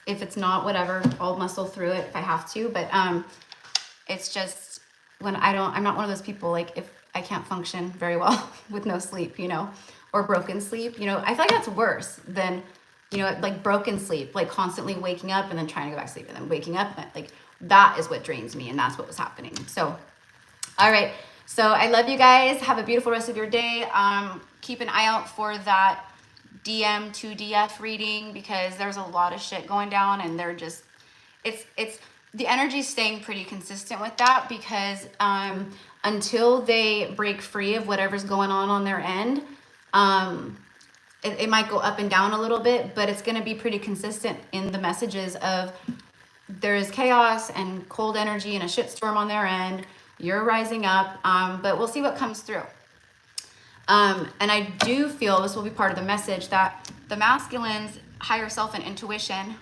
if it's not, whatever, I'll muscle through it if I have to. But it's just when I'm not one of those people, like, if I can't function very well with no sleep, you know, or broken sleep, you know, I feel like that's worse than, you know, like broken sleep, like constantly waking up and then trying to go back to sleep and then waking up. And like, that is what drains me, and that's what was happening. So, all right. So I love you guys. Have a beautiful rest of your day. Keep an eye out for that DM to DF reading, because there's a lot of shit going down, and they're just, it's the energy's staying pretty consistent with that, because until they break free of whatever's going on their end, it might go up and down a little bit, but it's going to be pretty consistent in the messages of there is chaos and cold energy and a shitstorm on their end. You're rising up, but we'll see what comes through. And I do feel this will be part of the message, that the masculine's higher self and intuition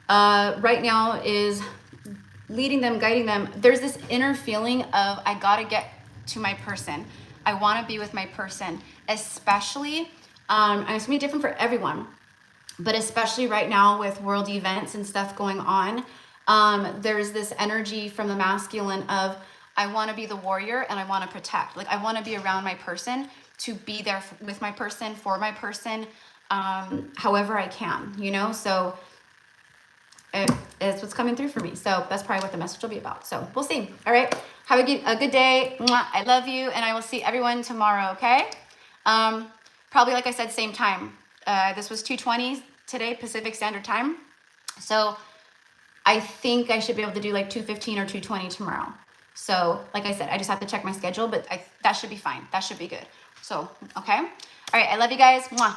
right now is leading them, guiding them. There's this inner feeling of, I gotta get to my person. I want to be with my person, especially, and it's gonna be different for everyone, but especially right now with world events and stuff going on, there's this energy from the masculine of, I want to be the warrior and I want to protect. Like, I want to be around my person, to be there with my person, for my person, however I can, you know? So it's what's coming through for me. So that's probably what the message will be about. So we'll see. All right. Have a good day. I love you. And I will see everyone tomorrow. Okay. Probably, like I said, same time. This was 2:20 today, Pacific Standard Time. So I think I should be able to do like 2:15 or 2:20 tomorrow. So like I said, I just have to check my schedule, but that should be fine. That should be good. So, okay. All right. I love you guys. Mwah.